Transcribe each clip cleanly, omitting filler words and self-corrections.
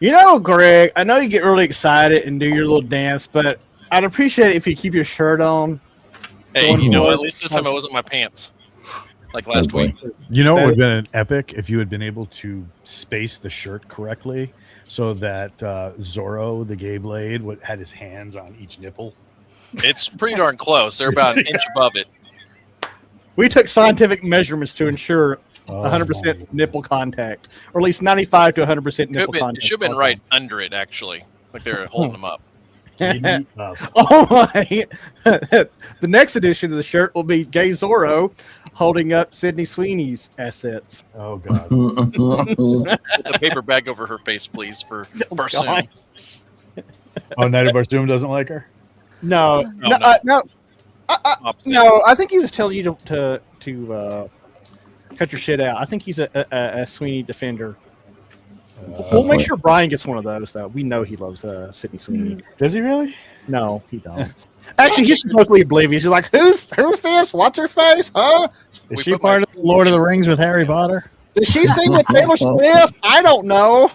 You know, Greg, I know you get really excited and do your little dance, but I'd appreciate it if you keep your shirt on. Hey, you know, at least this time I wasn't in my pants like last week. You know, it would have been an epic if you had been able to space the shirt correctly so that Zorro, the gay blade, had his hands on each nipple. It's pretty darn close. They're about an inch above it. We took scientific measurements to ensure 100% nipple contact, or at least 95 to 100% nipple contact. It should have been right under it, actually, like they're holding them up. Oh my! The next edition of the shirt will be Gay Zorro holding up Sydney Sweeney's assets. Oh God! Put the paper bag over her face, please, for Barsoom. Oh, Night of Barsoom doesn't like her. No. No. I think he was telling you to cut your shit out. I think he's a Sweeney defender. We'll make sure Brian gets one of those, though. We know he loves Sydney Sweeney. Does he really? No, he don't. Actually, he's supposedly oblivious. He's like, who's this? What's her face? Huh? Is she part of the Lord of the Rings with Harry Potter? Did she sing with Taylor Swift? I don't know.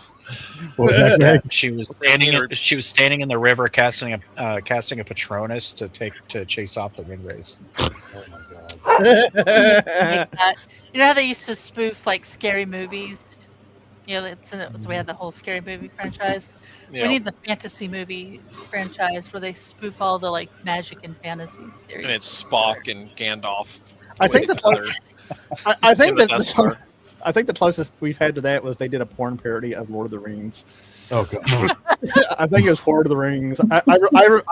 What was that, Greg? She was standing in the river casting a Patronus to chase off the ringwraiths. Oh my God! You know how they used to spoof like scary movies? You know, so we had the whole scary movie franchise. Yeah. We need the fantasy movie franchise where they spoof all the like magic and fantasy series. And it's Spock and Gandalf. I think the closest we've had to that was they did a porn parody of Lord of the Rings. Oh God! I think it was Lord of the Rings. I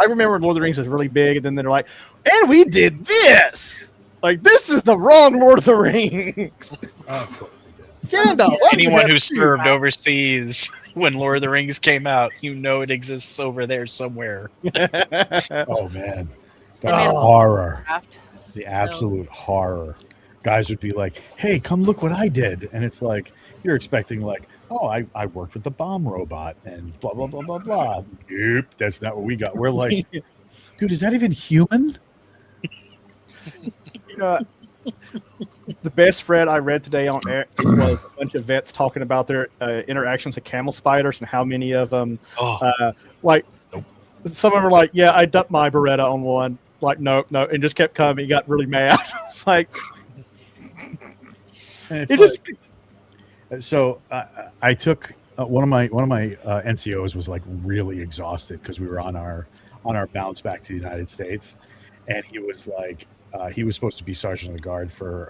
remember Lord of the Rings was really big, and then they're like, and we did this. Like, this is the wrong Lord of the Rings. Gandalf, anyone who served overseas when Lord of the Rings came out, you know it exists over there somewhere. Oh man, the horror, the absolute horror. Guys would be like, "Hey, come look what I did," and it's like you're expecting like, "Oh, I worked with the bomb robot and blah blah blah blah blah." Nope, that's not what we got. We're like, dude, is that even human? The best thread I read today on X was a bunch of vets talking about their interactions with camel spiders and how many of them, like, some of them were like, "Yeah, I dumped my Beretta on one." Like, no, and just kept coming. He got really mad. It's like, so I took one of my NCOs was like really exhausted because we were on our bounce back to the United States, and he was like. He was supposed to be sergeant of the guard for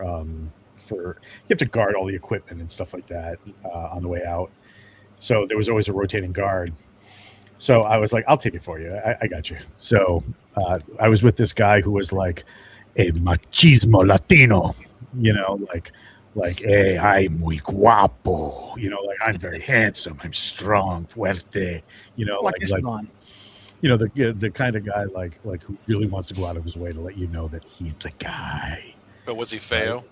you have to guard all the equipment and stuff like that on the way out. So there was always a rotating guard. So I was like, I'll take it for you. I got you. So I was with this guy who was like a machismo Latino, you know, like, hey, I'm muy guapo, you know, like I'm very handsome, I'm strong, fuerte, you know, like you know, the kind of guy like who really wants to go out of his way to let you know that he's the guy. But was he feo?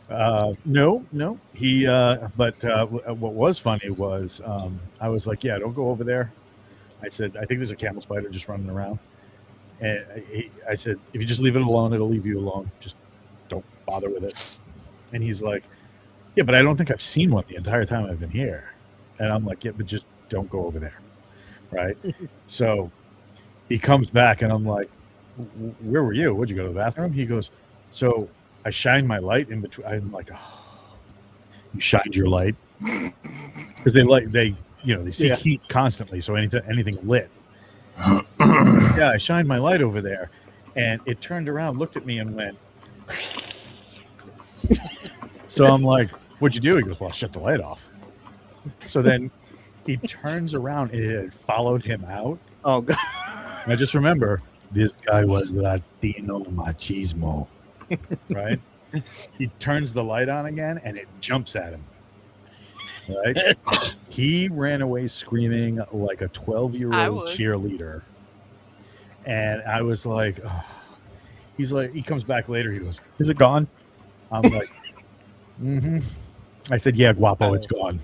No. He but what was funny was I was like, yeah, don't go over there. I said, I think there's a camel spider just running around. And I said, if you just leave it alone, it'll leave you alone. Just don't bother with it. And he's like, yeah, but I don't think I've seen one the entire time I've been here. And I'm like, yeah, but just don't go over there. Right. So he comes back and I'm like, where were you? Would you go to the bathroom? He goes, so I shined my light in between. I'm like, oh, you shined your light? Because they see heat constantly. So anything lit. yeah, I shined my light over there, and it turned around, looked at me, and went. So I'm like, "What'd you do?" He goes, "Well, I shut the light off." So then he turns around, and it had followed him out. Oh, God. And I just remember this guy was Latino machismo, right? He turns the light on again, and it jumps at him. Right? He ran away screaming like a 12-year-old cheerleader. And I was like, oh. He's like, he comes back later. He goes, "Is it gone?" I'm like, mm-hmm. I said, "Yeah, guapo, it's gone."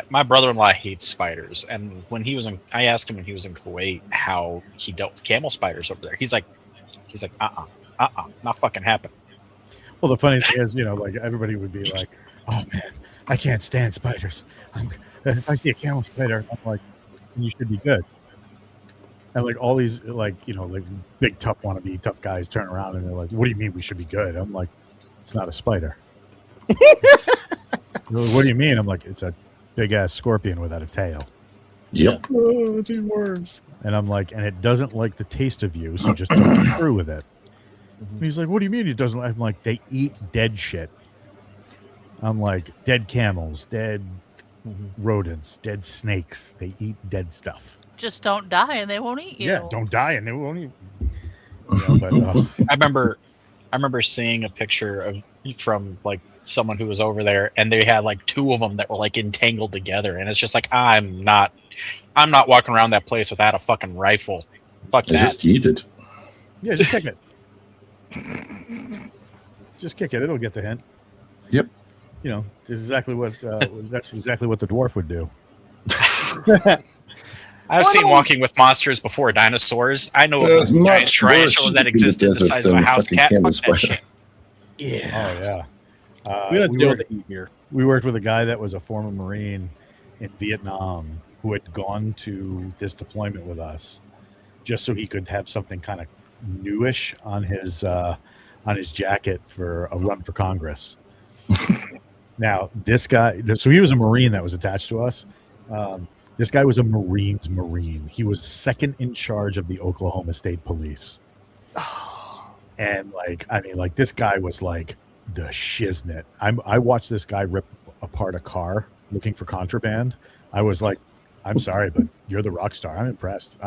My brother-in-law hates spiders, and when he was in, I asked him when he was in Kuwait how he dealt with camel spiders over there. He's like, not fucking happen. Well, the funny thing is, like everybody would be like, "Oh man, I can't stand spiders. If I see a camel spider, I'm like, you should be good." And like all these, like big tough wannabe tough guys turn around and they're like, "What do you mean we should be good?" I'm like, "It's not a spider." Like, "What do you mean?" I'm like, "It's a big ass scorpion without a tail." Yep. Oh, it's even worse. And I'm like, "And it doesn't like the taste of you, so just don't screw with it." And he's like, "What do you mean it doesn't?" I'm like, "They eat dead shit." I'm like, dead camels, dead rodents, dead snakes. They eat dead stuff. Just don't die and they won't eat you. Yeah, don't die and they won't eat you. But I remember seeing a picture from like someone who was over there, and they had like two of them that were like entangled together, and it's just like I'm not walking around that place without a fucking rifle. Fuck that. Just eat it. Yeah, just kick it. Just kick it. It'll get the hint. Yep. This is exactly what that's exactly what the dwarf would do. I've seen Walking with Monsters before dinosaurs. I know of a giant tarantula that existed the size of a house cat. Fuck that shit. Yeah. Oh yeah. We don't deal with it here. We worked with a guy that was a former Marine in Vietnam who had gone to this deployment with us just so he could have something kind of newish on his jacket for a run for Congress. Now, this guy, so he was a Marine that was attached to us. This guy was a Marine's Marine. He was second in charge of the Oklahoma State Police. And this guy was like the shiznit. I watched this guy rip apart a car looking for contraband. I was like, "I'm sorry, but you're the rock star. I'm impressed.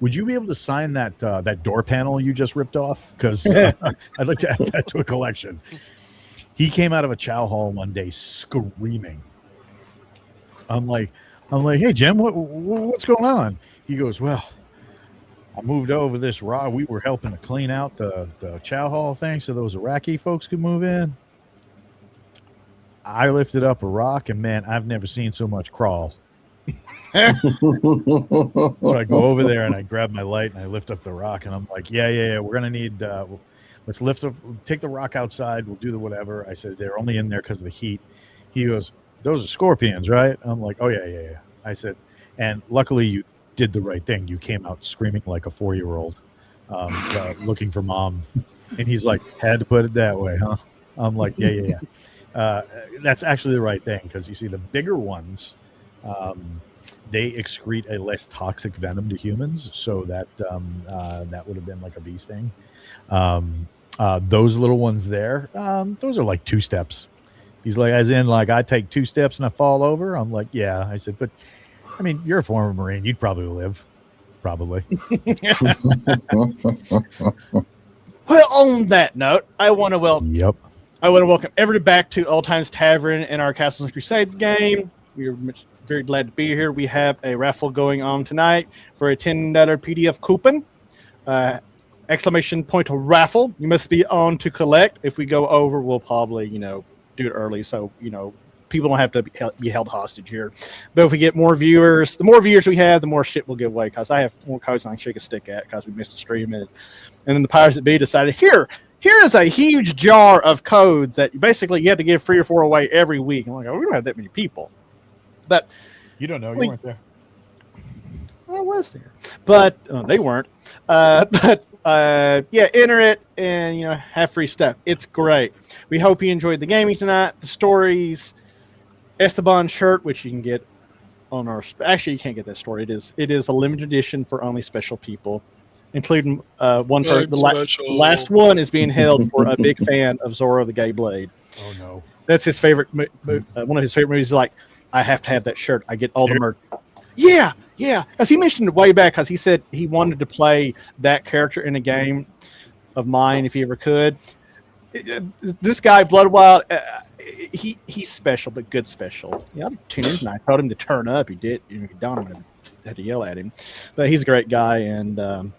Would you be able to sign that door panel you just ripped off? Because I'd like to add that to a collection." He came out of a chow hall one day screaming. I'm like, "Hey Jim, what's going on?" He goes, "Well, I moved over this rock. We were helping to clean out the chow hall thing so those Iraqi folks could move in. I lifted up a rock, and man, I've never seen so much crawl." So I go over there and I grab my light and I lift up the rock, and I'm like, yeah. We're gonna need. Let's take the rock outside. We'll do the whatever. I said they're only in there because of the heat. He goes, "Those are scorpions, right?" I'm like, "Oh yeah." I said, "And luckily you did the right thing. You came out screaming like a 4-year-old, looking for mom." And he's like, "Had to put it that way, huh?" I'm like, yeah. That's actually the right thing, because you see the bigger ones, they excrete a less toxic venom to humans, so that would have been like a bee sting. Those little ones there, those are like 2 steps. He's like, as in like I take 2 steps and I fall over. I'm like, yeah. I said, but I mean, you're a former Marine. You'd probably live. Probably. Well, on that note, I want to welcome everybody back to Old Times Tavern in our Castles and Crusades game. We are very glad to be here. We have a raffle going on tonight for a $10 PDF coupon. Exclamation point raffle. You must be on to collect. If we go over, we'll probably, do it early. So, people don't have to be held hostage here. But if we get more viewers, the more viewers we have, the more shit we'll give away. Because I have more codes than I can shake a stick at because we missed the stream. And then the powers that be decided, here is a huge jar of codes that basically you have to give 3 or 4 away every week. I'm like, we don't have that many people. But you don't know. You weren't there. I was there. But they weren't. Enter it and have free stuff. It's great. We hope you enjoyed the gaming tonight, the stories, Esteban shirt, which you can get on our. Actually, you can't get that story. It is a limited edition for only special people, including one person. The last one is being held for a big fan of Zorro the Gay Blade. Oh no, that's his favorite. One of his favorite movies. Is like, I have to have that shirt. I get all the merch. Yeah. As he mentioned it way back, because he said he wanted to play that character in a game of mine if he ever could. This guy, Bloodwild, he's special, but good special. Yeah, I tuned in and I told him to turn up. He did. You know, Don had to yell at him, but he's a great guy. And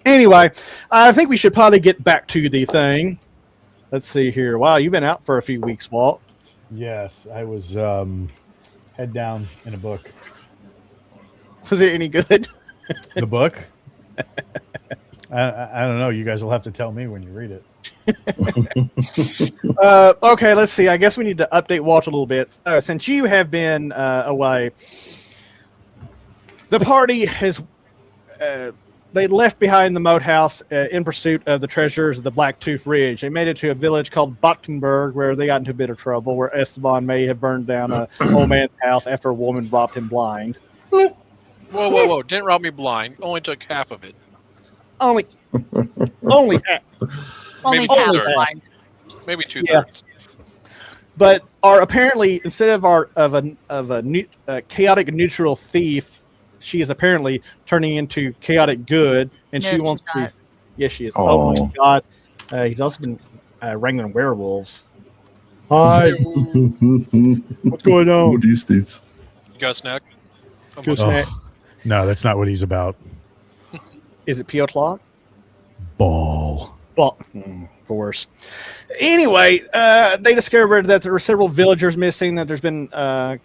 anyway, I think we should probably get back to the thing. Let's see here. Wow, you've been out for a few weeks, Walt. Yes, I was head down in a book. Was it any good? The book? I don't know. You guys will have to tell me when you read it. Okay, let's see. I guess we need to update Walt a little bit. Since you have been away, the party has they left behind the moat house in pursuit of the treasures of the Blacktooth Ridge. They made it to a village called Botkinburg, where they got into a bit of trouble, where Esteban may have burned down an old man's house after a woman robbed him blind. Whoa. Didn't rob me blind. Only took half of it. Only half. Maybe two-thirds. Maybe 2/3. But are apparently, instead of a chaotic neutral thief, she is apparently turning into chaotic good, and she wants to. Yes, she is. Oh my God! He's also been wrangling werewolves. Hi. What's going on? What these things? You got a snack? Good snack. No, that's not what he's about. Is it P.O. Clock? Ball. Of course. Anyway, they discovered that there were several villagers missing, that there's been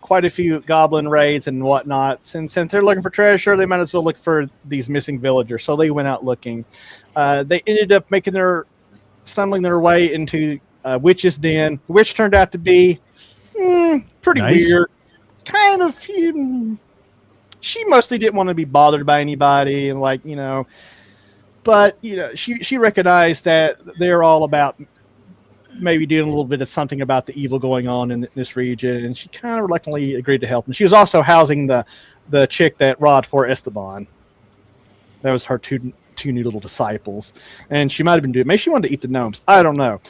quite a few goblin raids and whatnot. And since they're looking for treasure, they might as well look for these missing villagers. So they went out looking. They ended up stumbling their way into a witch's den, which turned out to be pretty weird. Kind of, she mostly didn't want to be bothered by anybody, and but she recognized that they're all about maybe doing a little bit of something about the evil going on in this region, and she kind of reluctantly agreed to help them. She was also housing the chick that robbed for Esteban. That was her two new little disciples, and she might have been doing. Maybe she wanted to eat the gnomes. I don't know,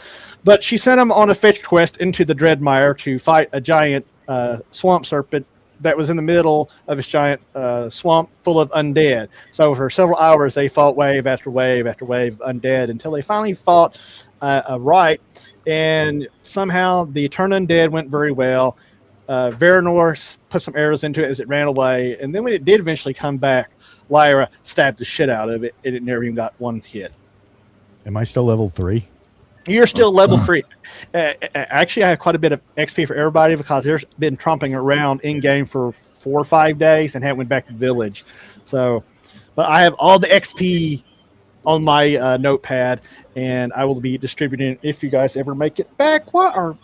but she sent them on a fetch quest into the Dreadmire to fight a giant swamp serpent that was in the middle of this giant swamp full of undead. So for several hours, they fought wave after wave after wave of undead until they finally fought right, and somehow the turn undead went very well. Veranor put some arrows into it as it ran away, and then when it did eventually come back, Lyra stabbed the shit out of it, and it never even got one hit. Am I still level 3? You're still level 3. Actually, I have quite a bit of XP for everybody because there's been tromping around in game for 4 or 5 days and haven't went back to the village. So, but I have all the XP on my notepad, and I will be distributing it if you guys ever make it back. Hold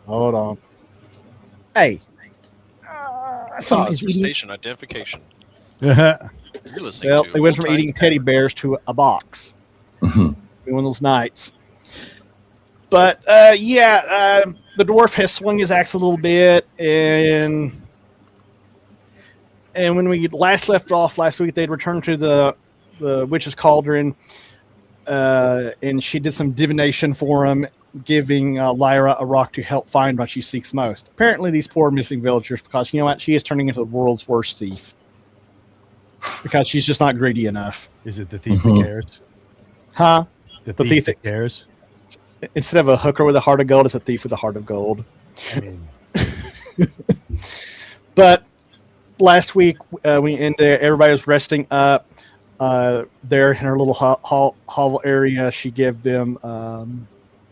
on. Hey, station identification. Yeah. You're listening well, to. they went from eating teddy bears to a box. One of those nights. But the dwarf has swung his axe a little bit, and when we last left off last week, they'd returned to the witch's cauldron, and she did some divination for him, giving Lyra a rock to help find what she seeks most. Apparently, these poor missing villagers, because you know what, she is turning into the world's worst thief because she's just not greedy enough. Is it the thief that cares? Huh? The thief that cares? Instead of a hooker with a heart of gold, it's a thief with a heart of gold. I mean, but last week we ended. Everybody was resting up there in her little hovel area. She gave them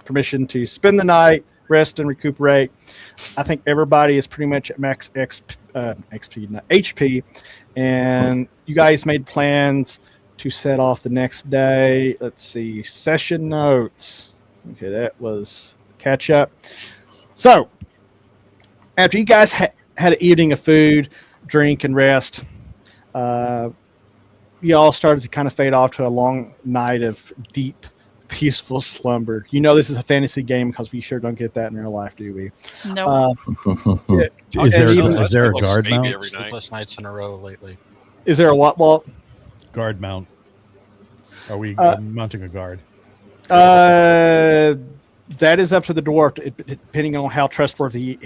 permission to spend the night, rest and recuperate. I think everybody is pretty much at max HP, and you guys made plans to set off the next day. Let's see, session notes. Okay, that was catch up. So, after you guys had an evening of food, drink, and rest, you all started to kind of fade off to a long night of deep peaceful slumber. You know this is a fantasy game because we sure don't get that in real life, do we? No. Is there a guard Baby mount? every night. Sleepless nights in a row lately. Is there a what, Walt? Guard mount. Are we mounting a guard? That is up to the dwarf, depending on how trustworthy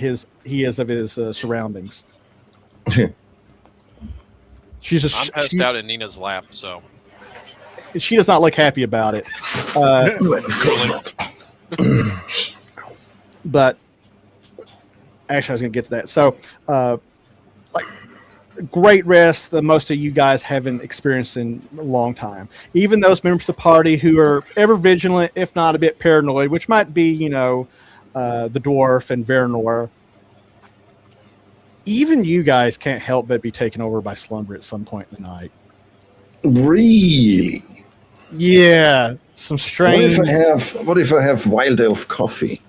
he is of his surroundings. I'm passed out in Nina's lap, so She does not look happy about it. Well, of course not. But actually, I was going to get to that. So, like, great rest that most of you guys haven't experienced in a long time. Even those members of the party who are ever vigilant, if not a bit paranoid, which might be, the dwarf and Vernor. Even you guys can't help but be taken over by slumber at some point in the night. Really? Yeah, some strange. What if I have wild elf coffee?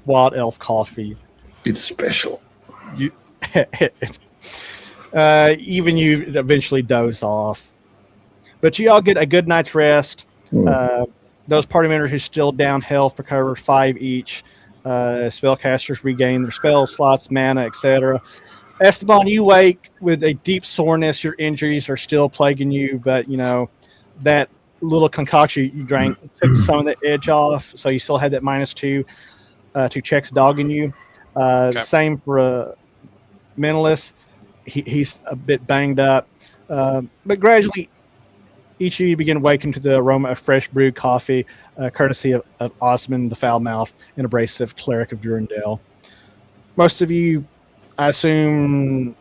Wild elf coffee. It's special. Even you eventually doze off, but you all get a good night's rest. Those party members who still down health recover 5 each. Spellcasters regain their spell slots, mana, etc. Esteban, you wake with a deep soreness. Your injuries are still plaguing you, but that little concoction you drank took some of the edge off, so you still had that -2 to checks dogging you. Okay. Same for Mentalist. He's a bit banged up, but gradually each of you begin waking to the aroma of fresh brewed coffee, courtesy of Osmond the Foulmouth, an abrasive cleric of Durandal. Most of you, I assume,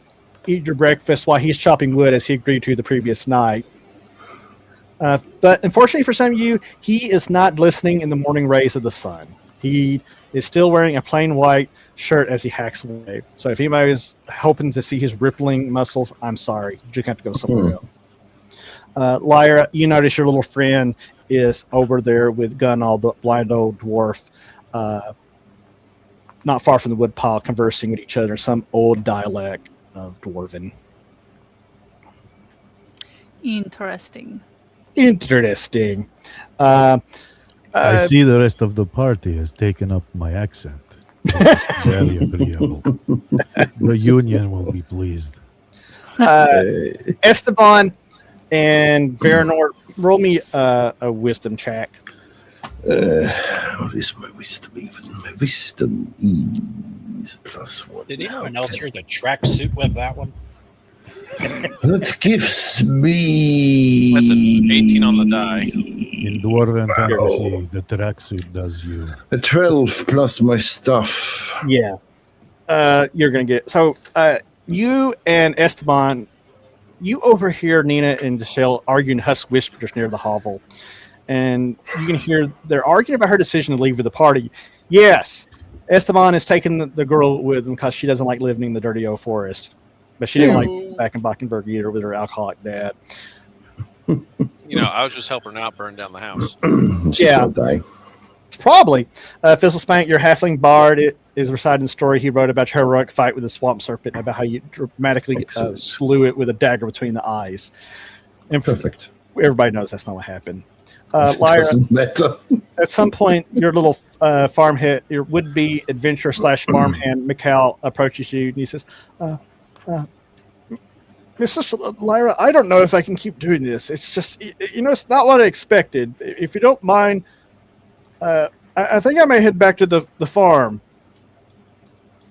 eat your breakfast while he's chopping wood, as he agreed to the previous night. But unfortunately for some of you, he is not glistening in the morning rays of the sun. He is still wearing a plain white shirt as he hacks away. So if anybody is hoping to see his rippling muscles, I'm sorry. You just have to go somewhere else. Lyra, you notice your little friend is over there with Gunnar, the blind old dwarf, not far from the woodpile, conversing with each other in some old dialect of Dwarven. Interesting. I see the rest of the party has taken up my accent. It's very agreeable. The union will be pleased. Esteban and Veranor, roll me a wisdom check. What is my wisdom even? My wisdom is +1. Did anyone else hear the tracksuit with that one? That gives me... That's an 18 on the die. In Dwarven fantasy, the tracksuit does you. A 12 plus my stuff. Yeah. You're going to get... So, you and Esteban, you overhear Nina and Deshelle arguing hush whispers near the hovel. And you can hear they're arguing about her decision to leave with the party. Yes, Esteban is taking the girl with him because she doesn't like living in the dirty old forest. But she didn't like back in Botkinburg either with her alcoholic dad. I was just helping her not burn down the house. She's gonna die. Probably. Fizzlespank, your halfling bard, is reciting the story he wrote about your heroic fight with the swamp serpent and about how you dramatically slew it with a dagger between the eyes. And Perfect. Everybody knows that's not what happened. Lyra, Doesn't matter. at some point, your little farmhead, your would-be adventurer / farmhand, Mikhail, approaches you and he says, Mrs. Lyra, I don't know if I can keep doing this. It's just, it's not what I expected. If you don't mind, I think I may head back to the farm.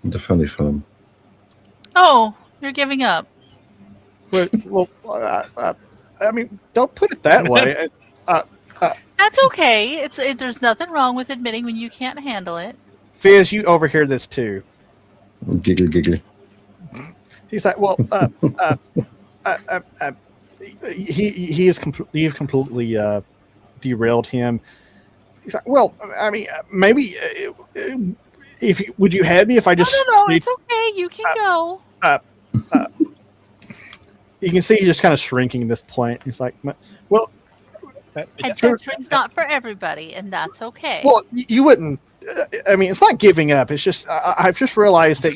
The funny farm. Oh, you're giving up. Well, I mean, don't put it that way. That's okay. There's nothing wrong with admitting when you can't handle it. Fizz, you overhear this too. Giggle. He's like, well, he is you've completely derailed him. He's like, well, I mean, maybe would you have me if I just? No, it's okay. You can go. You can see he's just kind of shrinking at this point. He's like, well, adventuring's not for everybody, and that's okay. Well, you wouldn't. I mean, it's not giving up. It's just I've just realized that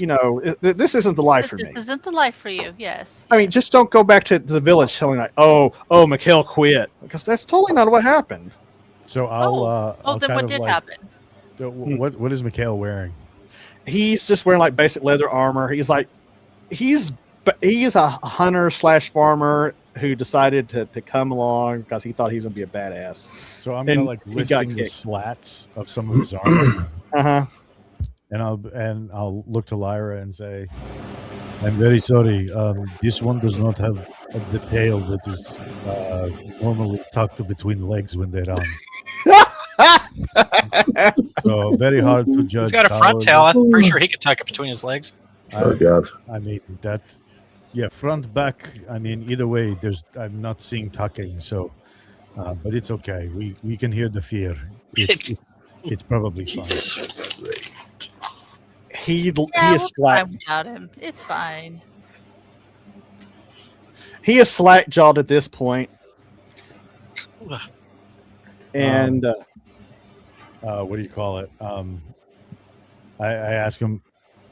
this isn't the life for me. This isn't the life for you. Yes. I mean, just don't go back to the village telling like, oh, Mikhail quit, because that's totally not what happened. So I'll then kind what of did like, happen? what is Mikhail wearing? He's just wearing like basic leather armor. He's a hunter / farmer who decided to come along because he thought he was gonna be a badass. So I'm gonna And like he got lifting the kicked. slats of some of his armor, Uh-huh. and I'll look to Lyra and say, "I'm very sorry. This one does not have the tail that is normally tucked between the legs when they run. So very hard to judge." He's got a front tail. I'm pretty sure he could tuck it between his legs. Oh God. I mean that. Yeah, front, back. I mean, either way, I'm not seeing tucking. So, but it's okay. We can hear the fear. It's probably fine. He Yeah, is we'll slack. try without him. It's fine. He is slack jawed at this point. And What do you call it? I ask him,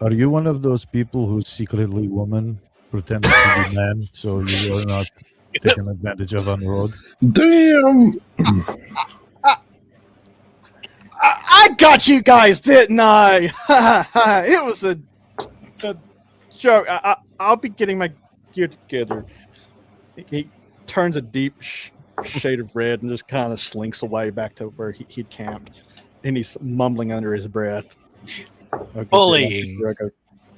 "Are you one of those people who's secretly woman, pretending to be man, so you are not taken advantage of on the road?" Damn. I got you guys, didn't I? It was a joke. I'll be getting my gear together. He turns a deep shade of red and just kind of slinks away back to where he'd camped. And he's mumbling under his breath. Okay, Bullying. there I go.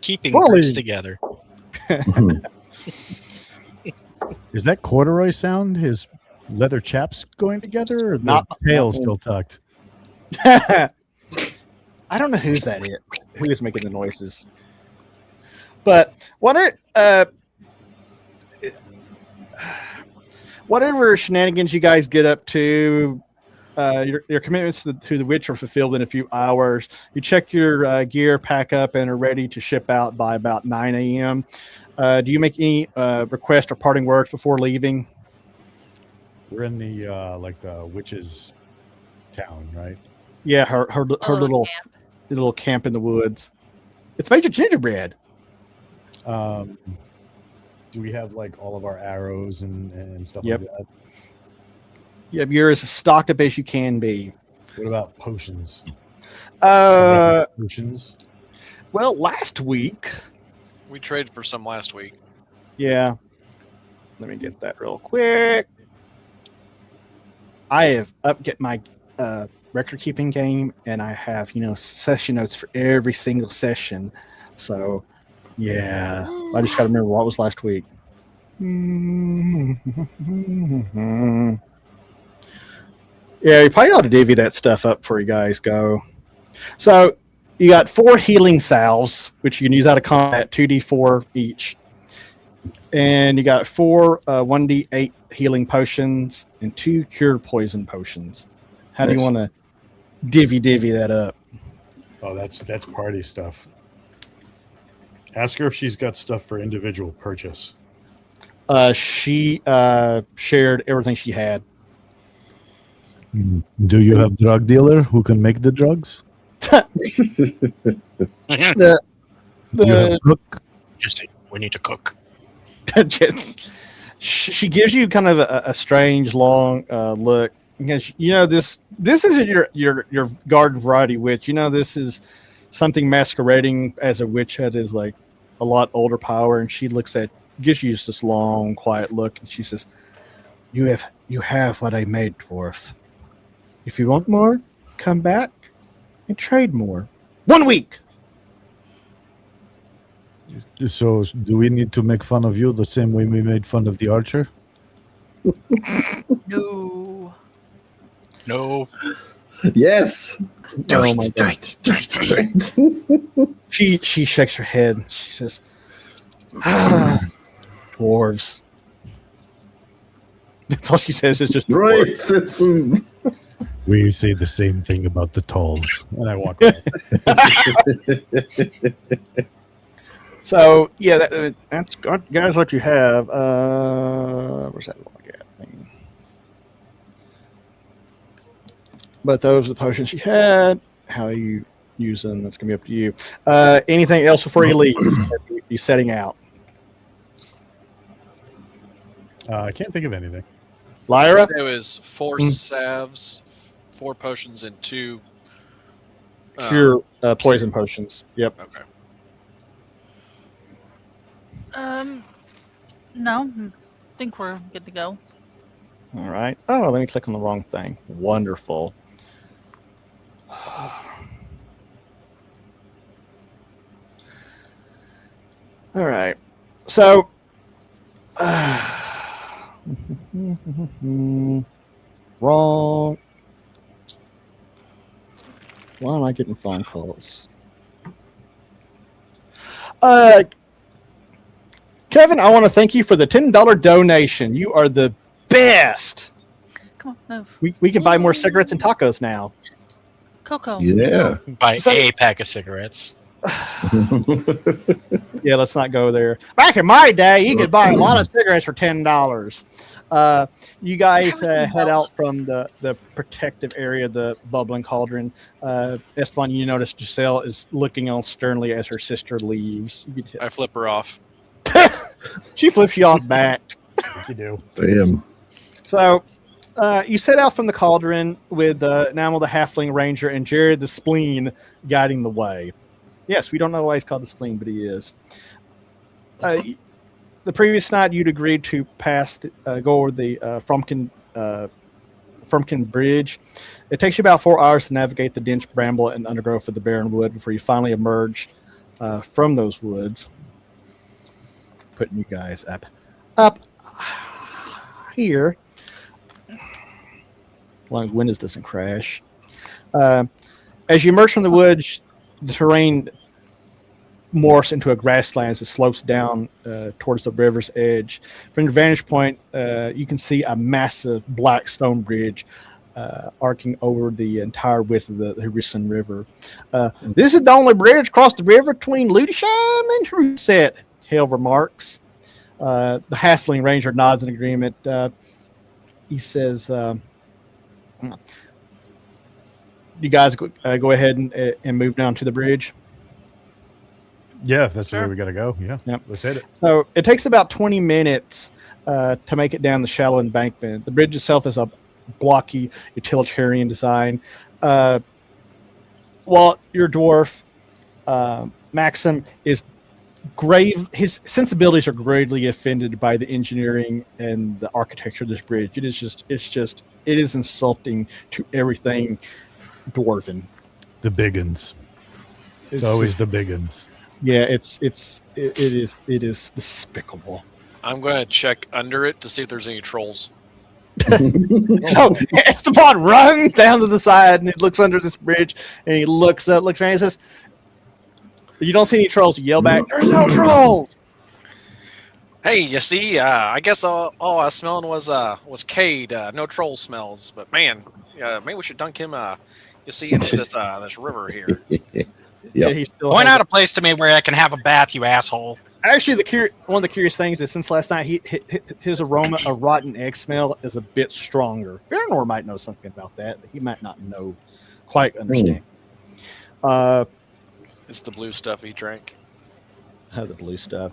Keeping Bullying. groups together. Is that corduroy sound? His leather chaps going together, or the Not- tail not- still tucked? I don't know who is making the noises. But whatever shenanigans you guys get up to, your commitments to the witch are fulfilled in a few hours. You check your gear, pack up, and are ready to ship out by about 9 a.m. Do you make any request or parting words before leaving? We're in the witch's town, right? Yeah, her little camp. little camp in the woods. It's made of gingerbread. Do we have like all of our arrows and stuff Yep. like that? Yeah, you're as stocked up as you can be. What about potions? Well, last week, We traded for some last week. yeah. Let me get that real quick. I have get my record keeping game, and I have session notes for every single session. So, yeah, I just got to remember what was last week. Yeah, you probably ought to divvy that stuff up before you guys go. So, you got 4 healing salves, which you can use out of combat, 2d4 each. And you got 4 1d8 healing potions and 2 cure poison potions. How do you Nice. want to divvy that up? Oh, that's party stuff. Ask her if she's got stuff for individual purchase. She shared everything she had. Do you have drug dealer who can make the drugs? The Do you have cook? Just we need to cook. she gives you kind of a strange long look because this isn't your garden variety witch. This is something masquerading as a witch that is like a lot older power, and she gives you just this long quiet look, and she says, you have what I made, dwarf. If you want more, come back and trade more. 1 week. So, do we need to make fun of you the same way we made fun of the archer? No. No. Yes. Do Oh it, my do God. it, do it, do it. She shakes her head. She says, dwarves. That's all she says is just dwarves. Racism. We say the same thing about the talls. And I walk away. So yeah, that's guys what you have. Where's that log at thing? But those are the potions you had. How you use them? That's gonna be up to you. Anything else before you leave? You setting out, I can't think of anything. Lyra? It was 4 salves, 4 potions and 2 Cure poison potions. Yep. Okay. No, I think we're good to go. All right. Oh, let me click on the wrong thing. Wonderful. All right. So, wrong. Why am I getting phone calls? Kevin, I want to thank you for the $10 donation. You are the best. Come on, move. We can buy more cigarettes and tacos now. Coco. Yeah. Buy So- a pack of cigarettes. Yeah, let's not go there. Back in my day, you could buy a lot of cigarettes for $10. You guys head out from the protective area, the bubbling cauldron. Esteban, you notice Giselle is looking on sternly as her sister leaves. I flip her off. She flips you off back. You do. Damn. So you set out from the cauldron with Namal the Halfling Ranger and Jared the Spleen guiding the way. Yes, we don't know why he's called the Spleen, but he is. The previous night, you'd agreed to go over the Frumpkin Bridge. It takes you about 4 hours to navigate the dense bramble and undergrowth of the barren wood before you finally emerge from those woods. Putting you guys up here. Long as Windows doesn't crash. As you emerge from the woods, the terrain morphs into a grassland as it slopes down towards the river's edge. From your vantage point, you can see a massive black stone bridge arcing over the entire width of the Harrison River. This is the only bridge across the river between Ludesham and Reset, Hale remarks. The Halfling Ranger nods in agreement. He says, you guys go ahead and move down to the bridge. Yeah, if that's the Sure. way we got to go. Yeah. Yep. Let's hit it. So it takes about 20 minutes to make it down the shallow embankment. The bridge itself is a blocky utilitarian design. While your dwarf, Maxim, is his sensibilities are gravely offended by the engineering and the architecture of this bridge. It is insulting to everything dwarven. The biggins. It's always the biggins. Yeah, it is despicable. I'm going to check under it to see if there's any trolls. So Esteban runs down to the side and he looks under this bridge and he looks around and he says, "You don't see any trolls." You yell back, "There's no trolls!" Hey, you see, I guess all I was smelling was Cade. No troll smells, but man, maybe we should dunk him. You see, into this river here. Yeah, he still Point has out a place to me where I can have a bath, you asshole. Actually, one of the curious things is since last night, his aroma of rotten egg smell is a bit stronger. Baranor might know something about that, but he might not know quite understand. It's the blue stuff he drank. The blue stuff.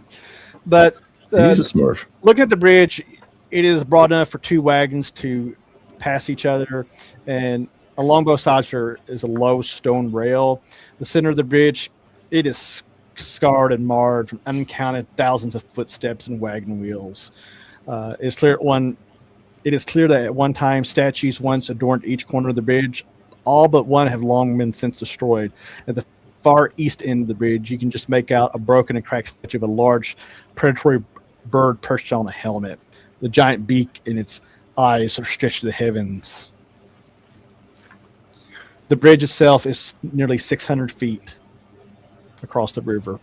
But He's a Smurf. looking at the bridge, it is broad enough for 2 wagons to pass each other, and along both sides there is a low stone rail. The center of the bridge, it is scarred and marred from uncounted thousands of footsteps and wagon wheels. It is clear that at one time statues once adorned each corner of the bridge. All but one have long been since destroyed. At the far east end of the bridge, you can just make out a broken and cracked statue of a large predatory bird perched on a helmet. The giant beak and its eyes are stretched to the heavens. The bridge itself is nearly 600 feet across the river.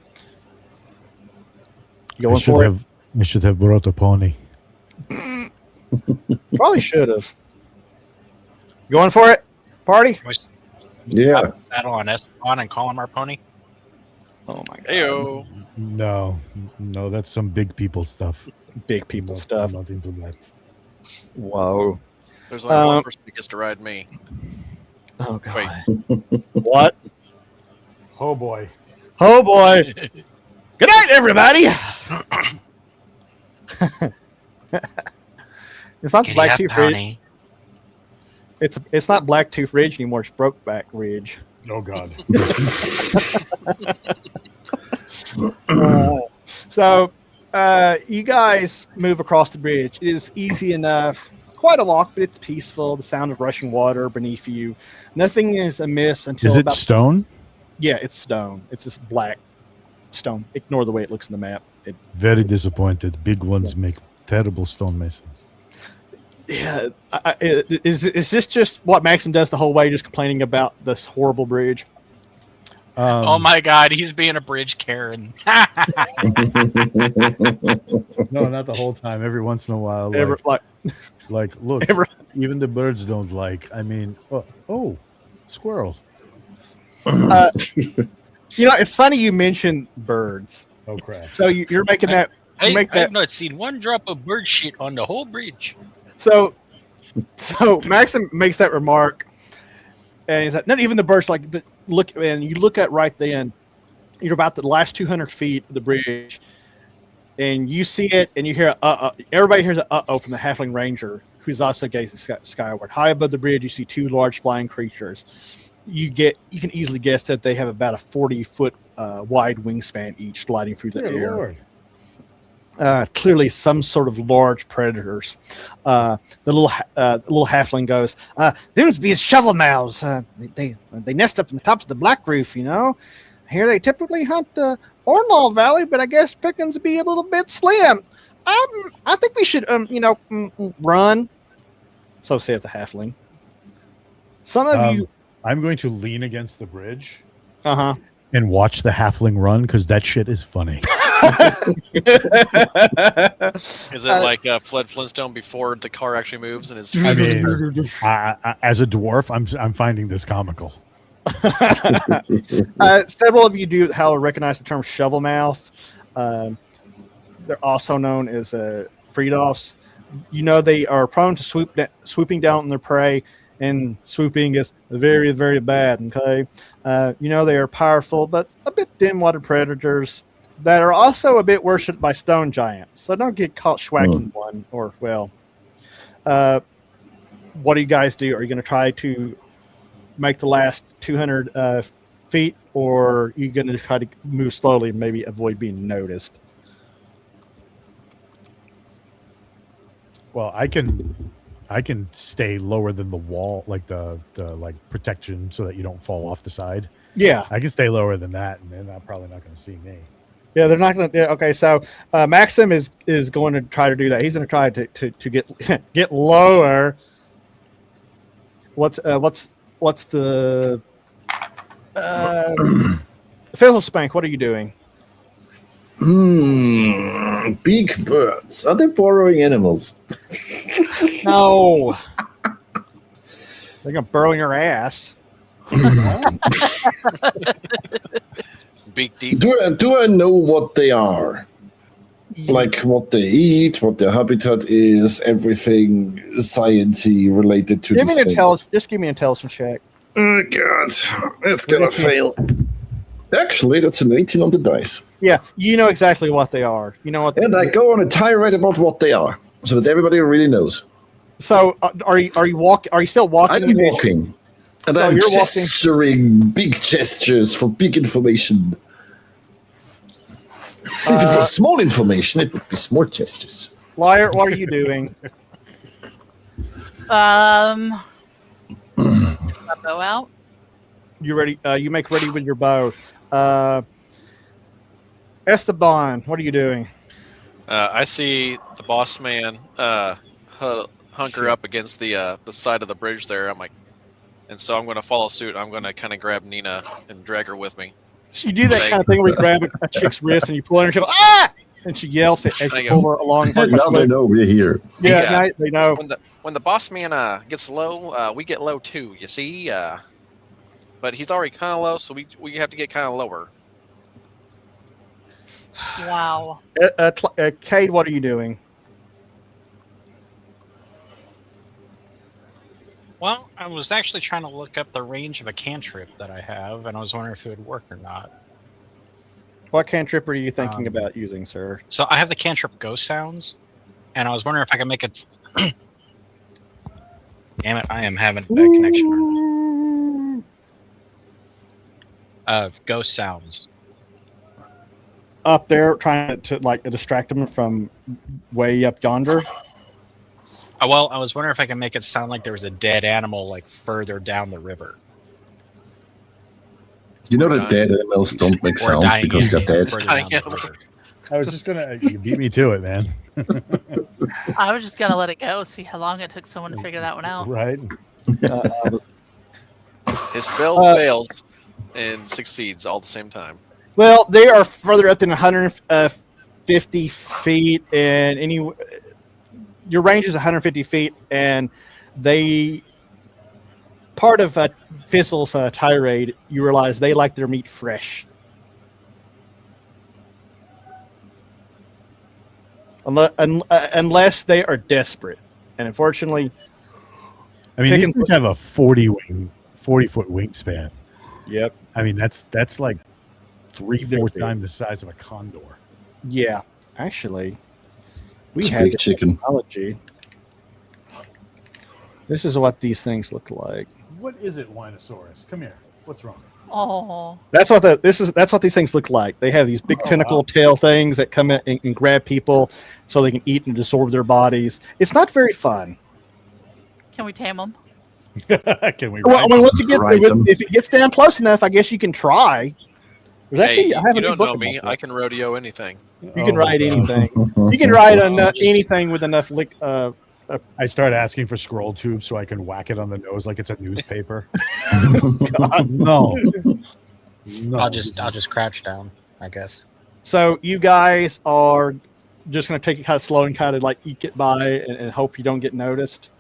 Going for it? I should have brought a pony. Probably should have. Going for it? Party? Yeah. Saddle on Esteban and call him our pony. Oh my god. Heyo. No, that's some big people stuff. Big people stuff. I'm not into that. Whoa. There's only one person who gets to ride me. Oh god. Wait. What? Oh boy. Oh boy. Good night, everybody. It's not the Giddy up, Blacktooth. pony. It's not Blacktooth Ridge anymore. It's Brokeback Ridge. Oh God. So you guys move across the bridge. It is easy enough. Quite a walk, but it's peaceful. The sound of rushing water beneath you. Nothing is amiss until Is it stone? Yeah, it's stone. It's this black stone. Ignore the way it looks in the map. Very disappointed. Big ones make terrible stonemasons. Yeah, is this just what Maxim does the whole way, just complaining about this horrible bridge? Oh my God, he's being a bridge Karen. No, not the whole time. Every once in a while, look, even the birds don't like. I mean, squirrel. It's funny you mentioned birds. Oh crap! So you're making that. I've not seen one drop of bird shit on the whole bridge. So Maxim makes that remark, and he's like, not even the birds like. But look, and you look at right then, you're about the last 200 feet of the bridge, and you see it, and you hear everybody hears a from the Halfling Ranger, who's also gazing skyward. High above the bridge, you see two large flying creatures. You can easily guess that they have about a 40-foot wide wingspan each, gliding through the air. Lord. Clearly some sort of large predators. The little halfling goes, "Them's be shovel mouths. They nest up in the tops of the black roof, you know. Here they typically hunt the Ornall Valley, but I guess pickings be a little bit slim. I think we should, run." So saith the halfling. Some of you. I'm going to lean against the bridge. Uh-huh. And watch the halfling run because that shit is funny. Is it like Fled Flintstone before the car actually moves and it's? I mean, as a dwarf, I'm finding this comical. Several of you do, however, recognize the term shovel mouth. They're also known as Freedoffs. You know they are prone to swooping down on their prey, and swooping is very, very bad. Okay, they are powerful but a bit dim-witted predators that are also a bit worshipped by stone giants. So don't get caught schwacking one. Or what do you guys do? Are you going to try to make the last 200 feet, or are you going to try to move slowly and maybe avoid being noticed? Well, I can stay lower than the wall, like the protection, so that you don't fall off the side. Yeah, I can stay lower than that, and they're probably not going to see me. Yeah, they're not going to. Okay, so Maxim is going to try to do that. He's going to try to get lower. What's the Fizzle Spank? What are you doing? Big birds. Are they borrowing animals? No. They're going to burrow in your ass. Beak deep. Do I know what they are? Like what they eat, what their habitat is, everything sciencey related to this. Just give me an intelligence check. Oh God, it's gonna fail. Actually, that's an 18 on the dice. Yeah, you know exactly what they are. You know what? And I go on a tirade about what they are, so that everybody really knows. So, are you walking? Are you still walking? I'm walking, and so I'm gesturing big gestures for big information. If it was small information, it would be small gestures. Liar, what are you doing? My bow out. You ready? You make ready with your bow. Esteban, what are you doing? I see the boss man hunker up against the side of the bridge there. And so I'm going to follow suit. I'm going to kind of grab Nina and drag her with me. You do that kind of thing where you grab a chick's wrist and you pull her and she goes, "Ah!" And she yells as you pull her along. Now they know we're here. Yeah, they know. When the boss man gets low, we get low too. You see, but he's already kind of low, so we have to get kind of lower. Wow. Cade, what are you doing? Well, I was actually trying to look up the range of a cantrip that I have, and I was wondering if it would work or not. What cantrip are you thinking about using, sir? So I have the cantrip Ghost Sounds, and I was wondering if I could make it... Damn it, I am having a bad connection. Ghost sounds. Up there, trying to like distract them from way up yonder. Well, I was wondering if I can make it sound like there was a dead animal like further down the river. You know that dead animals don't make Or sounds dying because they're animal dead. further down the Dying river. I was just gonna. You beat me to it, man. I was just gonna let it go, see how long it took someone to figure that one out. Right? His spell fails and succeeds all at the same time. Well, they are further up than 150 feet, and your range is 150 feet, and they part of Fizzle's tirade. You realize they like their meat fresh, unless they are desperate, and unfortunately, I mean, these things have a 40-foot wingspan. Yep. I mean, that's like 3-4 times the size of a condor. Yeah, actually, we It's a have big chicken. technology. This is what these things look like. What is it, Winosaurus? Come here. What's wrong? Oh, That's what that's what these things look like. They have these big tentacle tail things that come in and grab people so they can eat and absorb their bodies. It's not very fun. can we tame them? Can we? Well, I mean, once it gets Ride them. if it gets down close enough, I guess you can try. There's Hey, I have you a new don't book know about me. that. I can rodeo anything. You can ride anything. You can ride anything with enough lick. I start asking for scroll tubes so I can whack it on the nose like it's a newspaper. God. No. I'll just crouch down, I guess. So you guys are just going to take it kind of slow and kind of like eke it by and hope you don't get noticed.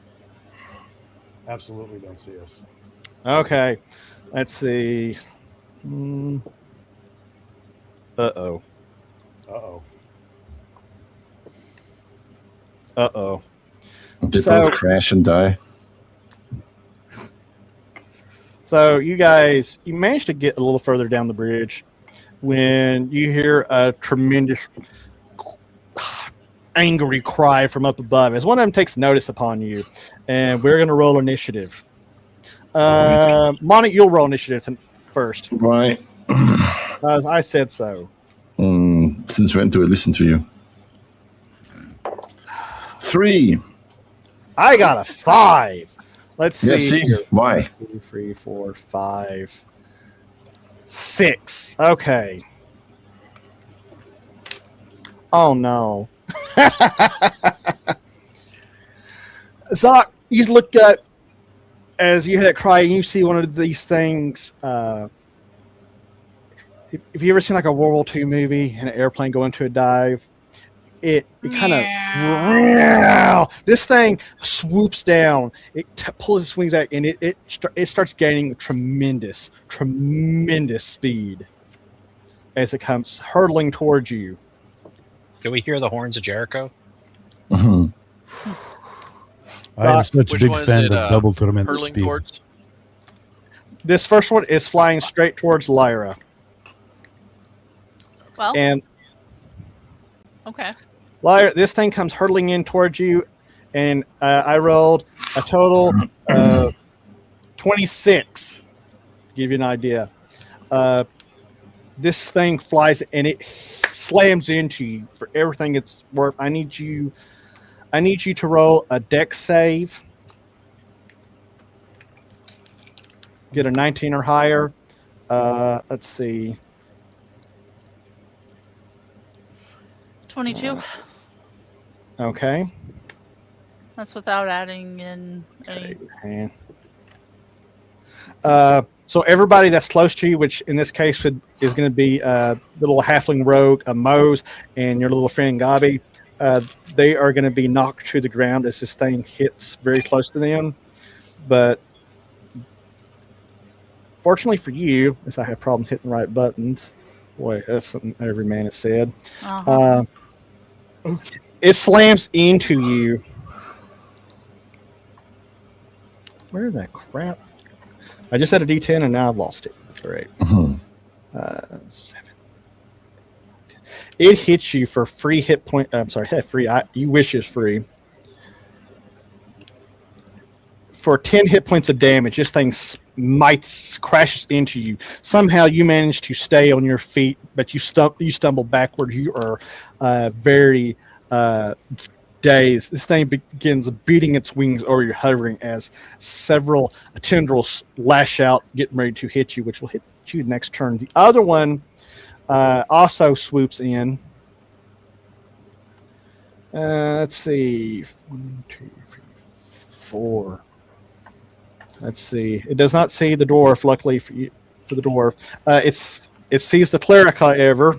Absolutely don't see us. Okay, let's see. Uh-oh. Uh-oh. Uh-oh. They So- both crash and die. So you guys, you managed to get a little further down the bridge when you hear a tremendous angry cry from up above as one of them takes notice upon you, and we're going to roll initiative. Monty, you'll roll initiative first. Right. As I said so. Since when do I listen to you? 3. I got a 5. Let's see. Yeah, see? here. Why? 2, 3, 4, 5, 6. Okay. Oh no. Zoc, you look up as you hear that cry and you see one of these things. Have you ever seen like a World War II movie and an airplane go into a dive? It kind of this thing swoops down. It pulls its wings back and it starts gaining tremendous speed as it comes hurtling towards you. Do we hear the horns of Jericho? Mhm. I am such a Which big one is fan it, of double tremendous Hurling speed. towards? This first one is flying straight towards Lyra, Well, and okay. Lyra, this thing comes hurtling in towards you, and I rolled a total 26. To give you an idea. This thing flies and it slams into you for everything it's worth. I need you to roll a dex save. Get a 19 or higher. Let's see. 22. Okay. That's without adding in any. Okay. So everybody that's close to you, which in this case is going to be little halfling rogue, Mose, and your little friend Gabi, they are going to be knocked to the ground as this thing hits very close to them. But fortunately for you, as I have problems hitting the right buttons, boy, that's something every man has said. Uh-huh. It slams into you. Where the crap? I just had a D10 and now I've lost it. All right. 7. It hits you for free hit point. I'm sorry, free. You wish it's free. for 10 hit points of damage. This thing crashes into you. Somehow you manage to stay on your feet, but you stumble backwards. You are very dazed. This thing begins beating its wings over you, hovering as several tendrils lash out, getting ready to hit you, which will hit you next turn. The other one also swoops in. Let's see. 1, 2, 3, 4. Let's see. It does not see the dwarf, luckily for the dwarf. It sees the cleric, however.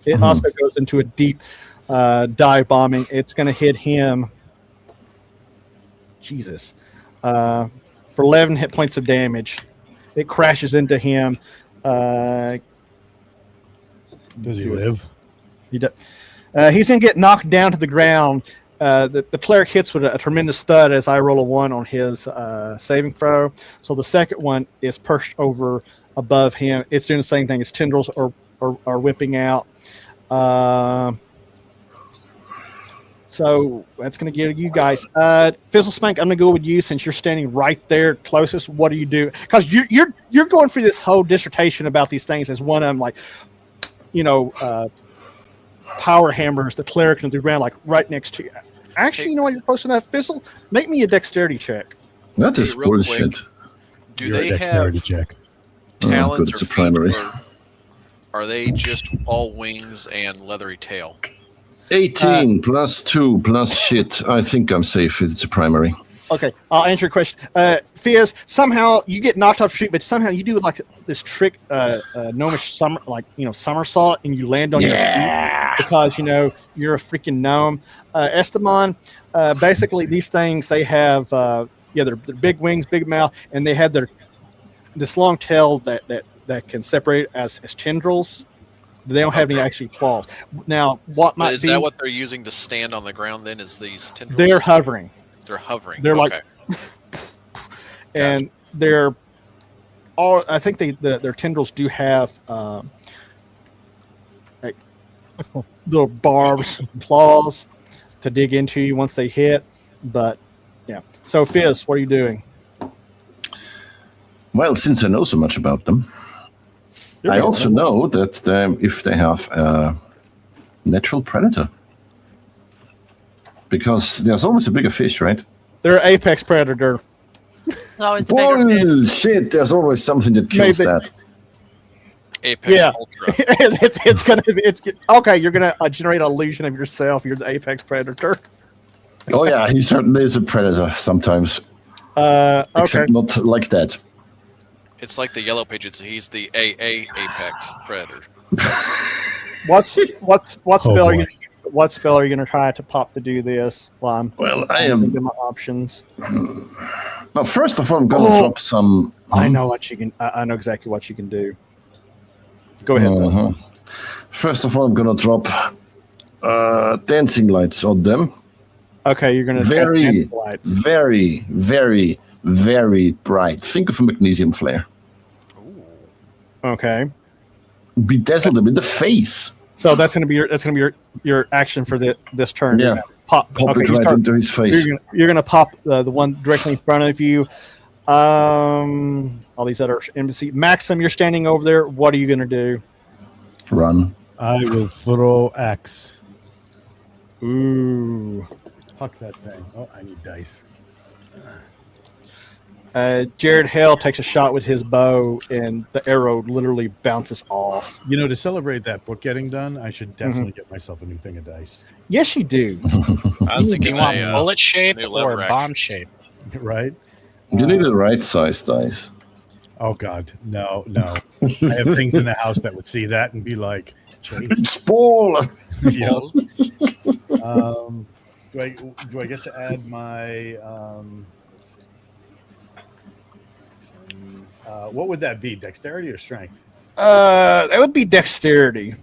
It also goes into a deep dive bombing. It's going to hit him. Jesus. For 11 hit points of damage. It crashes into him. Does he live? He does. He's going to get knocked down to the ground. The cleric hits with a tremendous thud as I roll a 1 on his saving throw. So the second one is perched over above him. It's doing the same thing. Its tendrils are whipping out. So that's going to give you guys. Fizzle Spank, I'm going to go with you since you're standing right there closest. What do you do? Because you're going through this whole dissertation about these things as one of them, like, power hammers the cleric into the ground, like right next to you. Actually, you know what? You're close enough. Fizzle, make me a dexterity check. That is real bullshit. quick, do Your they dexterity have check. talons good, or it's a feet, primary. or are they just all wings and leathery tail? 18 plus 2 plus shit. I think I'm safe if it's a primary. Okay, I'll answer your question. Fizz, somehow you get knocked off street, but somehow you do like this trick, gnomish somersault, and you land on your feet because you're a freaking gnome. Esteban, basically these things, they have they're big wings, big mouth, and they have this long tail that can separate as tendrils. They don't have any actually claws. Now, what might Is be that what they're using to stand on the ground? Then is these tendrils? they're hovering. They're hovering. They're okay. And they're all. I think their tendrils do have little barbs, claws to dig into you once they hit. But yeah. So Fizz, what are you doing? Well, since I know so much about them, I also know that if they have a natural predator. Because there's always a bigger fish, right? They're an apex predator. There's always a bigger fish. Bullshit! There's always something that kills that. Apex Ultra. it's okay. You're gonna generate an illusion of yourself. You're the apex predator. Oh yeah, he certainly is a predator sometimes. Okay. Except not like that. It's like the Yellow Pages. He's the AA Apex Predator. What spell? boy. What spell are you going to try to pop to do this? Well, I am. my options. Well, first of all, I'm going to drop some. I know what you can. I know exactly what you can do. Go ahead. Uh-huh. First of all, I'm going to drop dancing lights on them. Okay, you're going to Very, lights. very, very, very bright. Think of a magnesium flare. Okay, Bedazzle them in the face. so that's going to be your action for this turn. Yeah. You're gonna pop. Pop okay, it you right start- into his face. You're gonna pop the one directly in front of you. All these other embassy. Maxim, you're standing over there. What are you gonna do? Run. I will throw X. Ooh. Fuck that thing. Oh, I need dice. Jared Hale takes a shot with his bow, and the arrow literally bounces off. To celebrate that book getting done, I should definitely get myself a new thing of dice. Yes, you do. I was Do thinking you want a, bullet shape new or lever bomb action. shape? Right? You need the right size dice. Oh, God. No. I have things in the house that would see that and be like, Chase. It's ball. Yep. Do I get to add my let's see. What would that be? Dexterity or strength? That would be dexterity.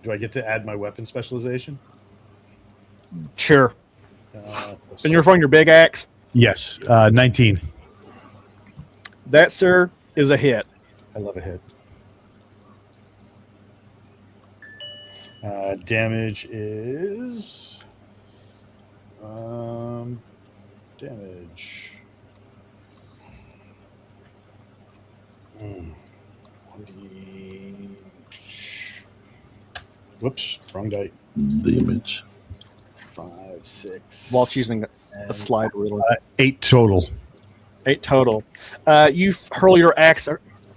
Do I get to add my weapon specialization? Sure. Let's And you're throwing your big axe. Yes, 19. That, sir, is a hit. I love a hit. Damage is damage. Whoops, wrong date. Damage. 5, 6. Walt's using a slide ruler. 8 total. 8 total. You hurl your axe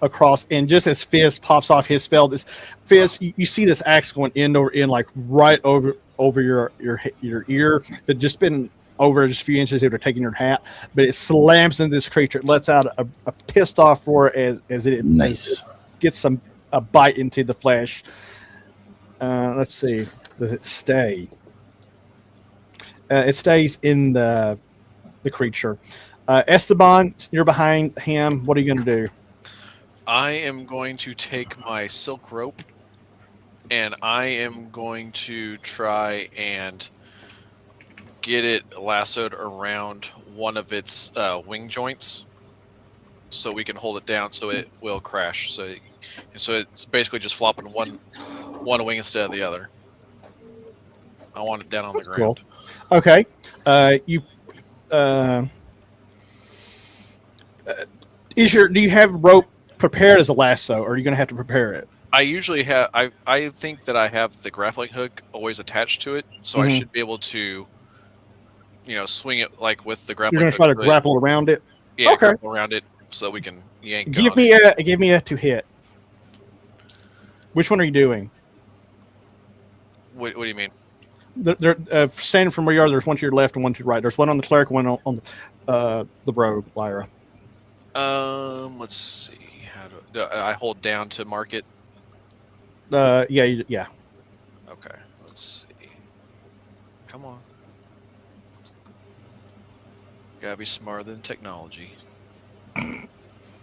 across, and just as Fizz pops off his spell, this Fizz, you see this axe going end over end, like right over your ear. It just been over just a few inches. It would have taken your hat, but it slams into this creature. It lets out a pissed off roar as it Nice. gets a bite into the flesh. Let's see. Does it stay? It stays in the creature. Esteban, you're behind him. What are you going to do? I am going to take my silk rope, and I am going to try and get it lassoed around one of its wing joints, so we can hold it down so it will crash. So it's basically just flopping one wing instead of the other. I want it down on the ground. Cool. Okay. Do you have rope prepared as a lasso, or are you going to have to prepare it? I usually have. I think that I have the grappling hook always attached to it, so I should be able to, swing it like with the grappling. You're going to try to grapple around it. Yeah, okay. Grapple around it so that we can yank. Give me a to hit. Which one are you doing? What do you mean? They're standing from where you are. There's one to your left and one to your right. There's one on the cleric, one on the rogue, Lyra. Let's see. Do I hold down to mark it? Yeah. Okay. Let's see. Come on. Gotta be smarter than technology.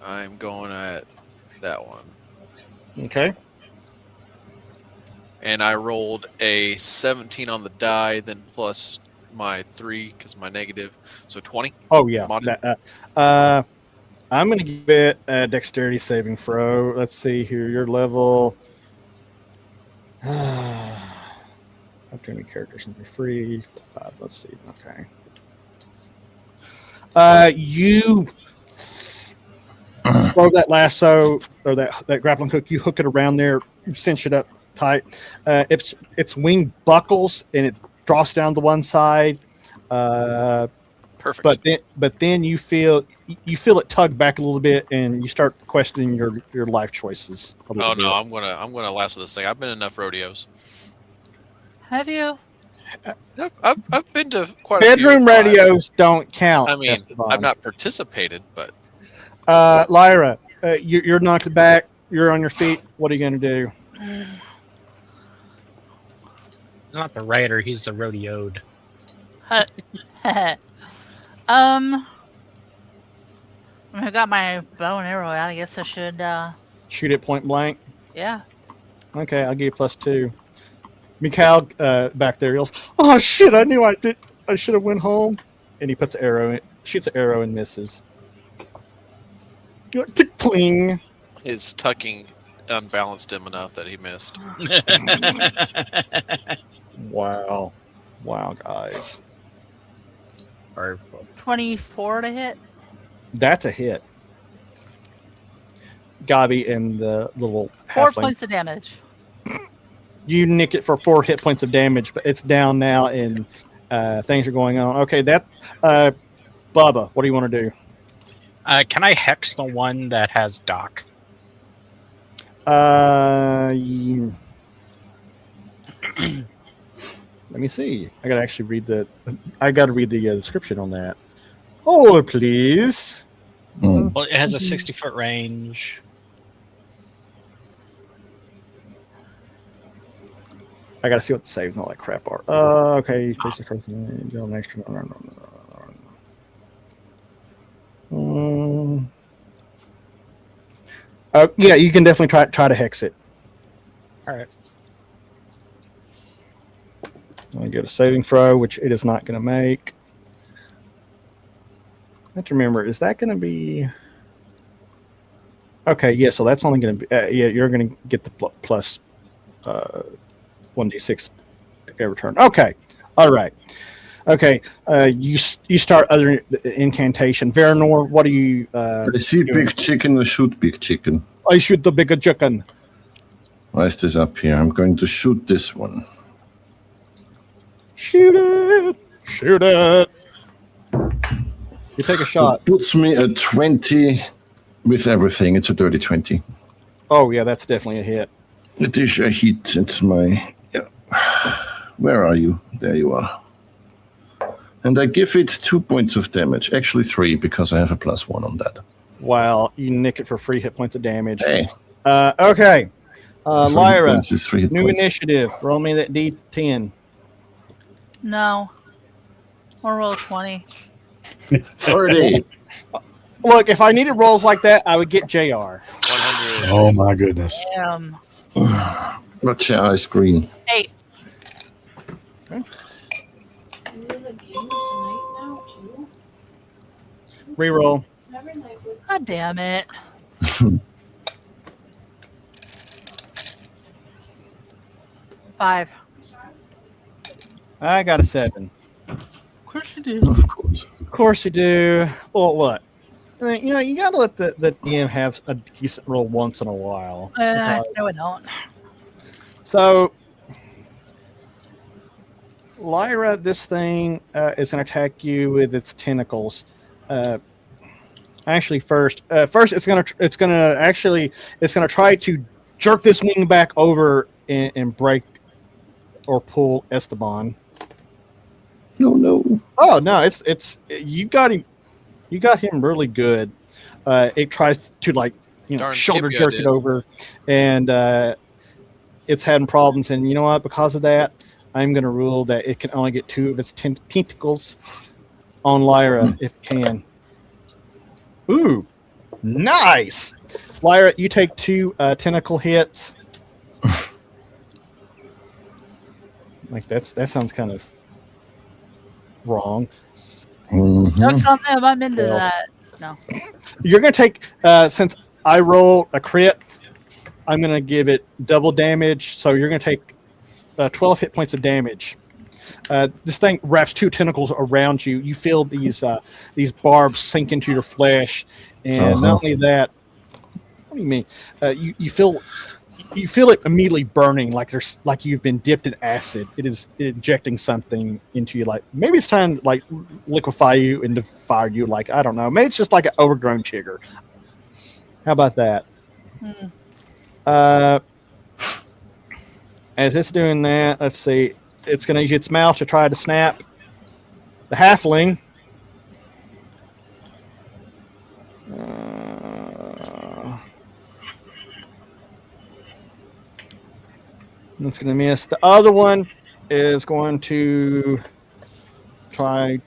I'm going at that one. Okay. And I rolled a 17 on the die, then plus my 3 because my negative, so 20. Oh yeah. I'm going to give it a dexterity saving throw. Let's see here. Your level. I've too many characters in here. 3, 4, 5. Let's see. Okay. You throw that lasso or that grappling hook. You hook it around there. You cinch it up tight. Its wing buckles and it drops down to one side. Perfect. But then you feel it tug back a little bit, and you start questioning your life choices. Oh no, I'm gonna lasso this thing. I've been in enough rodeos. Have you? I've been to quite bedroom a few. rodeos don't count. I mean, Esteban. I've not participated, but Lyra, you're knocked back. You're on your feet. What are you going to do? He's not the rider, he's the rodeoed. I got my bow and arrow out. I guess I should. Shoot it point blank. Yeah. Okay, I'll give you +2. Mikhail back there yells, "Oh shit! I knew I should have went home." And he puts an arrow in, shoots an arrow and misses. Cling. his tucking unbalanced him enough that he missed. Wow, guys. 24 to hit. That's a hit. Gabi and the little 4 halfling. points of damage. You nick it for 4 hit points of damage, but it's down now and things are going on. Okay, Bubba, what do you want to do? Can I hex the one that has Doc? Let me see. I gotta actually read the description on that. Oh, please. Well, it has a 60-foot range. I gotta see what the saves and all that crap are. Okay. Face the person. Next. Yeah, you can definitely try to hex it. All right. I'm gonna get a saving throw, which it is not gonna make. I have to remember, is that gonna be? Okay, yeah. So that's only gonna be. Yeah, you're gonna get the plus 1d6 every turn. Okay, all right. Okay, you start other incantation. Veranor, what are you? I see big chicken, I shoot big chicken. I shoot the bigger chicken. Why is this up here? I'm going to shoot this one. Shoot it! Shoot it! You take a shot. It puts me at 20 with everything. It's a dirty 20. Oh yeah, that's definitely a hit. It is a hit. It's my... Yeah. Where are you? There you are. And I give it 2 points of damage. Actually 3, because I have a +1 on that. Wow, you nick it for 3 hit points of damage. Hey. Okay. Lyra, points is 3 hit new points. initiative. Roll me that D10. No. I'll roll 20. 30. Look, if I needed rolls like that, I would get JR. 100. Oh my goodness. Damn. What's your ice green? 8. Reroll. God damn it. Five. I got a 7. Of course you do. Of course. Of course you do. Well, what? You know, you got to let the DM have a decent roll once in a while. No, I don't. So, Lyra, this thing is going to attack you with its tentacles. Actually, first it's going to try to jerk this wing back over and break or pull Esteban. No. Oh no, it's you got him really good. It tries to Darn shoulder Scipio jerk did. it over, and it's having problems. And you know what? Because of that, I'm going to rule that it can only get 2 of its tentacles on Lyra if it can. Ooh, nice, Lyra. You take 2 tentacle hits. That sounds kind of wrong. Mm-hmm. Joke's on them. I'm into Well. that. No. You're going to take, since I roll a crit, I'm going to give it double damage. So you're going to take 12 hit points of damage. This thing wraps 2 tentacles around you. You feel these barbs sink into your flesh. And not only that, what do you mean? You feel it immediately burning, like you've been dipped in acid. It is injecting something into you. Like maybe it's time to liquefy you and to fire you. Like I don't know. Maybe it's just like an overgrown chigger. How about that? As it's doing that, let's see. It's going to use its mouth to try to snap the halfling. It's going to miss. The other one is going to try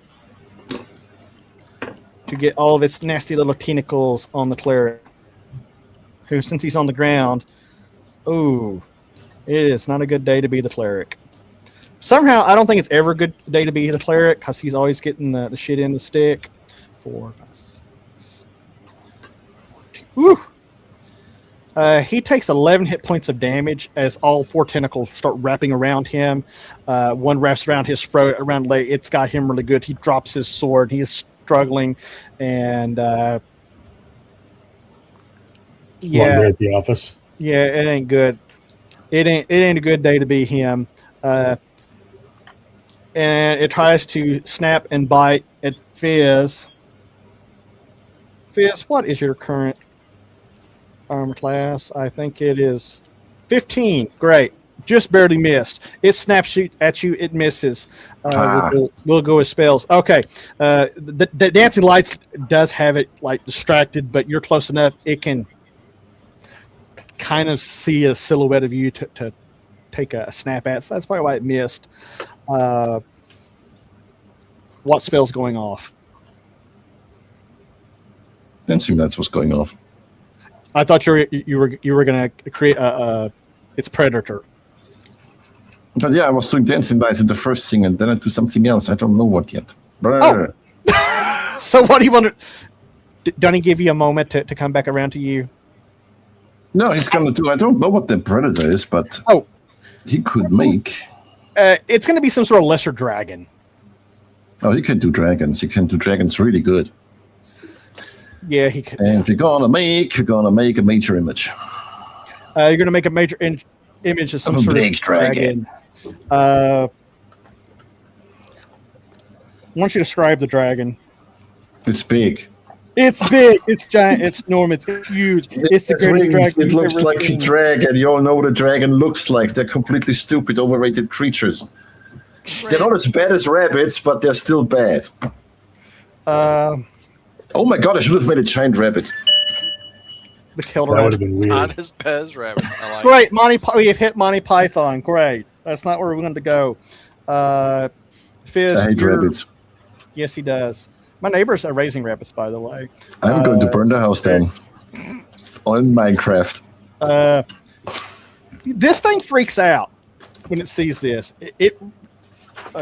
to get all of its nasty little tentacles on the cleric, who, since he's on the ground, ooh, it is not a good day to be the cleric. Somehow, I don't think it's ever a good day to be the cleric because he's always getting the shit in the stick. 4, 5, 6. Woo! He takes 11 hit points of damage as all 4 tentacles start wrapping around him. One wraps around his throat, around leg. It's got him really good. He drops his sword. He is struggling, and One day at the office. yeah, it ain't good. It ain't a good day to be him. And it tries to snap and bite at Fizz. Fizz, what is your current armor class? I think it is 15. Great. Just barely missed. It snaps at you. It misses. We'll go with spells. Okay. The dancing lights does have it distracted, but you're close enough. It can kind of see a silhouette of you to take a snap at. So that's probably why it missed. What spell's going off? Dancing lights was going off. I thought you were going to create its predator. But yeah, I was doing dancing lights at the first thing, and then I do something else. I don't know what yet. Oh. So what do you want to? Don't he give you a moment to come back around to you? No, he's gonna do. I don't know what the predator is, but he could make. It's going to be some sort of lesser dragon. Oh, he can do dragons. He can do dragons really good. Yeah, he could. And you're gonna make a major image. You're gonna make a major image of some Of a sort big of dragon. Why don't you describe the dragon? It's big. It's big. It's giant. It's enormous. It's huge. It's the greatest dragon. It you've looks ever like seen. a dragon. You all know what a dragon looks like. They're completely stupid, overrated creatures. They're not as bad as rabbits, but they're still bad. Oh my god, I should have made a giant rabbit. The killer That would rabbit. have been weird. Not as bad as rabbits. I like Great, we have hit Monty Python. Great. That's not where we wanted to go. Fizz, I hate rabbits. Yes, he does. My neighbors are raising rabbits, by the way. I'm going to burn the house down. On Minecraft. This thing freaks out when it sees this. It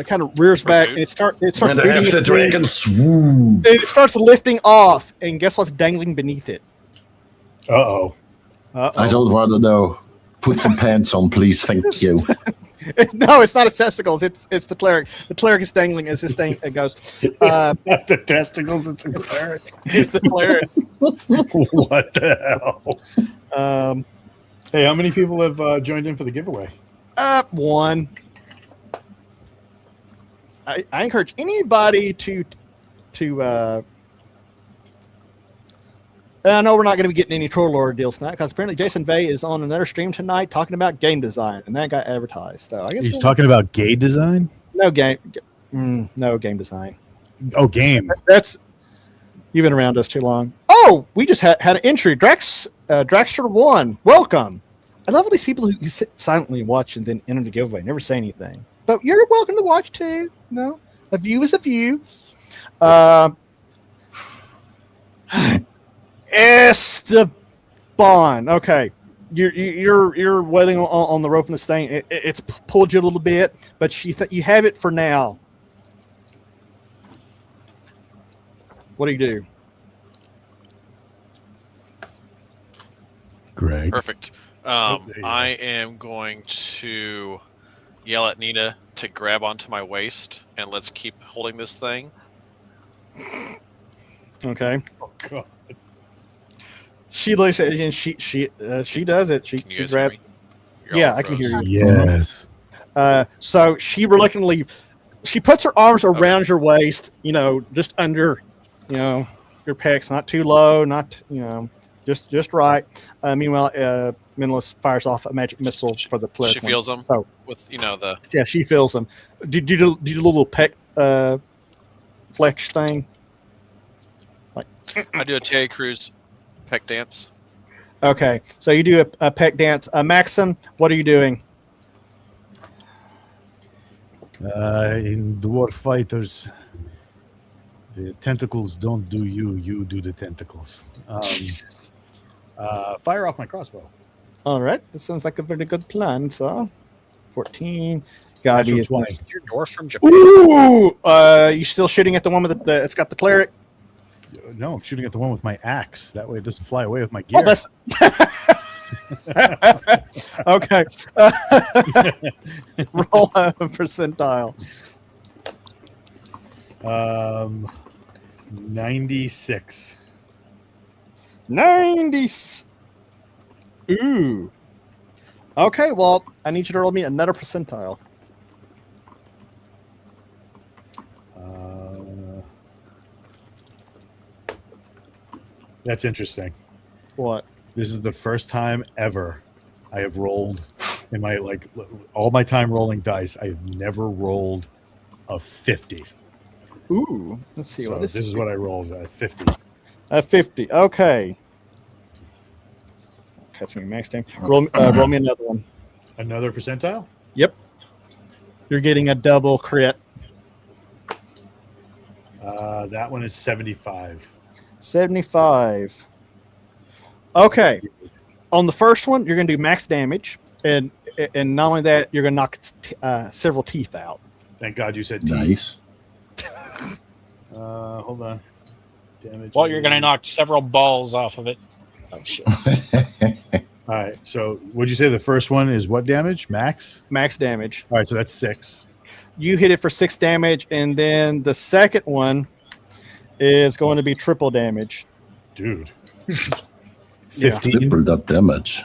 kind of rears back and it starts And I beating have its the dragon wings. swoop. It starts lifting off, and guess what's dangling beneath it? Uh-oh. I don't want to know. Put some pants on, please. Thank you. No, it's not its testicles. It's the cleric. The cleric is dangling as this thing goes. It's not the testicles, it's a cleric. It's the cleric. What the hell? Hey, how many people have joined in for the giveaway? One. I encourage anybody to I know we're not going to be getting any Troll Lord deals tonight because apparently Jason Vey is on another stream tonight talking about game design, and that got advertised. So I guess He's talking about gay design? no game design. Oh, game. That's you've been around us too long. Oh, we just had an entry. Draxter1, welcome. I love all these people who sit silently and watch and then enter the giveaway, never say anything. But you're welcome to watch too. No, a view is a view. Esteban. Okay, you're waiting on the rope in this thing. It's pulled you a little bit, but you have it for now. What do you do? Greg. Perfect. there you go. I am going to yell at Nina to grab onto my waist and let's keep holding this thing. Okay. Oh, God. She looks at it and she does it. She Can you guys grabs. hear me? You're Yeah, all I can froze. hear you. Yes. So she reluctantly, she puts her arms around your waist, just under, your pecs, not too low, not, just right. Meanwhile, Menelaus fires off a magic missile for the cleric. She feels them Oh. with the. Yeah, she feels them. Do you do a little peck flex thing? I do a Terry Crews peck dance. Okay, so you do a peck dance. Maxim, what are you doing? In dwarf fighters, the tentacles don't do you; you do the tentacles. Jesus. Fire off my crossbow. All right, this sounds like a very good plan. So, 14. Gotta be Natural 20. Is your dwarf from Japan? Ooh! You still shooting at the one with it's got the cleric? No, I'm shooting at the one with my axe. That way, it doesn't fly away with my gear. Oh, that's okay. Roll a percentile. 96. 90. Ooh. Okay, well, I need you to roll me another percentile. That's interesting. What? This is the first time ever I have rolled in my all my time rolling dice. I have never rolled a 50. Ooh. Let's see So what this is what I rolled, 50. 50. Okay. That's me max time. Roll me another one. Another percentile? Yep. You're getting a double crit. That one is 75. 75. Okay. On the first one, you're going to do max damage, and not only that, you're going to knock several teeth out. Thank God you said teeth. Nice. Hold on. Damage. Well, you're going to knock several balls off of it. Oh, shit. All right. So, would you say the first one is what damage? Max? Max damage. All right. So that's 6. you hit it for 6 damage, and then the second one is going to be triple damage. Dude. Yeah. 15. Tripled up damage.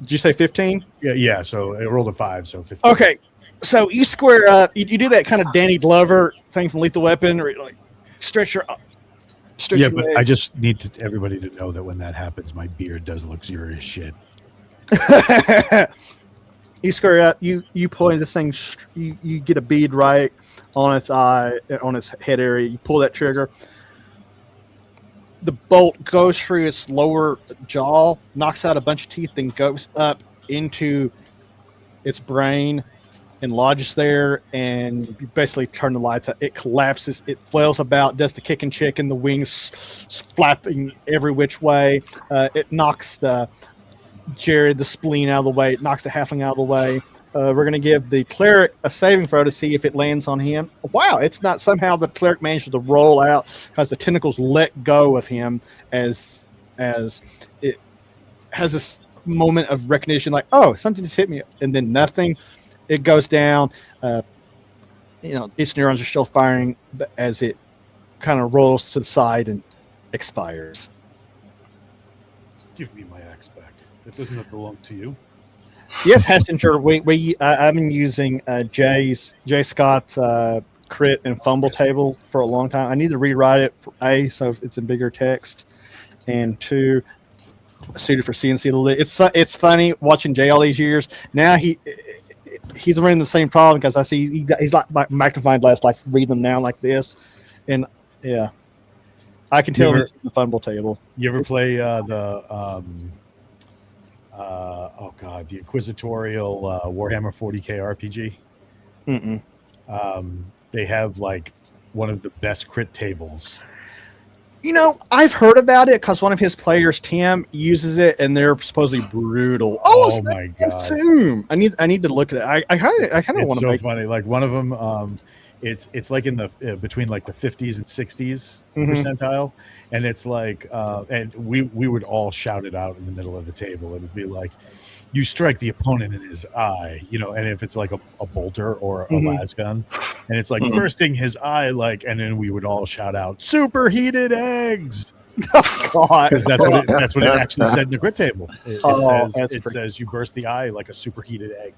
Did you say 15? Yeah. So it rolled a 5, so 15. Okay, so you square up. You do that kind of Danny Glover thing from Lethal Weapon, or like stretch your. Yeah, but I just need everybody to know that when that happens, my beard does luxurious shit. You square up. You point this thing. You get a bead right on its eye, on its head area. You pull that trigger. The bolt goes through its lower jaw, knocks out a bunch of teeth, then goes up into its brain and lodges there, and you basically turn the lights out. It collapses, it flails about, does the kick and chicken, the wings flapping every which way. It knocks the spleen out of the way, it knocks the halfling out of the way. We're going to give the cleric a saving throw to see if it lands on him. Wow, it's not. Somehow the cleric manages to roll out because the tentacles let go of him as it has this moment of recognition, like, oh, something just hit me, and then nothing. It goes down. Its neurons are still firing as it kind of rolls to the side and expires. Give me my axe back. It doesn't belong to you. Yes, Hessinger. I've been using Jay Scott's crit and fumble table for a long time. I need to rewrite it for A, so it's in bigger text, and 2, suited for CNC. It's funny watching Jay all these years. Now he's running the same problem because I see he's like magnifying glass, like reading them now like this, and yeah, I can tell him the fumble table. You ever play the Inquisitorial Warhammer 40K RPG? They have like one of the best crit tables. I've heard about it because one of his players, Tim, uses it, and they're supposedly brutal. Oh my god! Assume. I need to look at it. I kind of want to make funny. Like one of them, it's like in the between like the 50s and 60s percentile, and it's like and we would all shout it out in the middle of the table. It would be like, you strike the opponent in his eye, and if it's like a bolter or a las gun, and it's like bursting his eye, like, and then we would all shout out, superheated eggs. Oh, God. Because that's what it actually said in the crit table. It says you burst the eye like a superheated egg.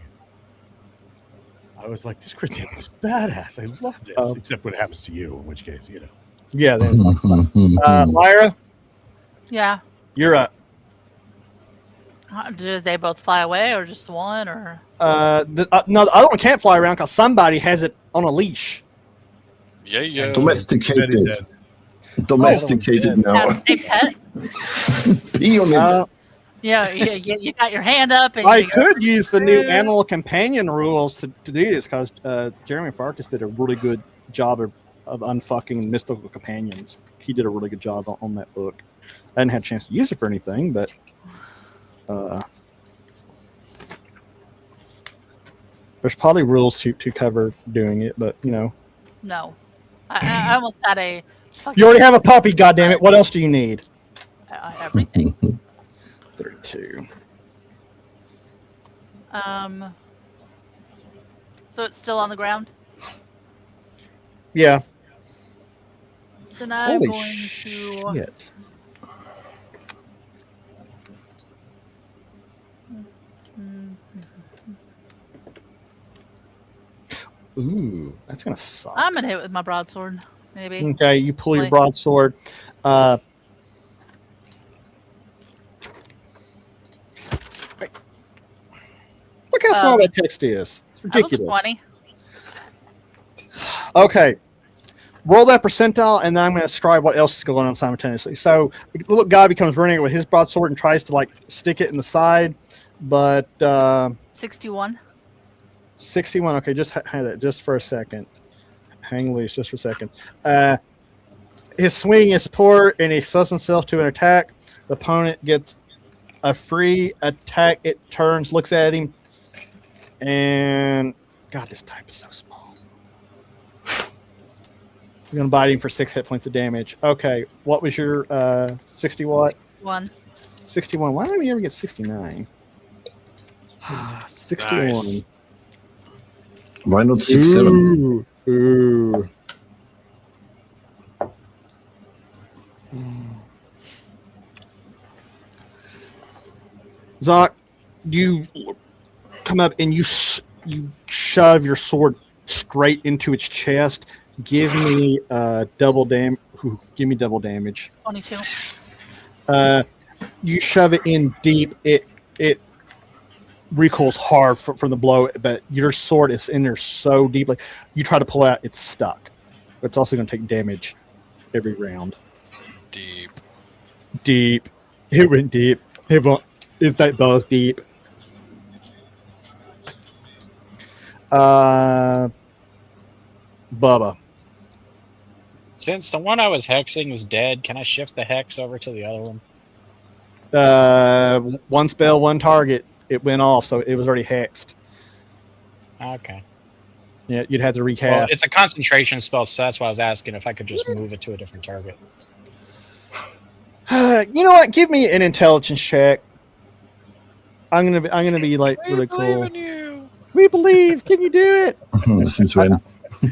I was like, this crit table is badass. I love this. Except when it happens to you, in which case, Yeah, that's Lyra? Yeah. You're up. Did they both fly away, or just one, or? No, the other one can't fly around because somebody has it on a leash. Yeah. Domesticated. Domesticated now. Hey, pet. Pee on it. Yeah, you got your hand up. And I could use the new animal companion rules to do this because Jeremy Farkas did a really good job of unfucking mystical companions. He did a really good job on that book. I didn't have a chance to use it for anything, but there's probably rules to cover doing it, but No, I almost had a. You already have a puppy, goddammit. What else do you need? Everything. 32. So it's still on the ground? Yeah. Then I'm Holy going to. shit. Ooh, that's gonna suck. I'm gonna hit with my broadsword, maybe. Okay, you pull your broadsword. Look how small that text is. It's ridiculous. 20. Okay. Roll that percentile, and then I'm going to describe what else is going on simultaneously. So, the little guy becomes running with his broadsword and tries to stick it in the side, but 61. 61. Okay, just hang that just for a second. Hang loose just for a second. His swing is poor, and he exposes himself to an attack. The opponent gets a free attack. It turns, looks at him, and God, this type is so small. You're going to bite him for 6 hit points of damage. Okay, what was your 60 watt? 1. 61. Why don't we ever get 69? 61. Nice. Why not 6-7? Ooh. Zoc, you come up and you shove your sword straight into its chest. Give me double damage. Give me double damage. 22. You shove it in deep. It recoils hard from the blow, but your sword is in there so deeply. You try to pull out, it's stuck. But it's also going to take damage every round. Deep. It went deep. It's that balls deep. Bubba. Since the one I was hexing is dead, can I shift the hex over to the other one? One spell, one target. It went off, so it was already hexed. Okay. Yeah, you'd have to recast. Well, it's a concentration spell, so that's why I was asking if I could just move it to a different target. You know what? Give me an intelligence check. I'm gonna be like really cool. We believe. Can you do it? Since when?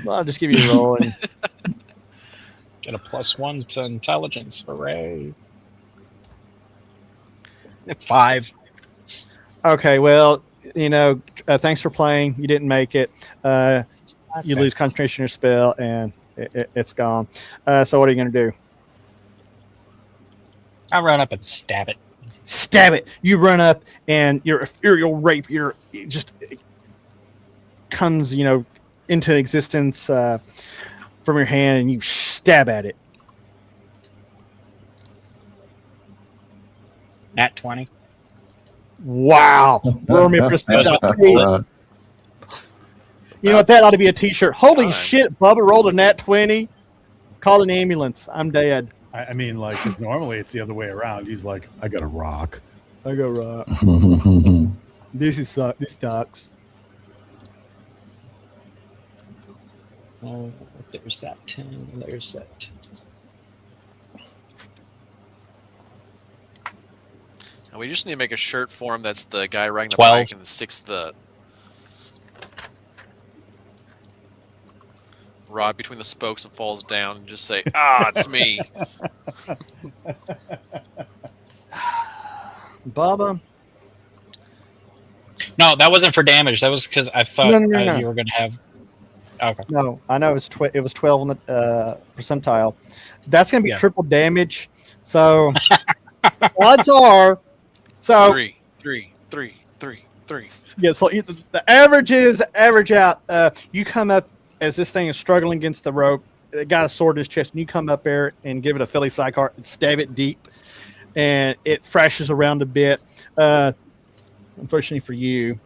I'll just give you a roll. And... Get a +1 to intelligence. Hooray! 5. Okay, well, thanks for playing. You didn't make it. You lose concentration of your spell, and it's gone. So what are you going to do? I run up and stab it. Stab it! You run up, and your ethereal rapier just comes, into existence from your hand, and you stab at it. Nat 20. Wow. Roll me a percentile. You know what? That ought to be a t-shirt. Holy shit, Bubba rolled a nat 20. Call an ambulance. I'm dead. I mean, like, 'cause normally it's the other way around. He's like, I got a rock. I go rock. This sucks. There's that 10. There's that 10. We just need to make a shirt for him that's the guy riding the 12. bike and sticks the rod between the spokes and falls down and just say, it's me. Bubba? No, that wasn't for damage. That was because I thought No. you were going to have... Okay. No, I know it was 12 on the percentile. That's going to be triple damage. So odds are... So 3. Yeah, so the average out. You come up as this thing is struggling against the rope. It got a sword in his chest, and you come up there and give it a Philly sidecar and stab it deep, and it thrashes around a bit. Unfortunately for you,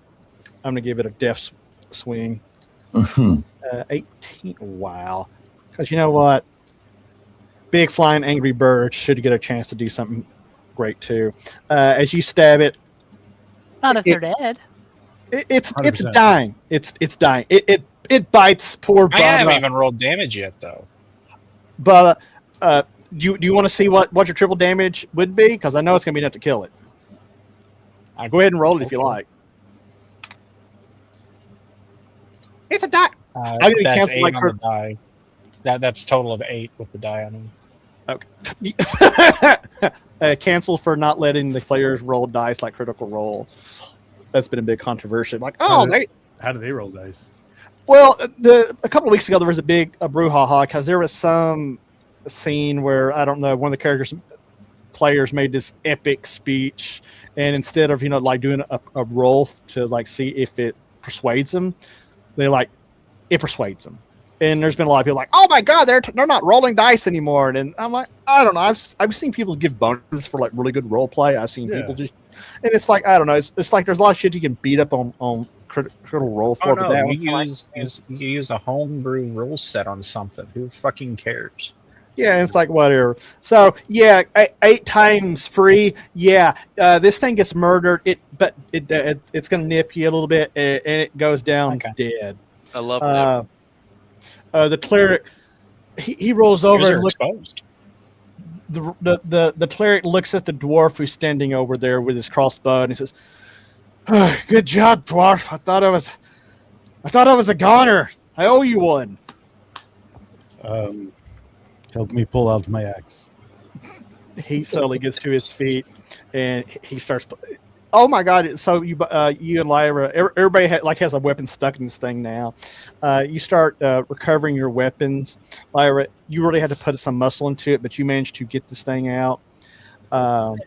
I'm gonna give it a death swing. 18. Wow, because you know what? Big flying angry bird should get a chance to do something great too. As you stab it, not if they're dead. It's dying. It's dying. It bites poor Bubba. I haven't even rolled damage yet, though. But do you want to see what your triple damage would be? Because I know it's going to be enough to kill it. Go ahead and roll it if you like. It's a die. I'm going to cancel my die. That's total of 8 with the die on them. Okay. Cancel for not letting the players roll dice like Critical Role. That's been a big controversy. Like, how do they roll dice? Well, a couple of weeks ago there was a brouhaha because there was some scene where I don't know, one of the players made this epic speech, and instead of doing a roll to see if it persuades them, it persuades them. And there's been a lot of people like, oh my god, they're not rolling dice anymore. And I'm like, I don't know. I've seen people give bonuses for really good role play. I've seen people just, and it's like, I don't know. It's like there's a lot of shit you can beat up on critical role for. But that you use a homebrew rule set on something. Who fucking cares? Yeah, it's like whatever. So yeah, 8 times free. Yeah, this thing gets murdered. It's gonna nip you a little bit, and it goes down dead. I love that. The cleric, he rolls over and looks. Exposed. The cleric looks at the dwarf who's standing over there with his crossbow, and he says, "Good job, dwarf. I thought I was I thought I was a goner. I owe you one. Help me pull out my axe. He slowly gets to his feet, and he starts. Oh my God! So you and Lyra, everybody has a weapon stuck in this thing now. You start recovering your weapons. Lyra, you really had to put some muscle into it, but you managed to get this thing out. Can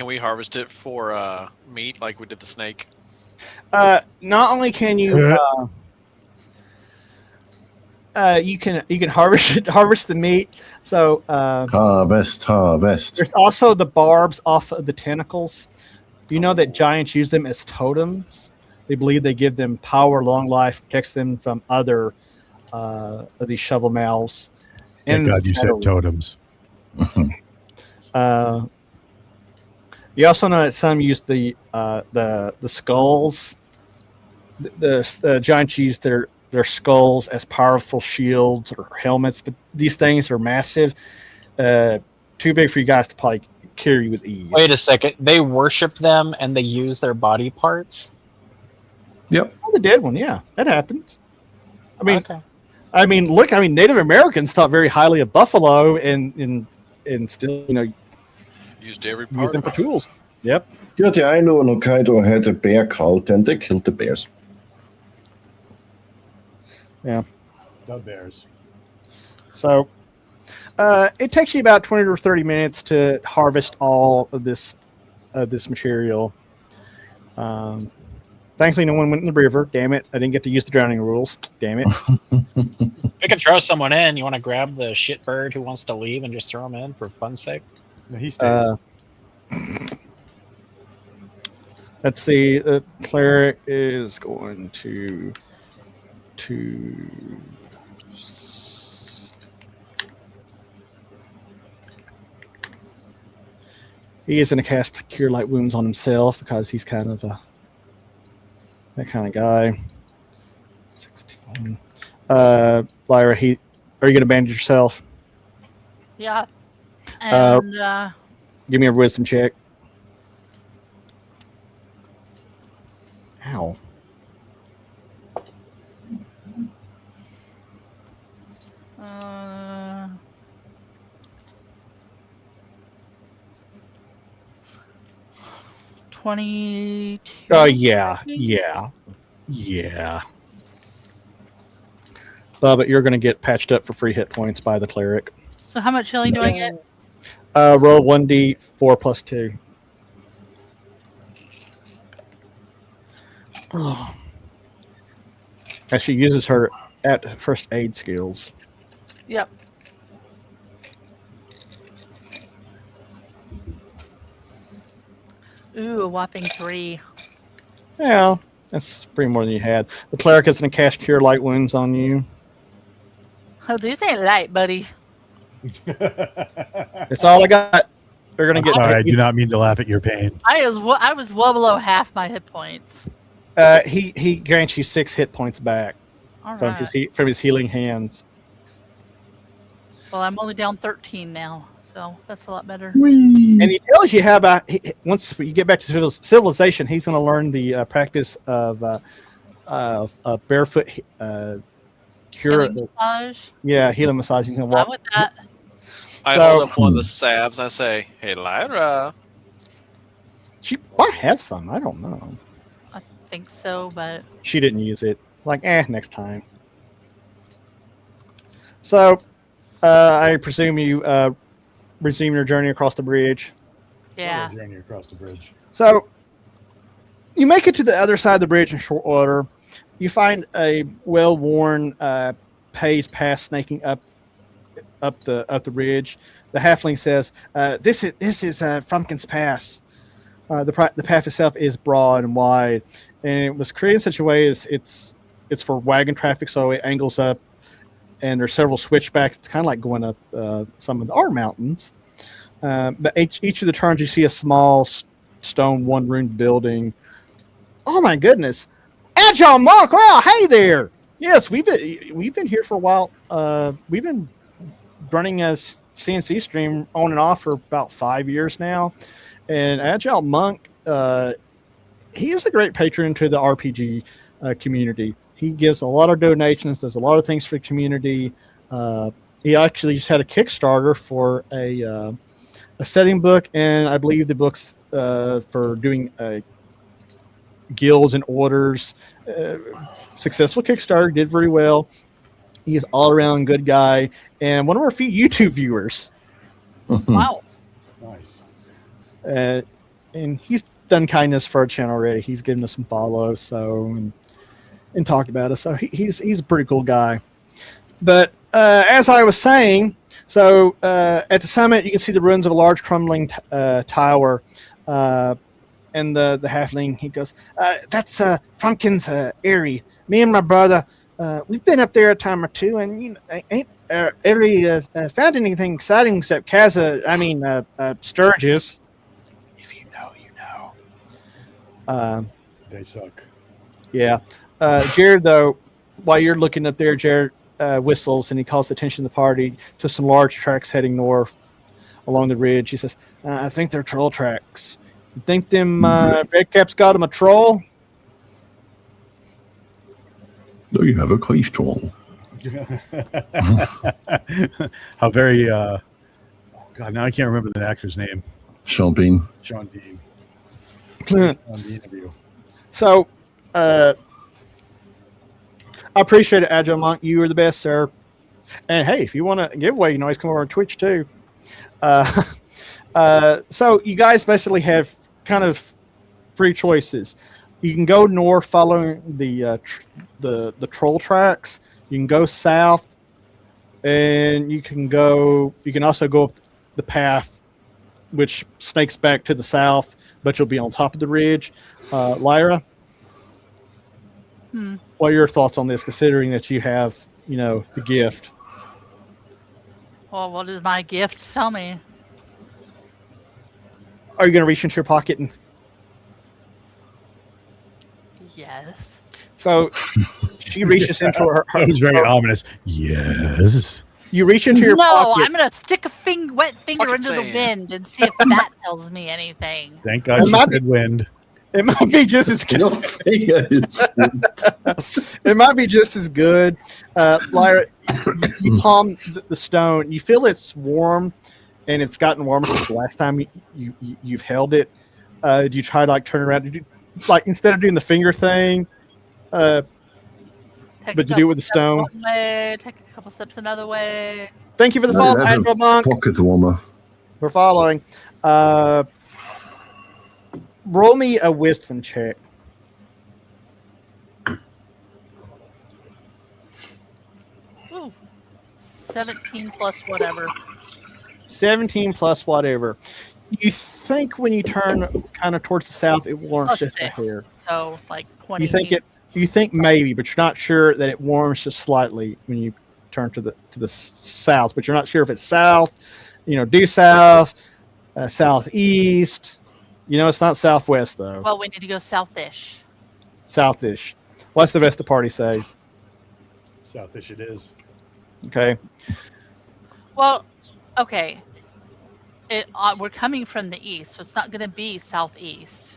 we harvest it for meat like we did the snake? Not only can you. You can harvest the meat. So harvest. there's also the barbs off of the tentacles. Do you know that giants use them as totems? They believe they give them power, long life, protects them from other of these shovel mouths. Thank God you said totems. You also know that some use the skulls. The giants use their skulls as powerful shields or helmets, but these things are massive, too big for you guys to probably carry with ease. Wait a second. They worship them and they use their body parts? Yep. Oh, the dead one, yeah, that happens. Okay. Look, Native Americans thought very highly of buffalo, and still, Used every use part. them for tools. Yep. Yeah, I know Hokkaido had a bear cult, and they killed the bears. Yeah. The bears. So it takes you about 20 or 30 minutes to harvest all of this material. Thankfully, no one went in the river. Damn it. I didn't get to use the drowning rules. Damn it. We could throw someone in. You want to grab the shit bird who wants to leave and just throw him in for fun's sake? No, he stayed. Let's see. The cleric is going to he is going to cast Cure Light Wounds on himself because he's kind of that kind of guy. 16. Lyra, are you going to bandage yourself? Yeah. And Give me a wisdom check. Ow. uh, 22. Oh, yeah. But you're going to get patched up for free hit points by the cleric. So how much healing do I get? Roll 1d4 plus 2. Oh. As she uses her at first aid skills. Yep. Ooh, a whopping 3. Yeah, that's pretty more than you had. The cleric is going to cast Cure Light Wounds on you. Oh, these ain't light, buddy. That's all I got. They're going to get. Sorry, I do not mean to laugh at your pain. I was well below half my hit points. He grants you 6 hit points back All from right. his healing hands. Well, I'm only down 13 now, so that's a lot better. And he tells you how about once you get back to civilization, he's going to learn the practice of barefoot cure. Healing massage. Yeah, healing massage. He's going to I'm walk. with that. I So- hold up one of the salves and I say, "Hey, Lyra." She might have some. I don't know. I think so, but She didn't use it. Like, next time. So, I presume you resume your journey across the bridge. yeah. Journey across the bridge. So, you make it to the other side of the bridge in short order. You find a well-worn paved path snaking up the ridge. The halfling says, "This is Frumpkin's Pass. The path itself is broad and wide, and it was created in such a way as it's for wagon traffic, so it angles up, and there's several switchbacks. It's kind of like going up some of our mountains. But each of the turns, you see a small stone one-room building. Oh my goodness, Agile Monk! Wow, hey there. Yes, we've been here for a while. We've been running a CNC stream on and off for about 5 years now, and Agile Monk, he is a great patron to the RPG community. He gives a lot of donations, does a lot of things for the community. He actually just had a Kickstarter for a setting book, and I believe the books for doing guilds and orders. Successful Kickstarter, did very well. He's all around good guy, and one of our few YouTube viewers. Wow. Nice. And he's done kindness for our channel already. He's given us some follows, and talked about us. So he's a pretty cool guy. But as I was saying, so at the summit, you can see the ruins of a large crumbling tower. And the halfling, he goes, that's Frumpkin's area. Me and my brother, we've been up there a time or two, and ain't really found anything exciting except Sturges. If you know, you know. They suck. Yeah. Jared, though, while you're looking up there, Jared whistles, and he calls the attention of the party to some large tracks heading north along the ridge. He says, I think they're troll tracks. You think them Redcaps got him a troll? No, you have a quiche troll. How very God, now I can't remember the actor's name. Sean Bean. Sean Bean. On the interview. So I appreciate it, Agile Monk. You are the best, sir. And hey, if you want a giveaway, you can always come over on Twitch too. So you guys basically have kind of three choices. You can go north following the troll tracks. You can go south, and you can also go up the path, which snakes back to the south, but you'll be on top of the ridge. Lyra, what are your thoughts on this, considering that you have, the gift? Well, what is my gift? Tell me. Are you going to reach into your pocket and? Yes. So she reaches into her. That was very ominous. Yes. You reach into your pocket. No, I'm going to stick a wet finger Pocket into the sand. wind and see if that tells me anything. Thank God you said wind. It might be just as good. Your finger is. It might be just as good. Lyra, you palm the stone. You feel it's warm, and it's gotten warmer since the last time you've held it. Do you try to turn around? Did you, instead of doing the finger thing, but you do it with the stone? One way, take a couple steps another way. Thank you for the follow, Agile Monk. Pocket warmer. For following. Roll me a wisdom check. Ooh, 17 plus whatever. 17 plus whatever. You think when you turn kind of towards the south, it warms Plus just a 6. hair. So 20. You think maybe, but you're not sure that it warms just slightly when you turn to the south. But you're not sure if it's south, due south, southeast. It's not southwest though. Well, we need to go southish. Southish. What's the rest of the party say? Southish it is. Okay. Well, okay. We're coming from the east, so it's not going to be southeast.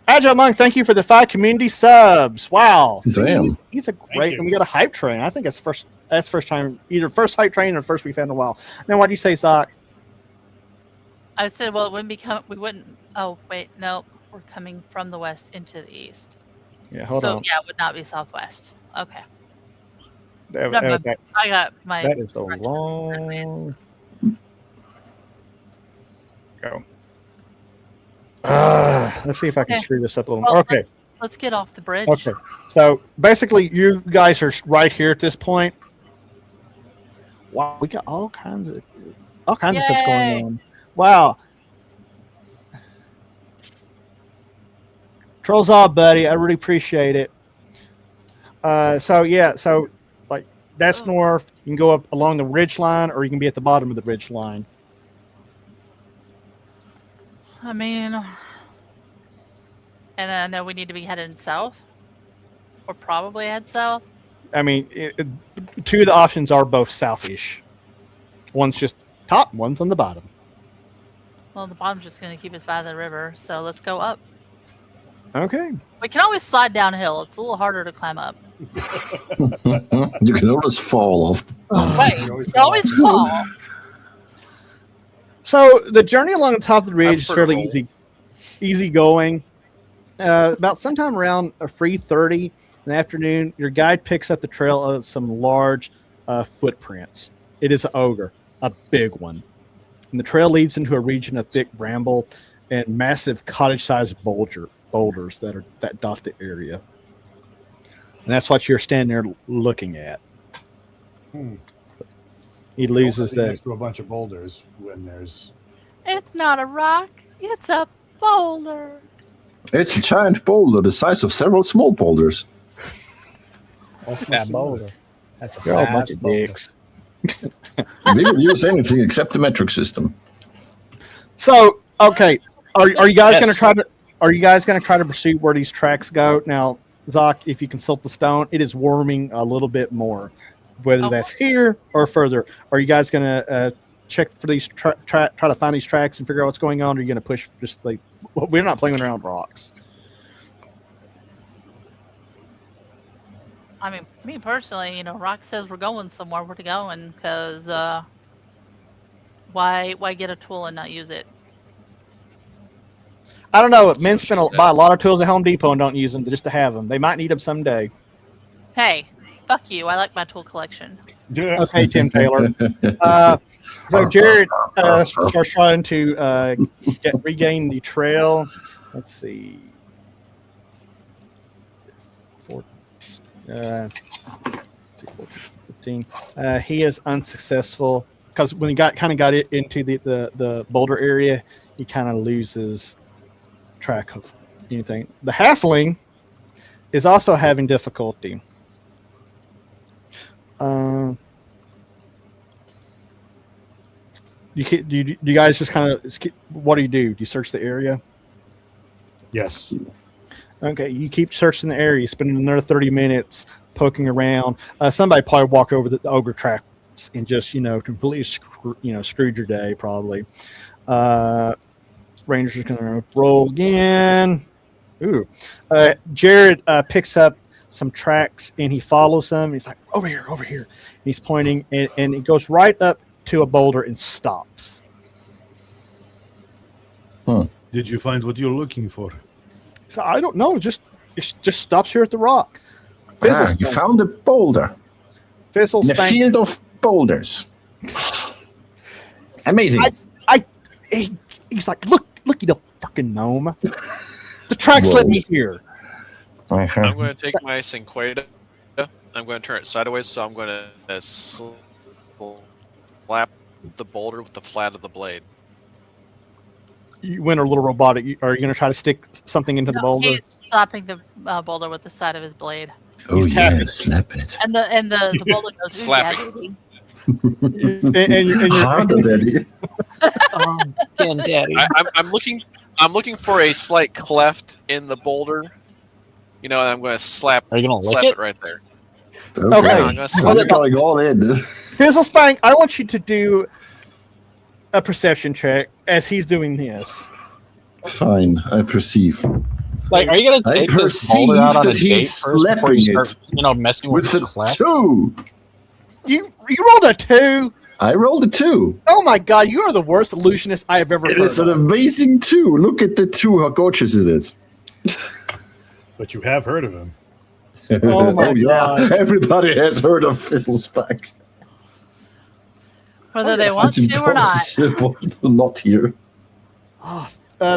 Agile Monk, thank you for the 5 community subs. Wow. Damn. He's a great, and we got a hype train. I think that's first time, either first hype train or first we've had in a while. Now, why do you say Sock? I said, well, it wouldn't become. We wouldn't. Oh, wait, no, we're coming from the west into the east. Yeah, hold on. Yeah, it would not be southwest. Okay. That I got my. that is the wrong. Go. Let's see if I can Okay. screw this up a little Well, more. Okay. Let's get off the bridge. Okay. So basically, you guys are right here at this point. Wow, we got all kinds of stuff Yay. going on. Wow. Trolls off, buddy. I really appreciate it. So that's north. You can go up along the ridge line, or you can be at the bottom of the ridge line. I mean, and I know we need to be heading south, or probably head south. I mean, two of the options are both southish. One's just top, one's on the bottom. Well, the bottom's just going to keep us by the river, so let's go up. Okay. We can always slide downhill. It's a little harder to climb up. You can always fall off. Right. You can always fall. So the journey along the top of the ridge is I've fairly heard of easy going. About sometime around 3:30 in the afternoon, your guide picks up the trail of some large footprints. It is an ogre, a big one. And the trail leads into a region of thick bramble and massive cottage-sized boulders that dot the area. And that's what you're standing there looking at. He loses that. next to a bunch of boulders when there's. It's not a rock. It's a boulder. It's a giant boulder the size of several small boulders. That boulder. That's a You're all a fast bunch of boulder. dicks. We will use anything except the metric system. So, okay, are you guys Yes. going to try to? Are you guys going to try to pursue where these tracks go? Now, Zoc, if you consult the stone, it is warming a little bit more. Whether that's here or further, are you guys going to check for these try to find these tracks and figure out what's going on? Or are you going to push just like we're not playing around with rocks? I mean, me personally, Rock says we're going somewhere. We're going because why get a tool and not use it? I don't know. Men buy a lot of tools at Home Depot and don't use them just to have them. They might need them someday. Hey, fuck you. I like my tool collection. Okay, Tim Taylor. So Jared starts trying to regain the trail. Let's see. 15. He is unsuccessful because when he got it into the boulder area, he kind of loses track of anything. The halfling is also having difficulty. Do you guys just kind of what do? Do you search the area? Yes. Okay, you keep searching the area. You spend another 30 minutes poking around. Somebody probably walked over the ogre tracks and just completely screwed your day probably. Ranger's are gonna roll again. Ooh, Jared picks up some tracks and he follows them. He's like, over here. And he's pointing and he goes right up to a boulder and stops. Did you find what you're looking for? So I don't know. It just stops here at the rock. You found a boulder Fizzle in a spank. field of boulders. Amazing. He's like, look, you little fucking gnome. The tracks Whoa. led me here. I'm going to take my Cinqueda. I'm going to turn it sideways, so I'm going to slap the boulder with the flat of the blade. You went a little robotic. Are you going to try to stick something into the boulder? He's slapping the boulder with the side of his blade. Oh He's yeah, tapping. slap it. And the boulder goes, "Ooh, yeah, Slapping. baby." and you're Harder, Daddy. Again, Daddy. I'm looking for a slight cleft in the boulder. And I'm going to slap Are you gonna lick slap it? it right there. Okay. I'm gonna slap We're going all in. Fizzle Spank, I want you to do a perception check as he's doing this. Fine, I perceive. Like, are you gonna I take this boulder out on a perceive that date he's first before you slapping start, messing with With the the clef? 2. You rolled a 2. I rolled a 2. Oh my god, you are the worst illusionist I have ever It heard is an of. amazing 2. Look at the 2. How gorgeous is it? But you have heard of him. Oh my God. Everybody has heard of Fizzlespack. Whether they want It's to or not. impossible to not hear.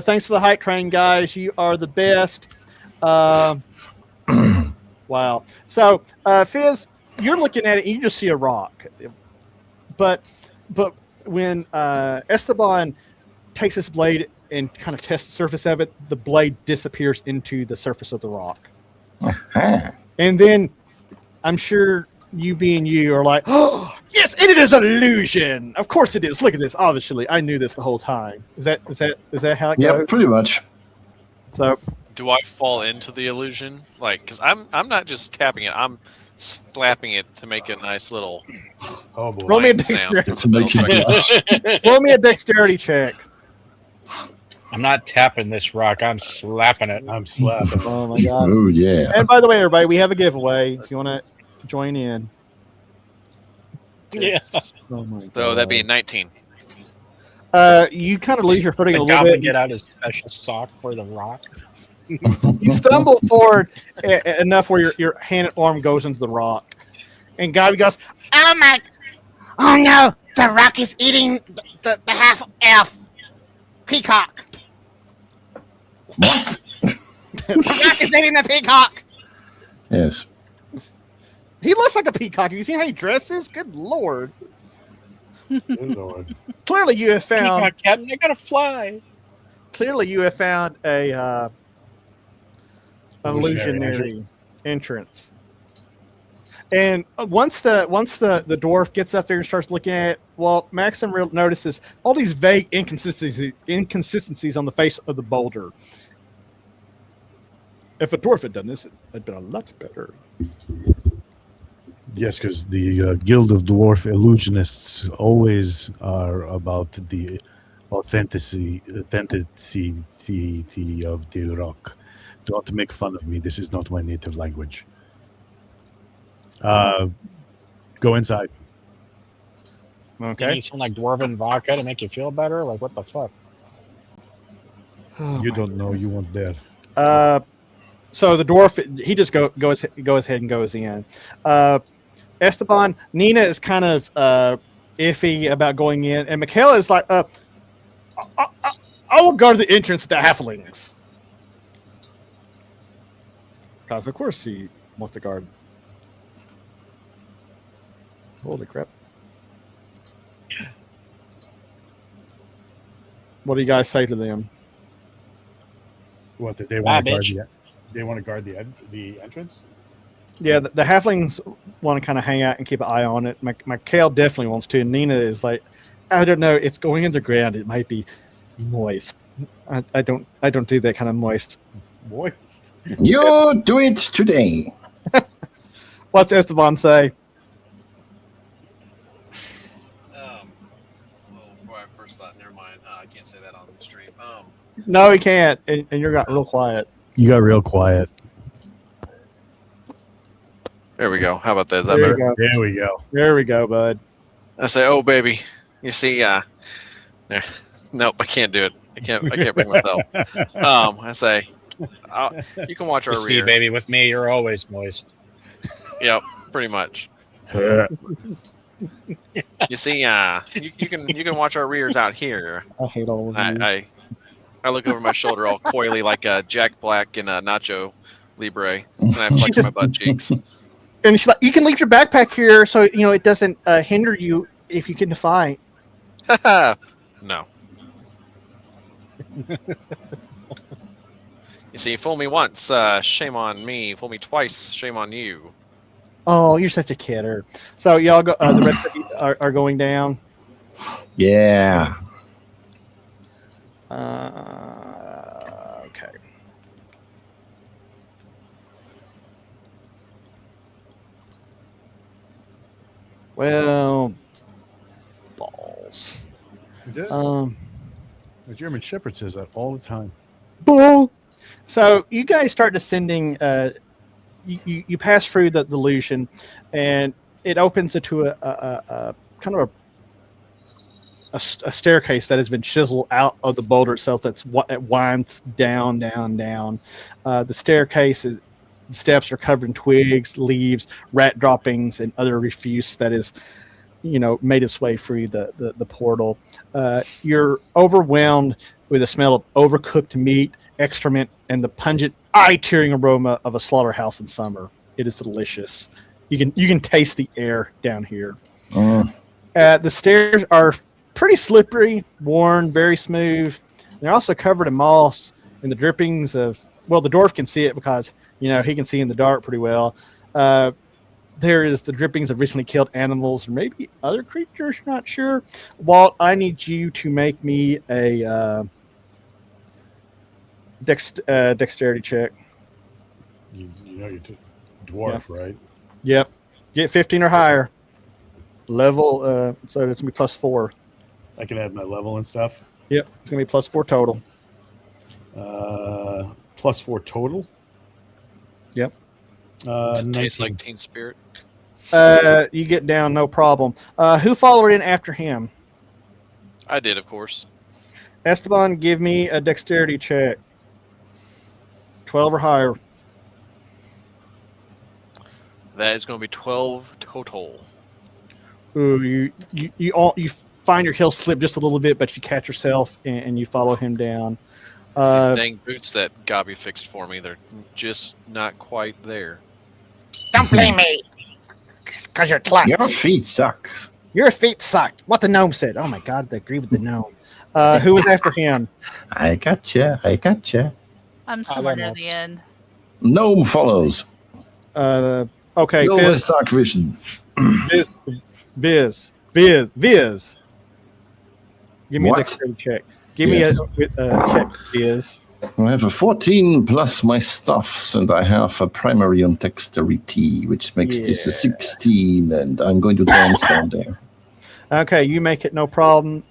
Thanks for the hype train, guys. You are the best. Wow. So, Fizz, you're looking at it and you just see a rock. But when Esteban takes his blade and kind of tests the surface of it, the blade disappears into the surface of the rock. Uh-huh. And then I'm sure you being you are like, oh, yes, and it is an illusion. Of course it is. Look at this. Obviously, I knew this the whole time. Is that how it Yeah, goes? pretty much. So Do I fall into the illusion? Because I'm not just tapping it. I'm slapping it to make a nice little Oh boy. roll me a sound. dexterity. To make you blush. Roll me a dexterity check. I'm not tapping this rock. I'm slapping it. I'm slapping. Oh my god! Oh yeah. And by the way, everybody, we have a giveaway. If you want to join in. Yeah. Oh my god! So that'd be 19. You kind of lose your footing The a little goblin bit. get out his special sock for the rock. You stumble forward enough where your hand and arm goes into the rock, and Gabby goes, Oh my! Oh no! The rock is eating the half elf peacock. What? The rock is eating the peacock. Yes. "He looks like a peacock. Have you seen how he dresses? Good lord!" Good Lord. Clearly, you have found. Peacock, Captain, I gotta fly. Clearly, you have found a illusionary entrance. And once the dwarf gets up there and starts looking at it, well, Maxim notices all these vague inconsistencies on the face of the boulder. If a dwarf had done this, it'd been a lot better. Yes, because the Guild of Dwarf Illusionists always are about the authenticity of the rock. Don't make fun of me. This is not my native language. Go inside. You Okay. need some like dwarven vodka to make you feel better? Like, what the fuck? You don't know. You weren't there. So the dwarf, he just goes ahead and goes in. Esteban, Nina is kind of iffy about going in, and Michaela is like, I will guard the entrance to the halflings. Because of course he wants to guard. Holy crap. What do you guys say to them? What did they want to guard? bitch. They want to guard the entrance. Yeah, the halflings want to kind of hang out and keep an eye on it. Michael definitely wants to. And Nina is like, I don't know. It's going underground. It might be moist. I don't do that kind of moist. Boy, You do it today. What's Esteban say? Before I first thought, never mind. I can't say that on the stream. No, he can't. And you got real quiet. you got real quiet. There we go. How about that? Is that There better? you go. There we go. There we go, bud. I say, oh baby, you see, there. Nope, I can't do it. I can't bring myself. I say, you can watch our You see, rear. baby, with me, you're always moist. Yep, pretty much. You see, you can watch our rears out here. I hate all of you. I look over my shoulder all coyly like Jack Black and Nacho Libre, and I flex my butt cheeks. And she's like, you can leave your backpack here so it doesn't hinder you if you get in a fight. No. You see, fool me once, shame on me. Fool me twice, shame on you. Oh, you're such a kidder. So y'all go. The rest of you are going down. Yeah. Okay. Well, balls. The German Shepherd says that all the time. Bull. So you guys start descending. You pass through the illusion, and it opens into a kind of a staircase that has been chiseled out of the boulder itself. It winds down. The staircase steps are covered in twigs, leaves, rat droppings, and other refuse that is, made its way through the portal. You're overwhelmed with the smell of overcooked meat, excrement, and the pungent, eye-tearing aroma of a slaughterhouse in summer. It is delicious. You can taste the air down here. The stairs are pretty slippery, worn, very smooth. They're also covered in moss and the drippings of. Well, the dwarf can see it because he can see in the dark pretty well. There is the drippings of recently killed animals or maybe other creatures. Not sure. Walt, I need you to make me a dexterity check. You're dwarf, right? Yep. Get 15 or higher. Level. So it's gonna be +4. I can add my level and stuff. Yep. It's gonna be +4 total. +4 total. Yep. Tastes 19. like Teen Spirit. You get down, no problem. Who followed in after him? I did, of course. Esteban, give me a dexterity check. 12 or higher. That is going to be 12 total. Ooh, you find your heel slip just a little bit, but you catch yourself and you follow him down. It's these dang boots that Gabi fixed for me. They're just not quite there. Don't blame me. Because you're klutz. Your feet suck. Your feet suck. What the gnome said. Oh my God, I agree with the gnome. Who was after him? I gotcha. I'm somewhere near the end. Gnome follows. Okay, No Fizz. dark vision. Viz. Give me What? a dexterity check. Give Yes. me a check, Viz. I have a 14 plus my stuffs, and I have a primary on dexterity, which makes this a 16, and I'm going to dance down there. Okay, you make it no problem.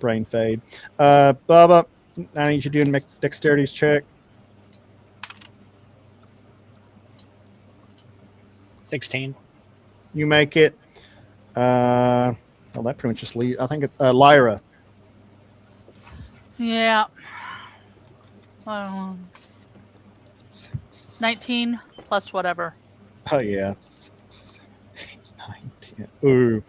Brain fade. Bubba, I need you to do a dexterity's check. 16. You make it. That pretty much just leaves. I think it's Lyra. Yeah. 19 plus whatever. Oh yeah. 6, 8, 9, 10. Ooh.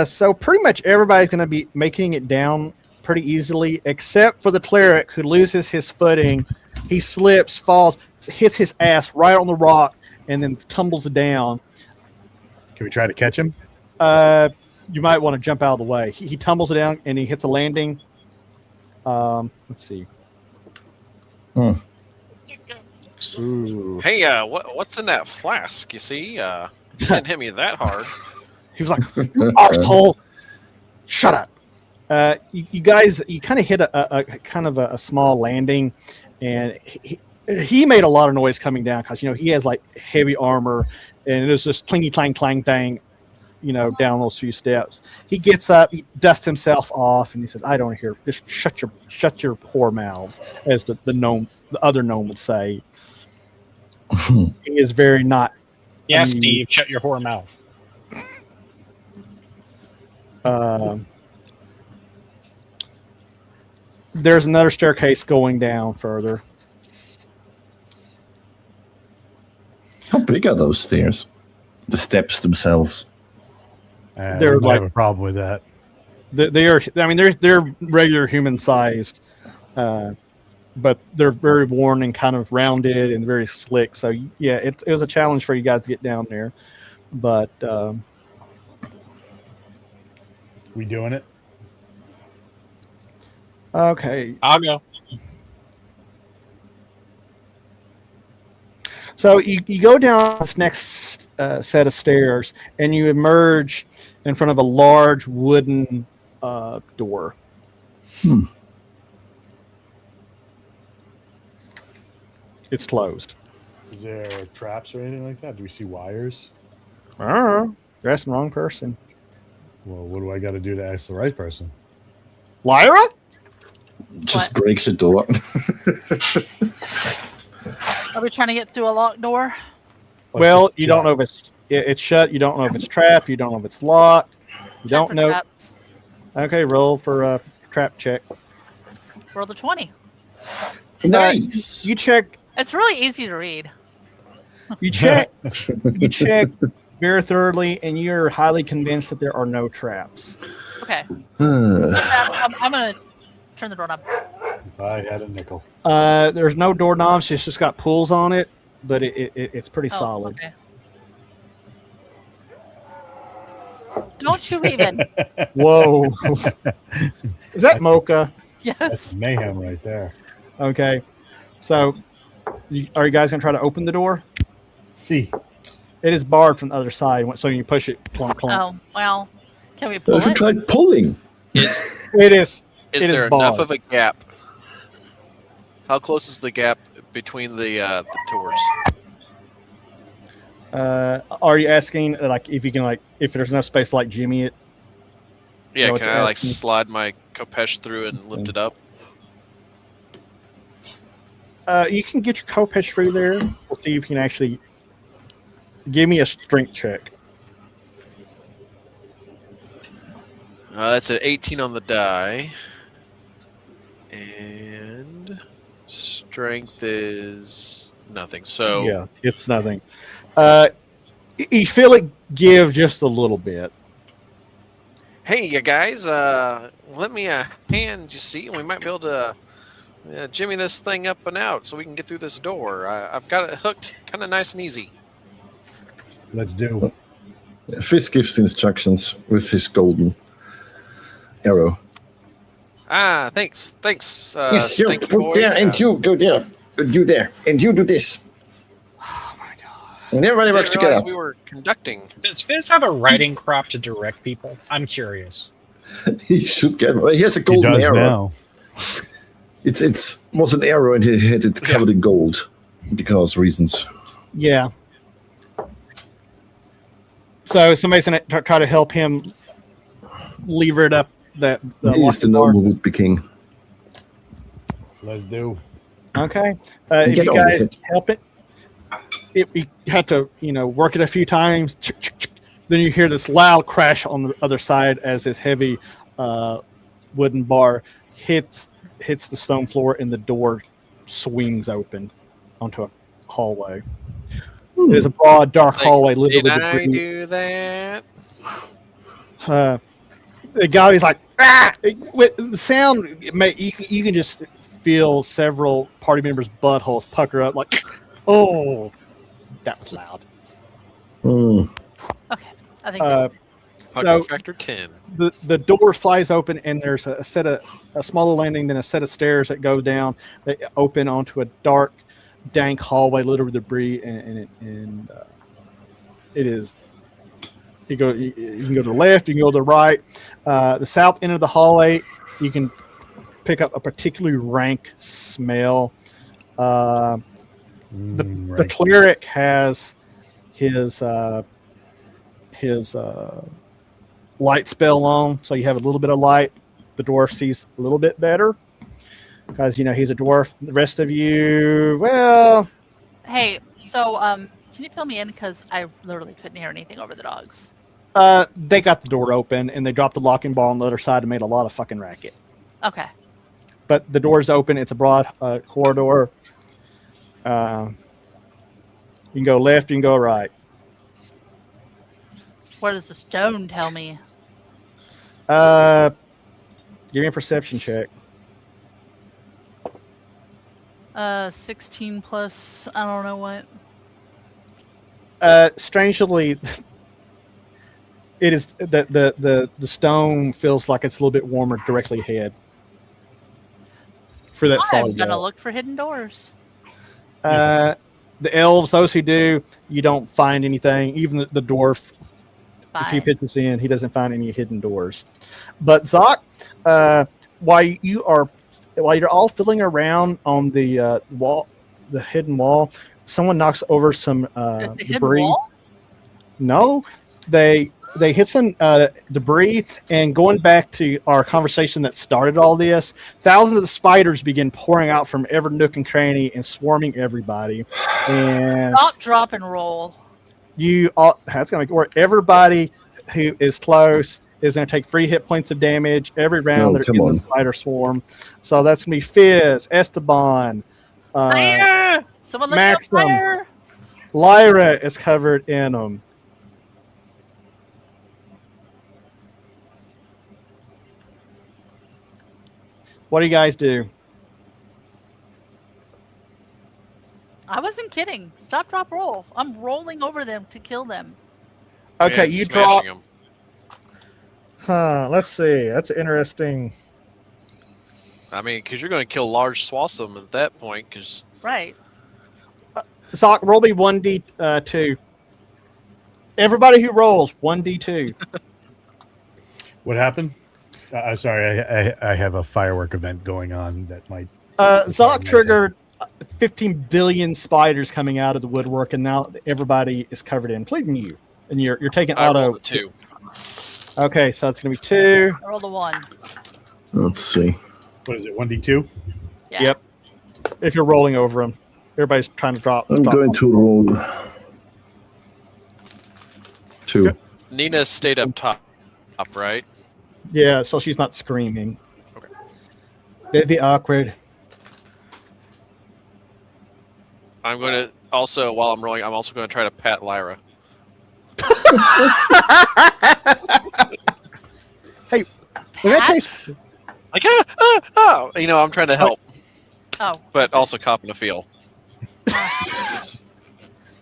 So pretty much everybody's going to be making it down pretty easily, except for the cleric who loses his footing. He slips, falls, hits his ass right on the rock, and then tumbles down. Can we try to catch him? You might want to jump out of the way. He tumbles down and he hits a landing. Let's see. Ooh. Hey, what's in that flask? You see, you didn't hit me that hard. He was like, "Arsehole, shut up." You guys, you kind of hit a kind of a small landing, and he made a lot of noise coming down because he has like heavy armor, and it was just clingy clang clang dang, down those few steps. He gets up, he dusts himself off, and he says, "I don't hear. Just shut your whore mouths," as the other gnome would say. He is very not. Yeah, Steve, shut your whore mouth. There's another staircase going down further. How big are those stairs? The steps themselves. They're I like- have a problem with that. They are. I mean, they're regular human sized, but they're very worn and kind of rounded and very slick. So yeah, it was a challenge for you guys to get down there, but We doing it? okay. I'll go. So you go down this next set of stairs, and you emerge in front of a large wooden door. It's closed. Is there traps or anything like that? Do we see wires? You're asking the wrong person. Well, what do I got to do to ask the right person? Lyra? Just break the door. Are we trying to get through a locked door? Well, you don't know if it's shut. You don't know if it's trapped. You don't know if it's locked. You don't For know. traps. Okay, roll for a trap check. Roll the 20. Nice. You check. It's really easy to read. You check. You check very thoroughly, and you're highly convinced that there are no traps. Okay. I'm going to turn the door knob. If I had a nickel. There's no doorknobs. It's just got pulls on it, but it's pretty Oh, solid. okay. Don't you even. Whoa. Is that mocha? Yes. That's mayhem right there. Okay. So, are you guys going to try to open the door? See. It is barred from the other side, so you push it. Clunk, clunk. Oh, well. Can we pull Have you it? tried pulling? Is It is. is It there is enough barred. of a gap? How close is the gap between the doors? Are you asking like if you can if there's enough space to Jimmy it? Yeah, what can you're I like asking? slide my Kopesh through and lift it up? You can get your Kopesh through there. We'll see if you can actually give me a strength check. That's an 18 on the die. And strength is nothing. So Yeah, it's nothing. You feel it give just a little bit. hey, you guys, let me a hand. You see, we might be able to jimmy this thing up and out so we can get through this door. I've got it hooked, kind of nice and easy. Let's do. Fisk gives instructions with his golden arrow. Ah, thanks. Yes, you Stinky put boy. there, and you go there. You there, and you do this. Oh my god! And everybody Didn't works realize together. we were conducting. Does Fizz have a writing crop to direct people? I'm curious. He should get. Well, he has a He golden does arrow. now. It was an arrow, and he had it covered in gold because reasons. Yeah. So somebody's gonna try to help him lever it up. The He is the gnome who would be king. Let's do. Okay. If Get you on with guys it. help it, you have to work it a few times. Then you hear this loud crash on the other side as this heavy wooden bar hits the stone floor and the door swings open onto a hallway. It is a broad, dark hallway littered Did with I debris. do that? The guy is like, ah! With the sound, you can just feel several party members' buttholes pucker up like, oh, that was loud. Okay, I think Pucker So- factor 10. The door flies open and there's a smaller landing, then a set of stairs that go down that open onto a dark, dank hallway littered with debris, and it is. You can go to the left, you can go to the right. The south end of the hallway, you can pick up a particularly rank smell. The Right. cleric has his light spell on, so you have a little bit of light. The dwarf sees a little bit better because he's a dwarf. The rest of you, well, hey, so can you fill me in because I literally couldn't hear anything over the dogs. they got the door open and they dropped the locking bar on the other side and made a lot of fucking racket. Okay. But the door's open. It's a broad corridor. You can go left. You can go right. What does the stone tell me? Give me a perception check. 16 plus I don't know what. Strangely, it is the stone feels like it's a little bit warmer directly ahead. For that I'm solid gonna wall. look for hidden doors. The elves, those who do, you don't find anything. Even the dwarf, if he Fine. pitches in, he doesn't find any hidden doors. But Zoc, while you're all fiddling around on the wall, the hidden wall, someone knocks over some There's a hidden debris. wall? No, they hit some debris, and going back to our conversation that started all this, thousands of spiders begin pouring out from every nook and cranny and swarming everybody. And Stop, drop, and roll. that's going to work. Everybody who is close is going to take 3 hit points of damage every round Oh, they're come in on. the spider swarm. So that's going to be Fizz, Esteban, Fire! Someone let Maxim. me on fire! Lyra is covered in them. What do you guys do? I wasn't kidding. Stop, drop, roll. I'm rolling over them to kill them. Okay, And you smashing drop. 'em. Let's see. That's interesting. I mean, because you're going to kill large swaths of them at that point. Because Right. Zoc, roll me 1d2. Everybody who rolls 1d2. What happened? Sorry, I have a firework event going on that might. Zoc triggered 15 billion spiders coming out of the woodwork, and now everybody is covered in, including you. And you're taking I auto. rolled a 2. Okay, so it's going to be 2. I rolled a 1. Let's see. What is it? 1d2. Yeah. Yep. If you're rolling over them, everybody's trying to drop. I'm going to roll 2. Nina stayed up top, right? Yeah, so she's not screaming. Okay. It'd be awkward. I'm going to also, while I'm rolling, I'm also going to try to pat Lyra. Hey, in that case, Like, you know, I'm trying to help, Oh. but also copping a feel.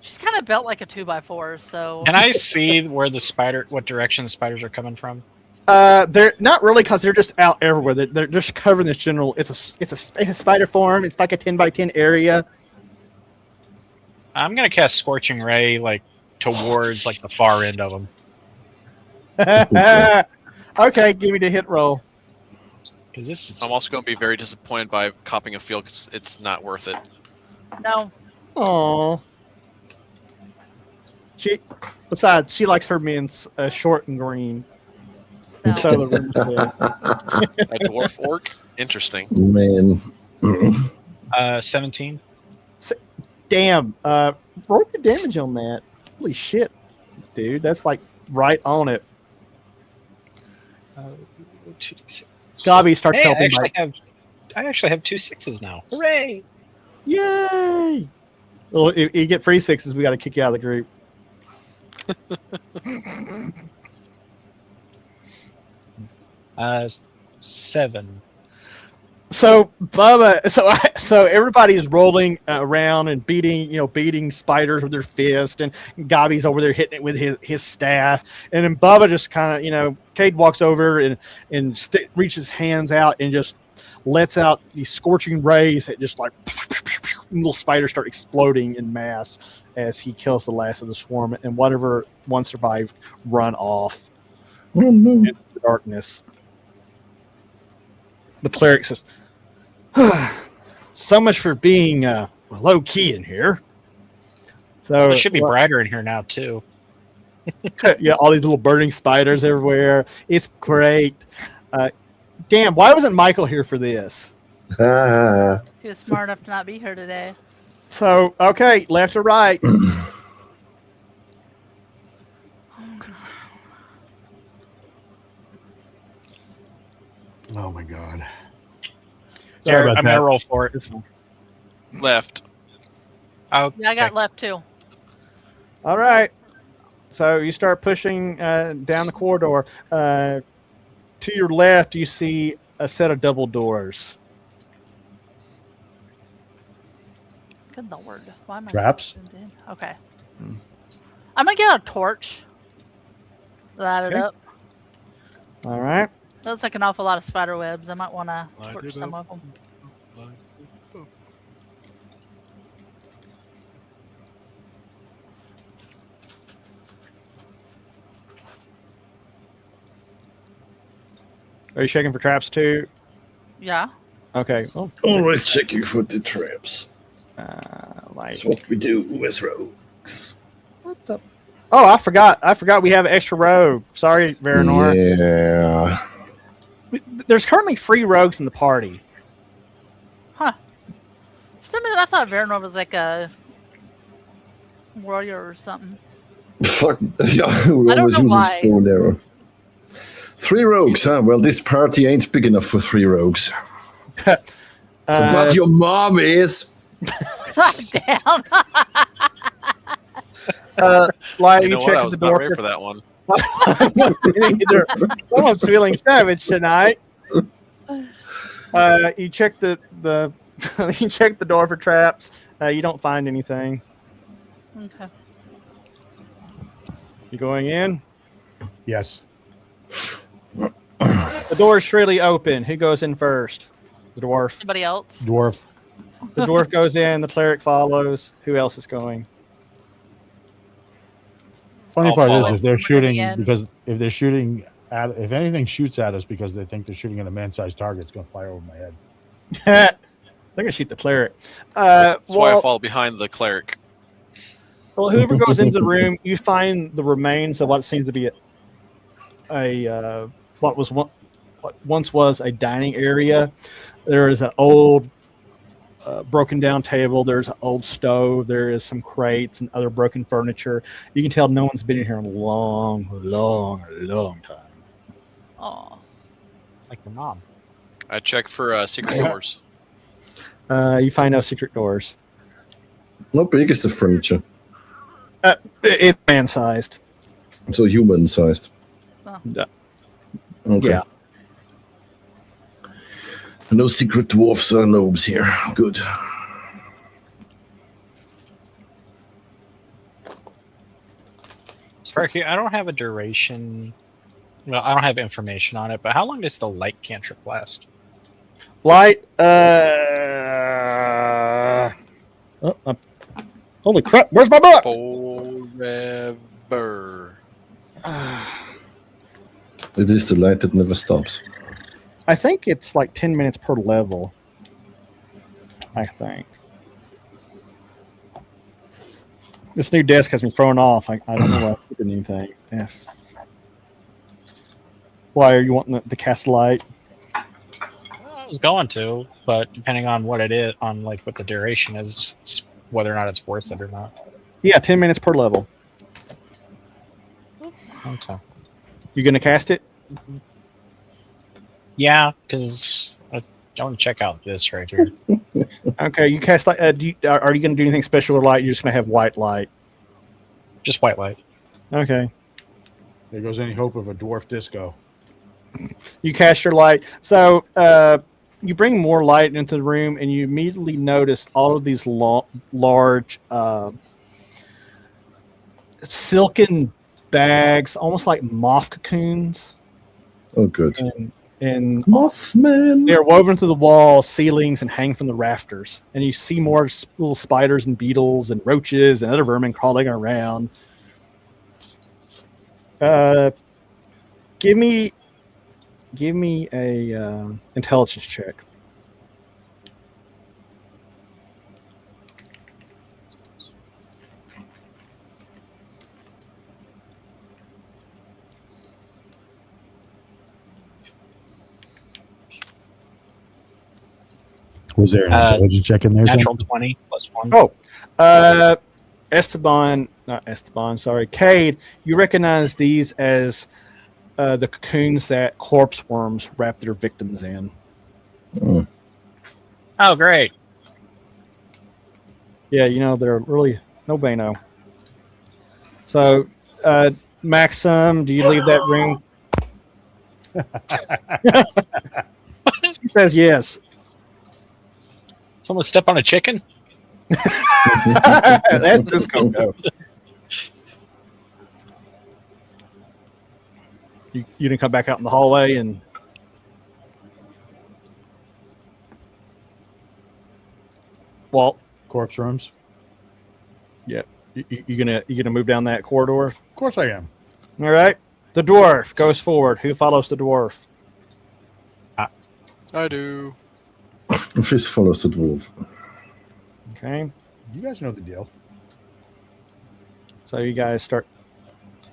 She's kind of built like a 2x4, so. Can I see where what direction the spiders are coming from? they're not really because they're just out everywhere. They're just covering this general. It's a spider farm. It's like a 10x10 area. I'm gonna cast Scorching Ray like towards like the far end of them. Okay, give me the hit roll. Because this is I'm also going to be very disappointed by copping a feel because it's not worth it. No. Aww. Besides, she likes her men short and green. No. So the room says. A dwarf orc? Interesting. Man. 17. Damn. Roll the damage on that. Holy shit, dude. That's like right on it. 2d6. Gobby starts Hey, helping. I actually have 2 6s now. Hooray! Yay! Well, if you get free 6s, we got to kick you out of the group. 7. So Bubba, so everybody's rolling around and beating spiders with their fist, and Gobby's over there hitting it with his staff, and then Bubba just kind of, Cade walks over and reaches hands out and just lets out these scorching rays that just like little spiders start exploding in mass as he kills the last of the swarm, and whatever one survived run off into the darkness. The cleric says, "So much for being low key in here." So It should be brighter in here now too. yeah, all these little burning spiders everywhere. It's great. Damn, why wasn't Michael here for this? He was smart enough to not be here today. So, okay, left or right? Oh my god. Sorry Sorry about I'm that. gonna roll for it. Left. Oh, Yeah, I got left too. All right. So you start pushing down the corridor. To your left, you see a set of double doors. Good lord. Why am I Traps? Okay. I'm gonna get a torch. Light it Okay. up. All right. Looks like an awful lot of spider webs. I might want to Light torch it some up. of them. Are you checking for traps too? Yeah. Okay. Well, Always checking for the traps. like That's what we do as rogues. what the? Oh, I forgot. We have an extra rogue. Sorry, Veranor. Yeah. There's currently 3 rogues in the party. Huh. For some reason, I thought Veranor was like a warrior or something. Fuck. Yeah, we I don't always know use why. this bow and arrow. 3 rogues, huh? Well, this party ain't big enough for 3 rogues. But your mom is. God damn. Like You you know what? check I the was not door. ready for that one. Someone's feeling savage tonight. You check the you check the door for traps. You don't find anything. Okay. You going in? Yes. The door is freely open. Who goes in first? The dwarf. Anybody else? Dwarf. The dwarf goes in. The cleric follows. Who else is going? Funny I'll part follow. is if they're shooting Again. because if they're shooting at if anything shoots at us because they think they're shooting at a man-sized target, it's gonna fly over my head. They're gonna shoot the cleric. That's why I Well, fall behind the cleric. whoever goes into the room, you find the remains of what seems to be what once was a dining area. There is an old broken down table. There's an old stove. There is some crates and other broken furniture. You can tell no one's been in here in a long time. Oh, Like your mom. I check for secret doors. You find no secret doors. How big is the furniture? It's man-sized. So human-sized. Yeah. Okay. Yeah. No secret dwarfs or gnomes here. Good. Sparky, I don't have a duration. Well, I don't have information on it, but how long does the light cantrip last? Light. Holy crap! Where's my book? Forever. It is the light that never stops. I think it's like 10 minutes per level. I think. This new desk has me thrown off. I don't know why I put anything. Why are you wanting the cast light? I was going to, but depending on what it is, on like what the duration is, it's whether or not it's worth it or not. Yeah, 10 minutes per level. Okay. You gonna cast it? Yeah, because I want to check out this right here. Okay, you cast light. Are you gonna do anything special with light? You're just gonna have white light. Just white light. Okay. There goes any hope of a dwarf disco. You cast your light. So you bring more light into the room, and you immediately notice all of these large silken bags, almost like moth cocoons. Oh, good. And Mothman. they're woven through the wall, ceilings, and hang from the rafters. And you see more little spiders and beetles and roaches and other vermin crawling around. Give me a intelligence check. Was there an intelligence check in there? Natural 20 plus 1. Oh, not Esteban, sorry. Cade, you recognize these as the cocoons that corpse worms wrap their victims in. Oh, great. Yeah, they're really no bueno. So, Maxim, do you leave that room? She says yes. Someone step on a chicken? That's disco go. You didn't come back out in the hallway and Walt. Corpse rooms. Yeah. You gonna move down that corridor? Of course I am. All right. The dwarf goes forward. Who follows the dwarf? I do. Fist follows the dwarf. Okay. You guys know the deal. So you guys start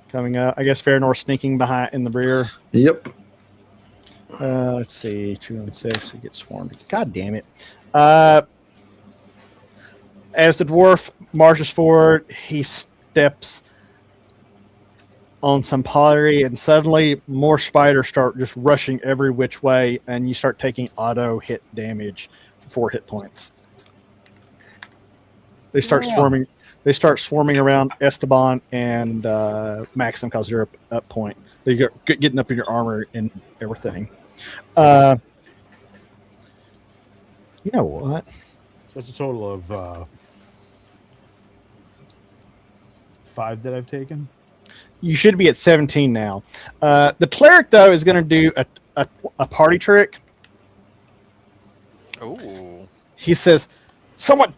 coming up. I guess Fairnor's sneaking behind in the rear. Yep. Let's see. 2 and 6. We get swarmed. God damn it. As the dwarf marches forward, he steps on some pottery, and suddenly more spiders start just rushing every which way, and you start taking auto hit damage for 4 hit points. They start swarming. They start swarming around Esteban and Maxim because they're up point. They're getting up in your armor and everything. You know what? So that's a total of 5 that I've taken. You should be at 17 now. The cleric, though, is going to do a party trick. Oh. He says, "Someone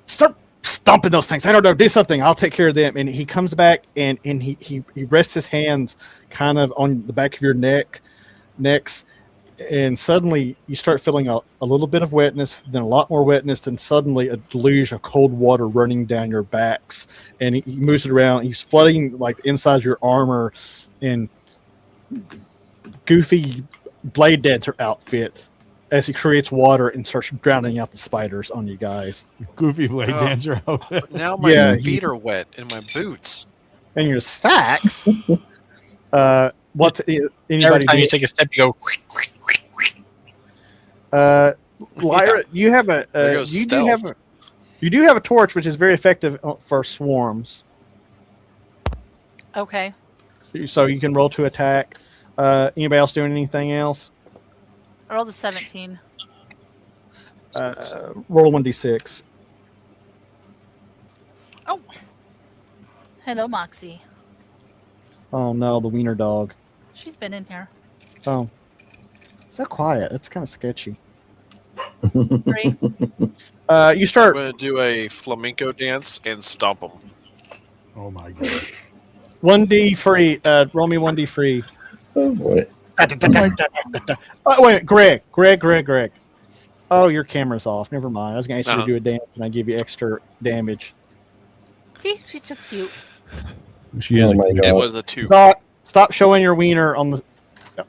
start stomping those things. I don't know. Do something. I'll take care of them." And he comes back and he rests his hands kind of on the back of your necks. And suddenly you start feeling a little bit of wetness, then a lot more wetness, and suddenly a deluge of cold water running down your backs. And he moves it around. He's flooding like the inside of your armor, and goofy blade dancer outfit as he creates water and starts drowning out the spiders on you guys. Goofy blade Oh. dancer. Now my Yeah, feet are wet in my boots. And your stacks. What's Every anybody? time you take a step, you go. Lyra, you have a There goes you stealth. do have a torch, which is very effective for swarms. Okay. So you can roll to attack. Anybody else doing anything else? I rolled a 17. Roll 1d6. Oh. Hello, Moxie. Oh no, the wiener dog. She's been in here. Oh, so quiet. That's kind of sketchy. 3. You I'm start going to do a flamenco dance and stomp them. Oh my god. 1d free. Roll me 1d free. Oh boy. Oh wait, Greg. Oh, your camera's off. Never mind. I was going to ask you Uh-huh. to do a dance, and I give you extra damage. See, she's so cute. She is. Oh my It god. was a 2. Stop showing your wiener on the.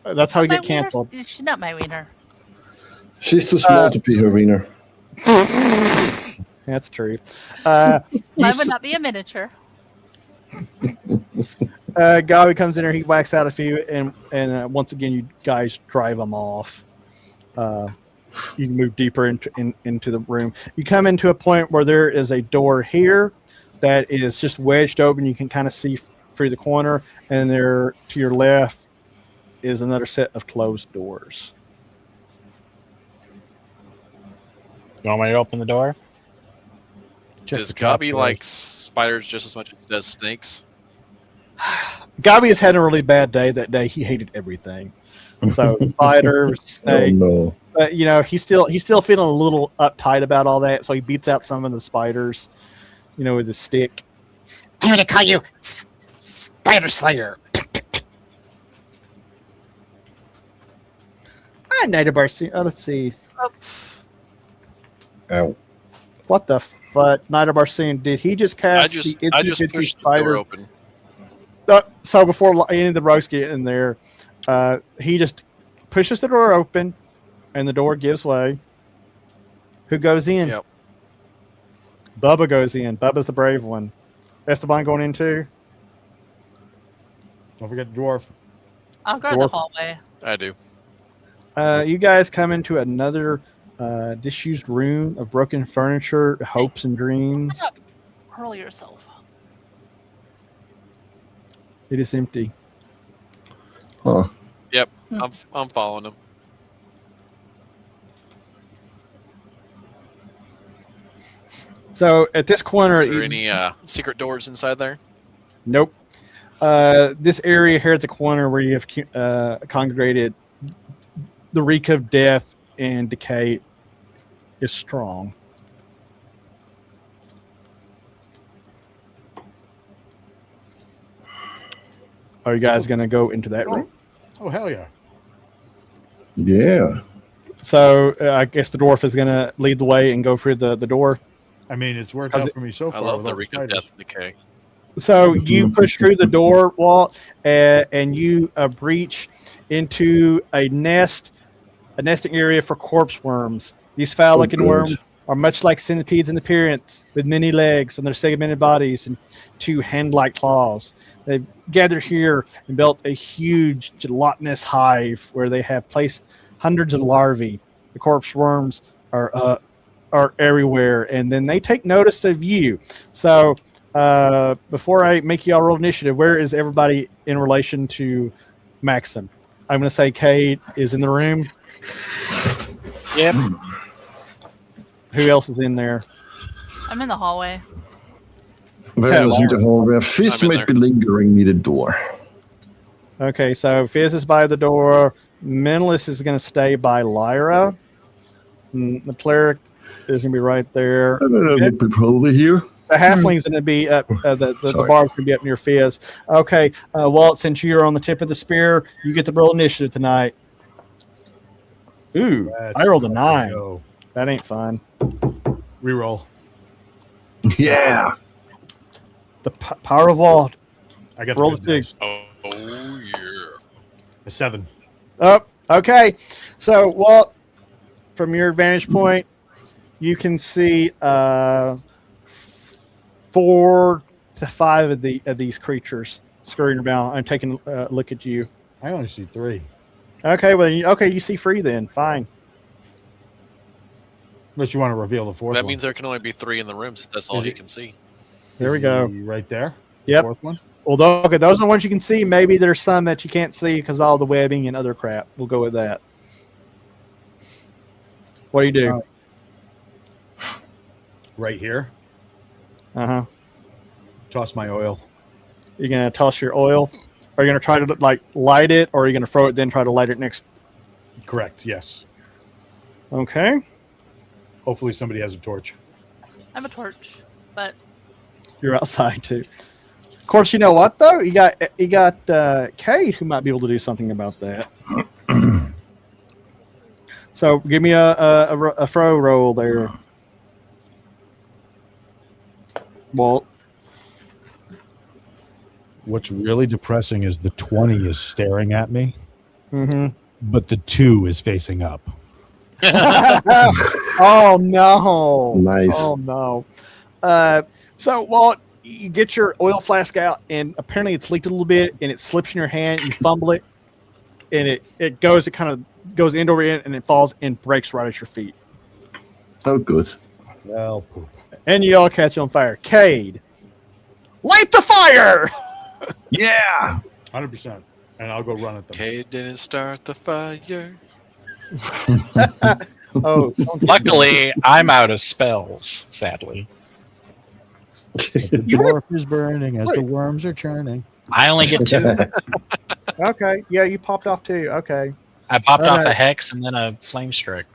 That's how you My get canceled. wiener, she's not my wiener. She's too small to be her wiener. That's true. Mine would not be a miniature. Gabi comes in here. He whacks out a few, and once again, you guys drive them off. You can move deeper into the room. You come into a point where there is a door here that is just wedged open. You can kind of see through the corner, and there to your left is another set of closed doors. You want me to open the door? Check Does the trap Gabi doors. like spiders just as much as he does snakes? Gabi has had a really bad day that day. He hated everything. So spiders, Oh snake. no. But he's still feeling a little uptight about all that. So he beats out some of the spiders, with his stick. I'm gonna call you Spider Slayer. Night of Barcy. Oh, let's see. Ow. What the fuck? Night of Barcine. Did he just cast I just the itsy bitsy pushed the spider? door open. So before any of the rogues get in there, he just pushes the door open, and the door gives way. Who goes in? Yep. Bubba goes in. Bubba's the brave one. Esteban going in too. Don't forget the dwarf. I'll guard the hallway. I do. You guys come into another disused room of broken furniture, hopes and dreams. Hurl yourself. It is empty. Huh. Yep. I'm following him. So at this corner, Is there any secret doors inside there? nope. This area here at the corner where you have congregated, the reek of death and decay is strong. Are you guys going to go into that room? Oh hell yeah. Yeah. So I guess the dwarf is going to lead the way and go through the door. I mean, it's worked How's out it- for me so far. I love with the all reek of spiders. death and decay. So you push through the door, Walt, and you breach into a nesting area for corpse worms. These foul-looking good. worms are much like centipedes in appearance, with many legs on their segmented bodies and 2 hand-like claws. They've gathered here and built a huge gelatinous hive where they have placed hundreds of larvae. The corpse worms are everywhere, and then they take notice of you. So before I make y'all roll initiative, where is everybody in relation to Maxim? I'm going to say Cade is in the room. Yep. Who else is in there? I'm in the hallway. Where is in the hall where Fizz I'm in might be lingering near the door. Okay, so Fizz is by the door. Mentalist is going to stay by Lyra. The cleric is going to be right there. I would be probably here. The halfling's going to be up. The Sorry. barb's going to be up near Fizz. Okay, Walt, since you're on the tip of the spear, you get to roll initiative tonight. Ooh, Let's I rolled a 9. go. That ain't fun. Reroll. Yeah. The power of Walt. I got Roll the the good dig. dice. Oh yeah. A 7. Oh, okay. So, Walt, from your vantage point, you can see 4 to 5 of these creatures scurrying around and taking a look at you. I only see 3. Okay, well, you see 3 then. Fine. Unless you want to reveal the 4th That one. means there can only be 3 in the room, since that's all Is he it- can see. There we Is go. he right there? Yep. The 4th one? Although, okay, those are the ones you can see. Maybe there's some that you can't see because of all the webbing and other crap. We'll go with that. What do you do? Right here. Uh-huh. Toss my oil. You're going to toss your oil? Are you going to try to, like, light it, or are you going to throw it, then try to light it next? Correct, yes. Okay. Hopefully somebody has a torch. I'm a torch, but You're outside, too. Of course, you know what, though? You got Cade, who might be able to do something about that. So give me a throw roll there. Walt. What's really depressing is the 20 is staring at me, Mm-hmm. but the 2 is facing up. Oh, no. Nice. Oh, no. So, Walt, you get your oil flask out, and apparently it's leaked a little bit, and it slips in your hand. You fumble it, and it kind of goes end over end, and it falls and breaks right at your feet. Oh, good. Well, poof. And you all catch on fire. Cade, light the fire! Yeah. 100%. And I'll go run at them. Cade didn't start the fire. Oh, Luckily, I'm out of spells, sadly. The dwarf is burning as Wait. the worms are churning. I only get 2. okay. Yeah, you popped off too. Okay. I popped off Alright. a hex and then a flame strike.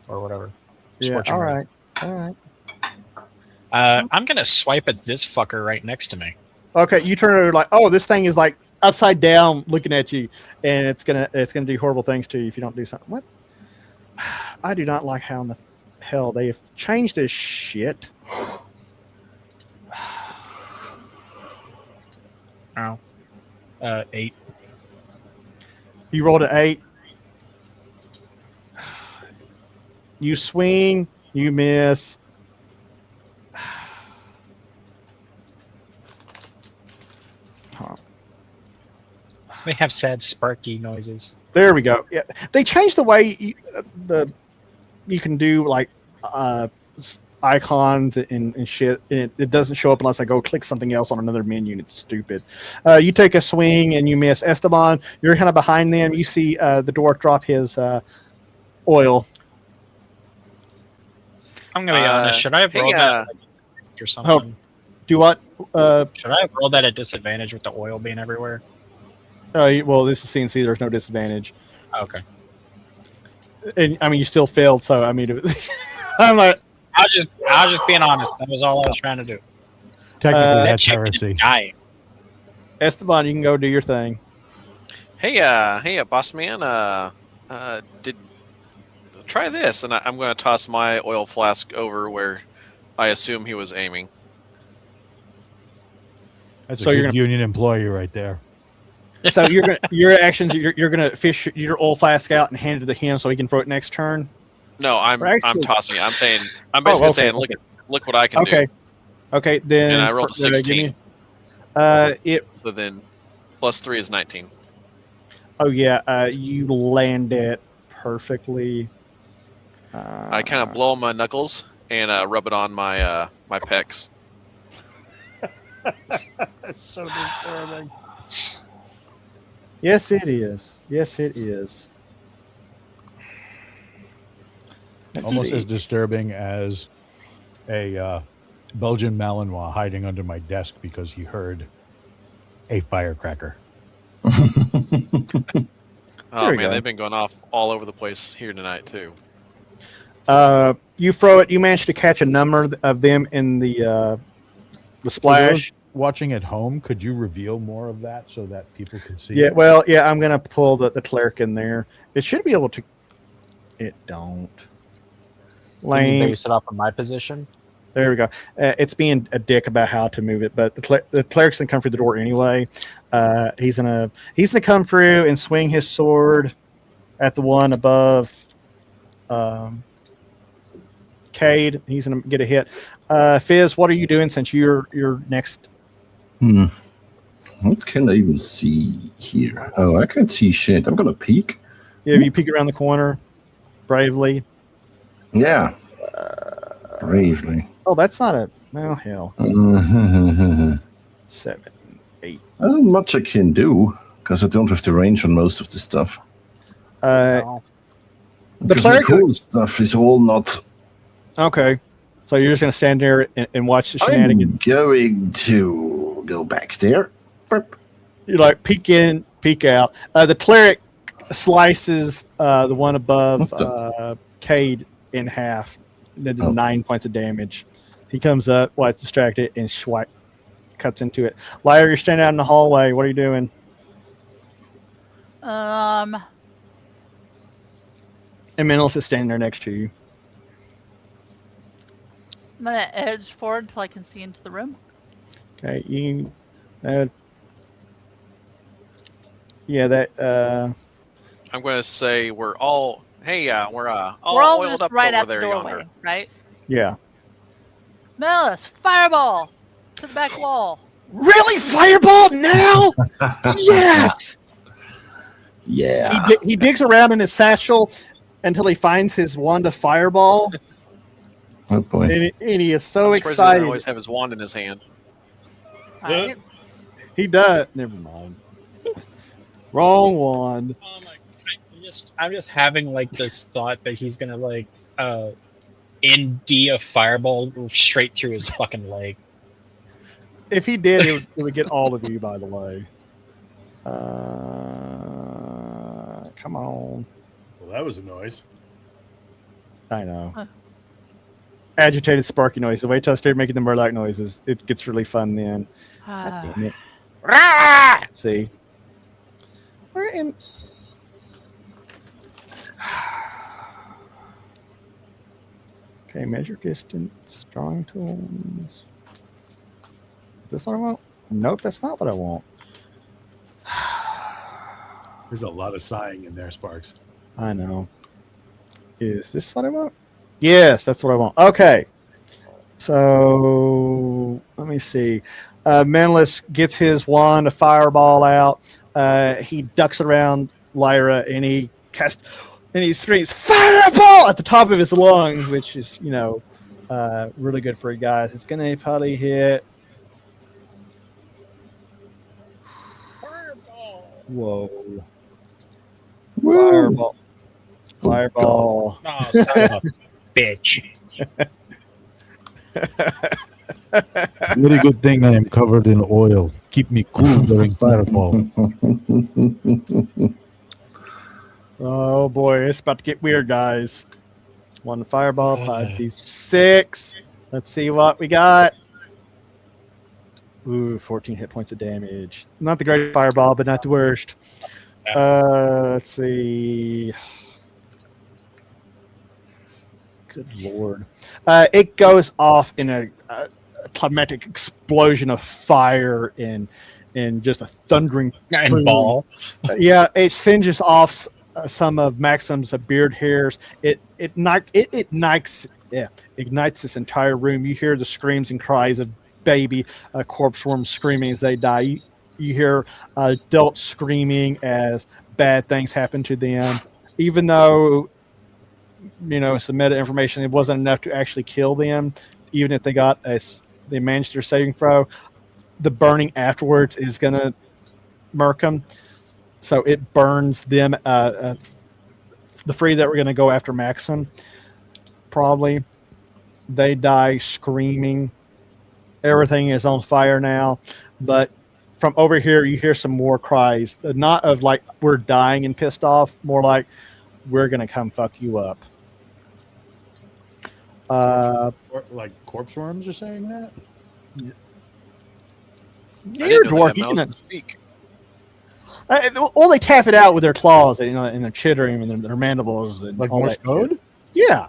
Or whatever. Yeah. Scorching All ray. right. All right. I'm going to swipe at this fucker right next to me. Okay. You turn it over like, oh, this thing is like upside down looking at you, and it's gonna do horrible things to you if you don't do something. What? I do not like how in the hell they have changed this shit. Oh. 8. You rolled an 8. You swing. You miss. Huh. They have sad sparky noises. There we go. Yeah, they changed the way you can do like icons and shit. And it doesn't show up unless I go click something else on another menu. And it's stupid. You take a swing and you miss. Esteban, you're kind of behind them. You see the dwarf drop his oil. I'm going to be honest. Should I have hey, rolled that or something? Do what? Should I have rolled that at disadvantage with the oil being everywhere? Well, this is CNC. There's no disadvantage. Oh, okay. And I mean, you still failed. So I mean, it was, I'm like, I was just being honest. That was all I was trying to do. Technically, That that's chicken heresy. is dying. Esteban, you can go do your thing. Hey, boss man. Try this, and I'm going to toss my oil flask over where I assume he was aiming. That's So a you're good gonna- union employee right there. So your actions, you're gonna fish your oil flask out and hand it to him so he can throw it next turn. No, I'm Actually- tossing it. I'm basically okay, saying, okay. look what I can Okay, do. okay. Then And I rolled a give 16. me- it. So then, plus 3 is 19. Oh yeah. You land it perfectly. I kind of blow on my knuckles and rub it on my my pecs. So disturbing. Yes, it is. Yes, it is. Let's Almost see. as disturbing as a Belgian Malinois hiding under my desk because he heard a firecracker. Oh we man, go. they've been going off all over the place here tonight too. You throw it. You manage to catch a number of them in the splash. Watching at home, could you reveal more of that so that people can see? Yeah, it? well, yeah, I'm gonna pull the cleric in there. It should be able to. It don't. Can you Lame. base it off of my position? There we go. It's being a dick about how to move it, but the cleric's gonna come through the door anyway. He's gonna come through and swing his sword at the one above Cade. He's gonna get a hit. Fizz, what are you doing since you're next? What can I even see here? Oh, I can't see shit. I'm gonna peek. Yeah, you peek around the corner bravely. Yeah. Bravely. Oh, that's not a hell. 7, 8. There's not much I can do because I don't have the range on most of the stuff. The Because cleric. the cool stuff is all not. Okay, so you're just gonna stand there and watch the I'm shenanigans. going to go back there. Burp. You like peek in, peek out. The cleric slices the one above Cade in half. Did 9 points of damage. He comes up, while it's distracted, and swipe cuts into it. Lyra, you're standing out in the hallway. What are you doing? Um, And Menel's is standing there next to you. I'm gonna edge forward till I can see into the room. Okay, you. Yeah, that. I'm going to say we're all. Hey, we're all We're all oiled just up right over at the there doorway, yonder. right? Yeah. Melis, fireball to the back wall. Really, fireball now? Yes. Yeah. He digs around in his satchel until he finds his wand of fireball, Oh boy. and he is so I'm surprised he doesn't excited. always have his wand in his hand. All right. He does. Never mind. Wrong wand. Oh my! I'm just having like this thought that he's gonna like ND a fireball straight through his fucking leg. If he did, it would get all of you. By the way. Come on. Well, that was a noise. I know. Huh. Agitated, sparky noises. Wait till I start making the Murloc noises. It gets really fun then. God damn it. Rah! See? We're in. Okay, measure distance, drawing tools. Is this what I want? Nope, that's not what I want. There's a lot of sighing in there, Sparks. I know. Is this what I want? Yes, that's what I want. Okay. So let me see. Menelus gets his wand, a fireball out. He ducks around Lyra and he screams "Fireball!" at the top of his lungs, which is, really good for you guys. It's gonna probably hit. Whoa. Woo. Fireball. Oh, son of a bitch! Very good thing I am covered in oil. Keep me cool during fireball. Oh boy, it's about to get weird, guys. One fireball, 5d6. Let's see what we got. Ooh, 14 hit points of damage. Not the greatest fireball, but not the worst. Let's see. Good lord. It goes off in a climatic explosion of fire and just a thundering And boom. ball. Yeah, it singes off some of Maxim's beard hairs. It ignites this entire room. You hear the screams and cries of baby corpse worms screaming as they die. You hear adults screaming as bad things happen to them. Even though, it's the meta information, it wasn't enough to actually kill them. Even if they managed their saving throw, the burning afterwards is going to murk them. So it burns them. The three that were going to go after Maxim, probably, they die screaming. Everything is on fire now. But from over here, you hear some more cries. Not of like, we're dying and pissed off. More like, we're going to come fuck you up. Like corpse worms are saying that? You're a dwarf. You can speak. Well, they tap it out with their claws, and they're chittering and their mandibles. And Like all Morse that code? shit. Yeah.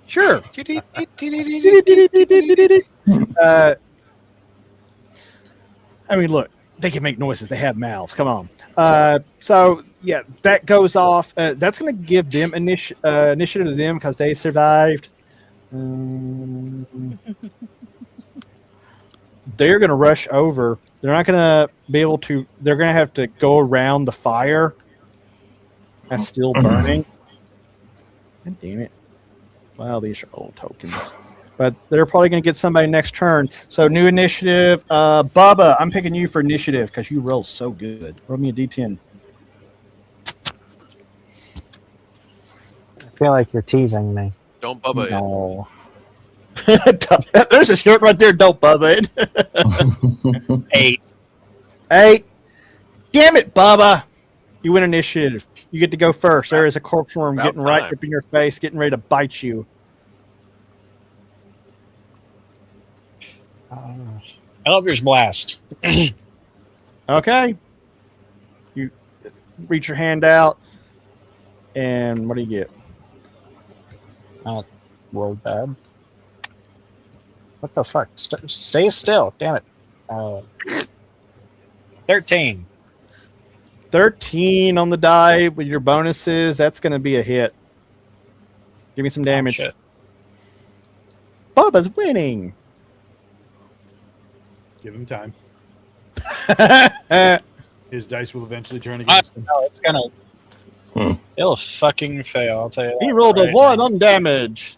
Sure. I mean, look, they can make noises. They have mouths. Come on. So yeah, that goes off. That's going to give them initiative to them because they survived. They're going to rush over. They're not going to be able to. They're going to have to go around the fire that's still burning. God damn it. Wow, these are old tokens. But they're probably going to get somebody next turn. So new initiative. Bubba, I'm picking you for initiative because you roll so good. Roll me a D10. I feel like you're teasing me. Don't Bubba it. No. There's a shirt right there. Don't Bubba it. 8. 8. Damn it, Bubba. You win initiative. You get to go first. There is a corpse worm About getting right time. up in your face, getting ready to bite you. Eldritch Blast. Okay. You reach your hand out, and what do you get? Roll bad. What the fuck? Stay still. Damn it. 13. 13 on the die with your bonuses. That's going to be a hit. Give me some damage. Oh, shit. Bubba's winning. Give him time. He His dice will eventually turn against him. No, it's gonna. It'll fucking fail. I'll tell you. That rolled a right 1 now. on damage.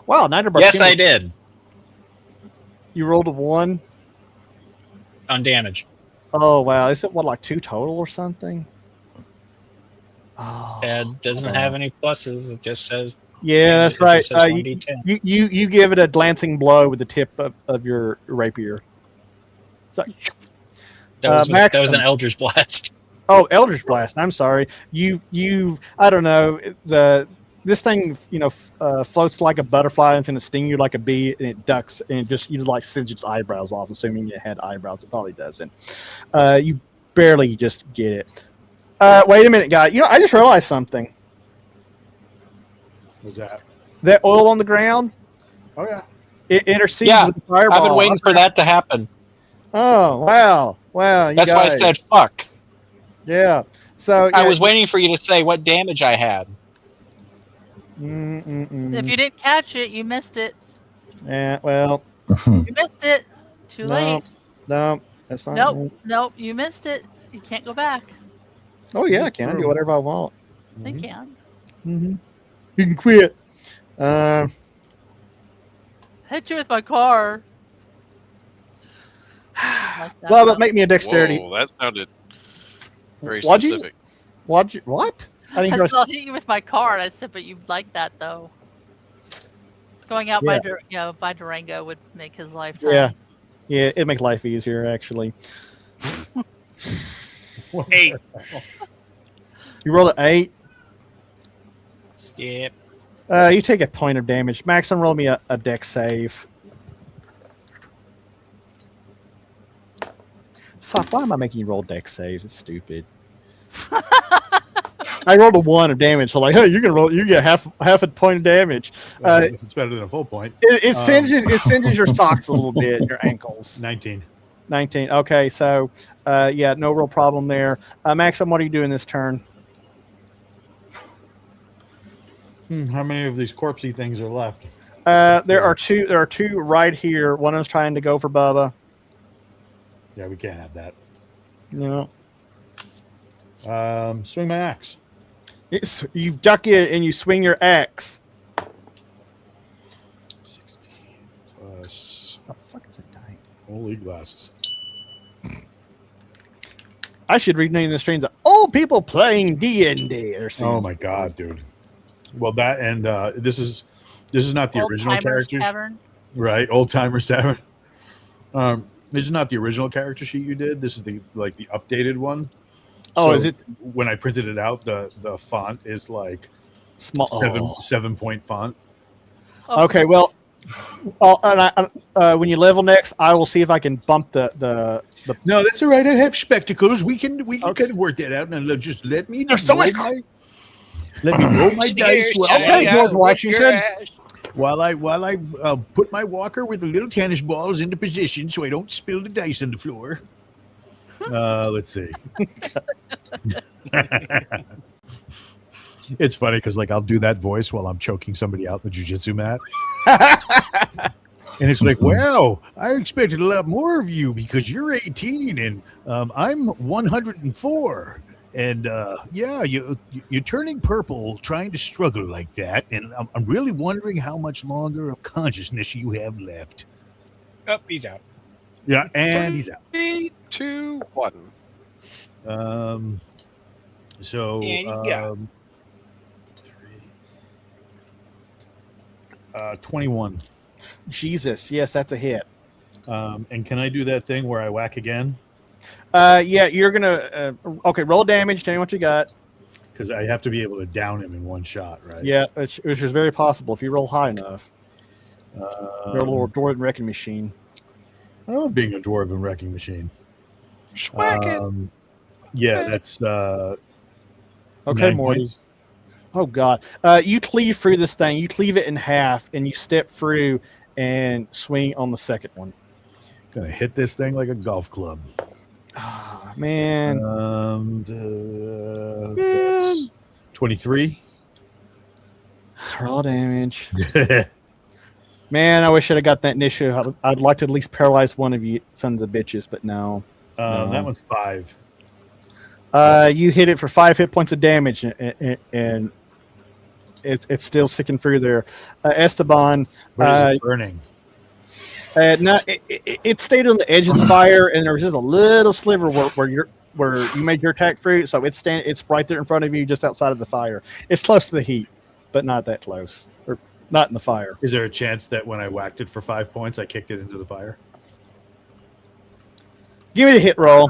Wow, neither Yes, I did. You rolled a 1? On damage. Oh, wow. Is it, what, like 2 total or something? Oh, It doesn't have any pluses. It just says. yeah, that's it right. just says 1d10. You give it a glancing blow with the tip of your rapier. So, That was Maxim. an Eldritch Blast. oh, Eldritch Blast. I'm sorry. You. I don't know. This thing, floats like a butterfly and it's going to sting you like a bee, and it ducks and it just like singe its eyebrows off. Assuming it had eyebrows, it probably doesn't. You barely just get it. Wait a minute, guy. I just realized something. What's that? That oil on the ground, Oh, yeah. it intercedes Yeah, with the fireball. I've been waiting for that to happen. Oh, wow. That's why I said fuck. Yeah. So I was waiting for you to say what damage I had. If you didn't catch it, you missed it. Yeah, well, You missed it. Too No. late. no, that's not. Nope. You missed it. You can't go back. Oh yeah, I can. I do whatever I want. They can. Mm-hmm. You can quit. Hit you with my car. Like that. Well, but make me a dexterity. Whoa, that sounded very What'd you- specific. What? I didn't I hear. still hit you with my car. And I said, but you like that though. Going out by by Durango would make his life. Yeah, it'd make life easier actually. 8. You roll an 8. Yep. You take a point of damage. Maxim, roll me a dex save. Fuck, why am I making you roll dex saves? It's stupid. I rolled a 1 of damage, so like, hey, you get half a point of damage. It's better than a full point. It singes your socks a little bit, your ankles. 19. 19. Okay, so no real problem there. Maxim, what are you doing this turn? How many of these corpsey things are left? There are two right here. One of them's trying to go for Bubba. Yeah, we can't have that. No. Swing my axe. You duck it and you swing your axe. 16 plus. Oh, fuck is it dying? Holy glasses. I should rename the streams old people playing D&D or something. Oh my god, dude. Well, that and this is not the Old original Timers characters, Tavern. right? Old Timers Tavern. This is not the original character sheet you did. This is the updated one. Oh, is it when I printed it out? The font is like small? 7-point font. Oh, Okay, well, when you level next, I will see if I can bump the. No, that's all right. I have spectacles. We can kind of work that out. Now just let me. There's so much. Let me roll my dice Okay, George Washington. while I put my walker with the little tennis balls into position so I don't spill the dice on the floor. Let's see. It's funny because like I'll do that voice while I'm choking somebody out in the jiu-jitsu mat. And it's like, wow, I expected a lot more of you because you're 18 and I'm 104. And yeah, you're turning purple trying to struggle like that. And I'm really wondering how much longer of consciousness you have left. Oh, he's out. Yeah, and he's out. 3, 2, 1. So, Yeah, he's got- 21. Jesus, yes, that's a hit. And can I do that thing where I whack again? Yeah, you're gonna. Okay, roll damage. Tell me what you got. Because I have to be able to down him in one shot, right? Yeah, which is very possible if you roll high enough. You're a little dwarven wrecking machine. I love being a dwarven wrecking machine. Schwack it. Yeah, that's Okay, 9 Morty. points. Oh God! You cleave through this thing. You cleave it in half, and you step through and swing on the second one. Gonna hit this thing like a golf club. Ah, man. That's 23. Roll damage. Man, I wish I'd have got that initiative. I'd like to at least paralyze one of you sons of bitches, but no. That one's 5. You hit it for 5 hit points of damage, and it's still sticking through there. Esteban, Where is it burning? no, it stayed on the edge of the fire, and there was just a little sliver where you made your attack through. So it's right there in front of you, just outside of the fire. It's close to the heat, but not that close, or not in the fire. Is there a chance that when I whacked it for 5 points, I kicked it into the fire? Give me a hit roll.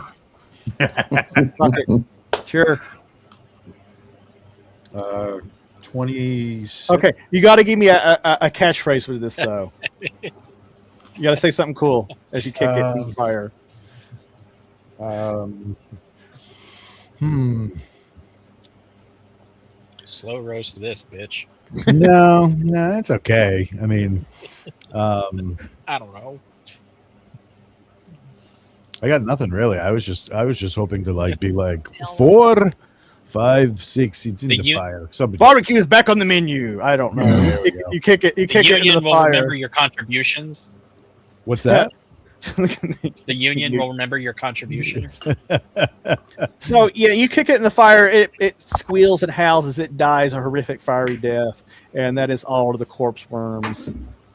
Okay. Sure. 26. Okay, you got to give me a catchphrase for this though. You got to say something cool as you kick it in the fire. Slow roast this bitch. No, that's okay. I mean, I don't know. I got nothing really. I was just hoping to like be like 4, 5, 6. It's in the fire. Somebody. Barbecue is back on the menu. I don't know. There we go. You kick it. You The kick it into union the will fire. remember your contributions. What's that? The union will remember your contributions. So yeah, you kick it in the fire. It squeals and howls as it dies a horrific fiery death, and that is all of the corpse worms.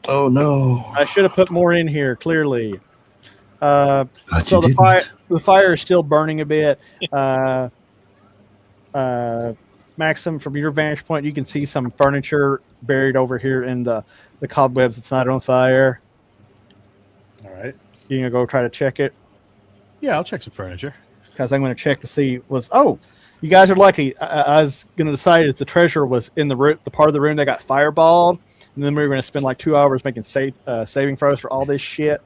Oh no! I should have put more in here. Clearly. God, So you the fire is still burning a bit. Maxim, from your vantage point, you can see some furniture buried over here in the cobwebs. It's not on fire. All right. You gonna go try to check it? Yeah, I'll check some furniture. Because I'm going to check to see you guys are lucky. I was going to decide if the treasure was in the room, the part of the room that got fireballed, and then we were going to spend like 2 hours making saving throws for all this shit.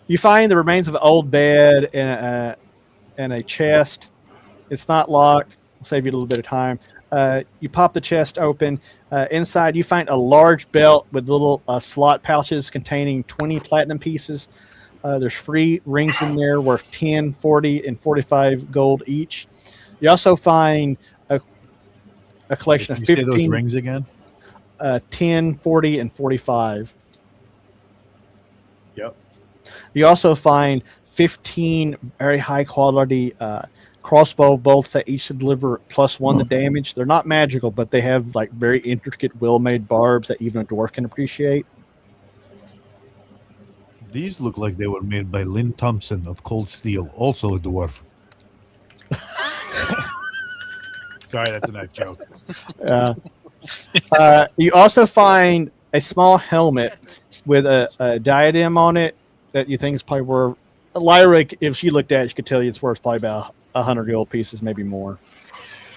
You find the remains of an old bed and a chest. It's not locked. I'll save you a little bit of time. You pop the chest open. Inside, you find a large belt with little slot pouches containing 20 platinum pieces. There's 3 rings in there worth 10, 40, and 45 gold each. You also find a collection of 15. Say those rings again? 10, 40, and 45. Yep. You also find 15 very high quality crossbow bolts that each deliver +1 to damage. They're not magical, but they have like very intricate, well-made barbs that even a dwarf can appreciate. These look like they were made by Lynn Thompson of Cold Steel, also a dwarf. Sorry, that's a knife joke. You also find a small helmet with a diadem on it that you think is probably worth. Lyra, if she looked at it, she could tell you it's worth probably about 100 gold pieces, maybe more.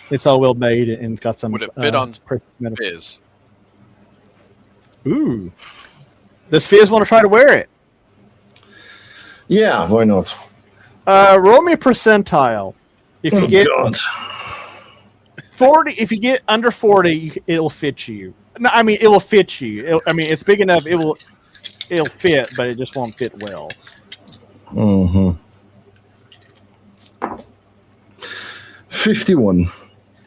It's all well made and it's got some. Would it fit on Fizz? Ooh, does Fizz want to try to wear it? Yeah, why not? Roll me a percentile. If you get God. 40, if you get under 40, it'll fit you. No, I mean, it will fit you. It's big enough. It'll fit, but it just won't fit well. Mm-hmm. 51.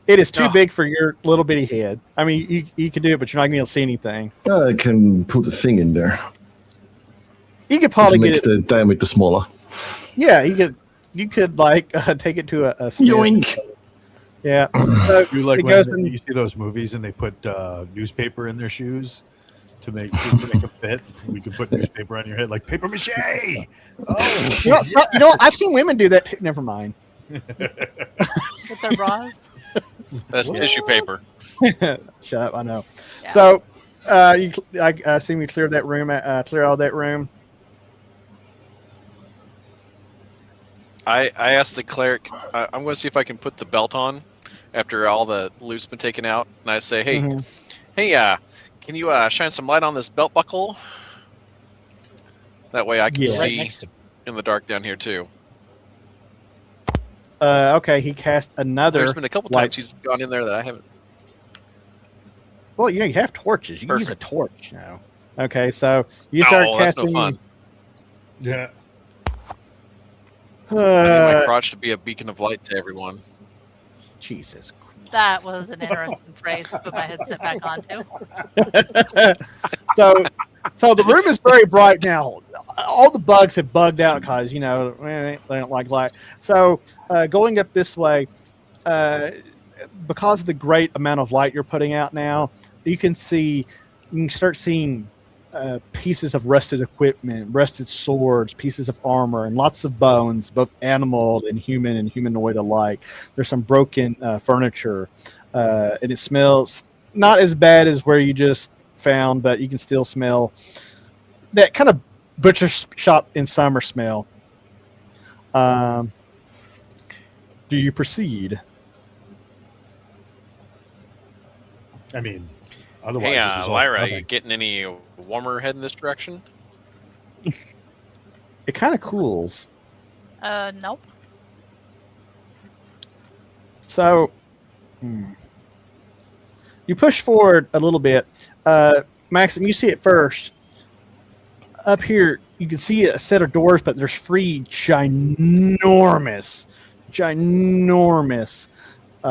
It is too big for your little bitty head. I mean, you can do it, but you're not going to be able to see anything. I can put a thing in there. You could probably to make get it. the diameter smaller. Yeah, you could like take it to a smith. Yoink. Yeah. So You like it goes when in, you see those movies and they put newspaper in their shoes to make them fit. We could put newspaper on your head like paper mache. Oh, you know, I've seen women do that. Too. Never mind. With their bras. That's tissue paper. Shut up. I know. Yeah. So, I assume you cleared that room. Clear out that room. I asked the cleric, I'm going to see if I can put the belt on after all the loot's been taken out. And I say, hey, can you shine some light on this belt buckle? That way I can Right see next to in the dark down here too. Okay, he cast another. There's been a couple times he's gone in there that I haven't. Well, you have torches. You can use a torch now. Okay, so you No, start that's casting. no fun. yeah. I need my crotch to be a beacon of light to everyone. Jesus. That was an interesting phrase to put my headset back onto. So the room is very bright now. All the bugs have bugged out because they don't like light. So going up this way, because of the great amount of light you're putting out now, you can start seeing pieces of rusted equipment, rusted swords, pieces of armor, and lots of bones, both animal and human and humanoid alike. There's some broken furniture, and it smells not as bad as where you just found, but you can still smell that kind of butcher shop in summer smell. Do you proceed? I mean, otherwise, Hey, this is all Lyra, nothing. you getting any warmer heading this direction? It kind of cools. Nope. So you push forward a little bit. Maxim, you see it first. Up here, you can see a set of doors, but there's three ginormous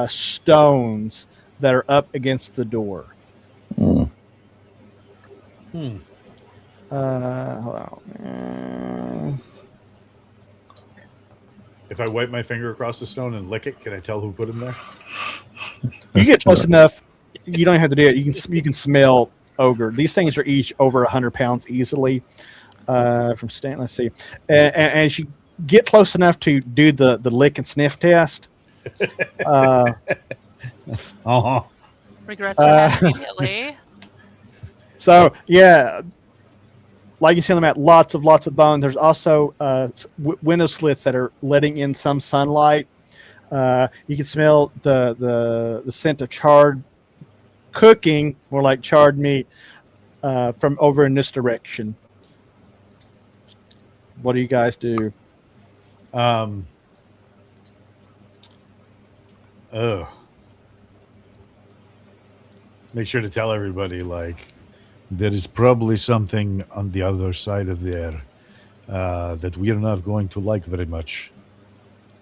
stones that are up against the door. Mm. Hold on. If I wipe my finger across the stone and lick it, can I tell who put them there? You get close enough, you don't have to do it. You can smell ogre. These things are each over 100 pounds easily. From Stan, let's see. And as you get close enough to do the lick and sniff test, Regrets that immediately. so yeah, like you see on the map, lots of bone. There's also window slits that are letting in some sunlight. You can smell the scent of charred cooking, more like charred meat, from over in this direction. What do you guys do? Make sure to tell everybody, like, There is probably something on the other side of there that we are not going to like very much.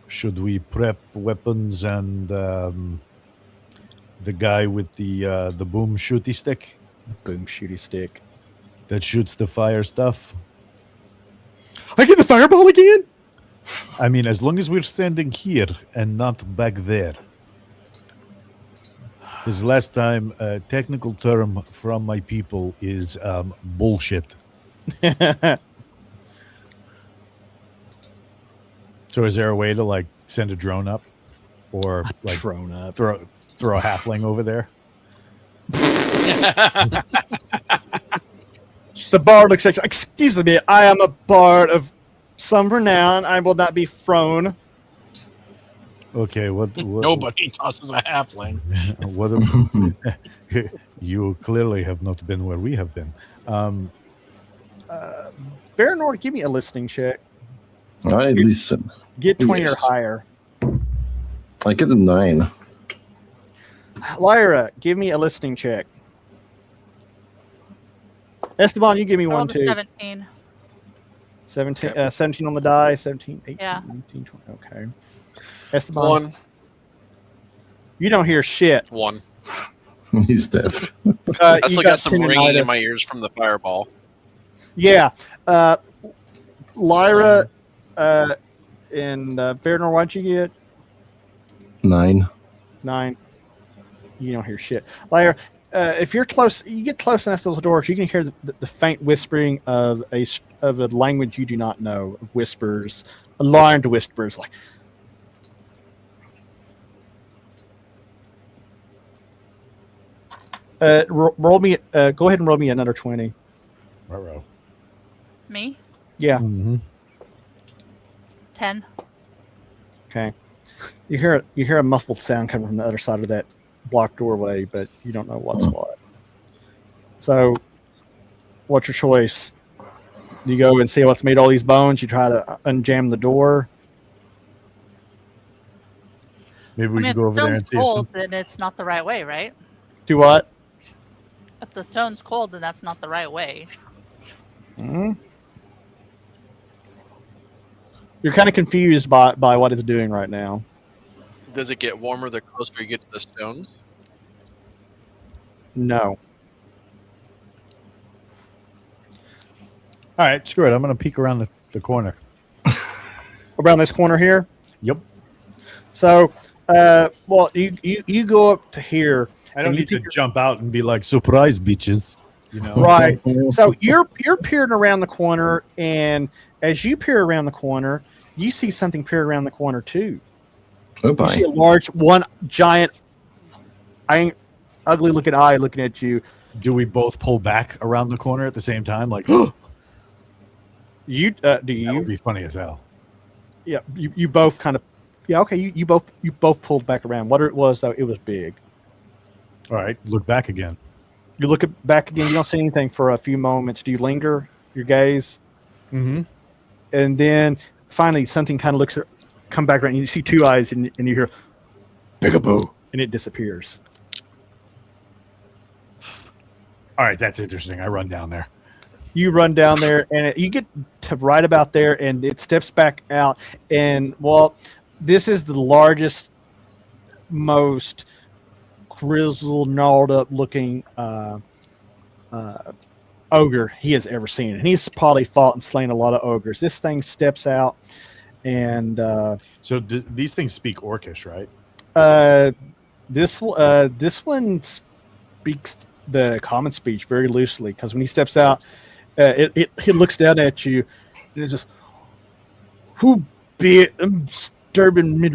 Should we prep weapons and the guy with the boom shooty stick Boom, shooty stick. that shoots the fire stuff? I get the fireball again? I mean, as long as we're standing here and not back there. His last time, technical term from my people is bullshit. so is there a way to like send a drone up, or like Thrown up. throw a halfling over there? The bard looks like, excuse me, I am a bard of some renown. I will not be thrown. Okay, what Nobody tosses a halfling. What? You clearly have not been where we have been. Baronord, give me a listening check. I listen. Get 20 Yes. or higher. I get a 9. Lyra, give me a listening check. Esteban, you give me I one rolled a too. 17. 17 on the die. 17, 18, Yeah. 19, 20. Okay. Esteban, 1. you don't hear shit. 1. He's deaf. I You still got some ringing in tinnitus. my ears from the fireball. Yeah. Lyra and Baronor, what'd you get? 9. 9. You don't hear shit. Lyra, if you're close, you get close enough to those doors, you can hear the faint whispering of a language you do not know. Whispers, alarmed whispers, like. Roll me. Go ahead and roll me another 20. Ruh-roh. Me? Yeah. Mm-hmm. 10. Okay. You hear a muffled sound coming from the other side of that blocked doorway, but you don't know what's what. So, what's your choice? Do you go and see what's made all these bones? You try to unjam the door. Maybe we I mean, can go if over the there and stone's see if cold, some. then it's not the right way, right? Do what? If the stone's cold, then that's not the right way. Hmm? You're kind of confused by what it's doing right now. Does it get warmer the closer you get to the stones? No. All right, screw it. I'm going to peek around the corner. Around this corner here. Yep. So, well, you go up to here. I don't and you need to peek- jump out and be like, surprise, bitches. You know? Right. So you're peering around the corner, and as you peer around the corner, you see something peer around the corner too. Oh, You see bye. one giant, ugly looking eye looking at you. Do we both pull back around the corner at the same time? Like, You do that you? would be funny as hell. Yeah. You both kind of. Yeah. Okay. You both pulled back around. What it was though, it was big. All right, look back again. You look back again. You don't see anything for a few moments. Do you linger your gaze? Mm-hmm. And then finally something kind of come back around, and you see two eyes, and you hear "Bigaboo," and it disappears. All right, that's interesting. I run down there. You run down there, and you get to right about there, and it steps back out. And well, this is the largest, most grizzled, gnarled up looking ogre he has ever seen, and he's probably fought and slain a lot of ogres. This thing steps out, and So these things speak Orcish, right? this one speaks the common speech very loosely, because when he steps out, it looks down at you, and it's just, "Who be it? I'm disturbing mid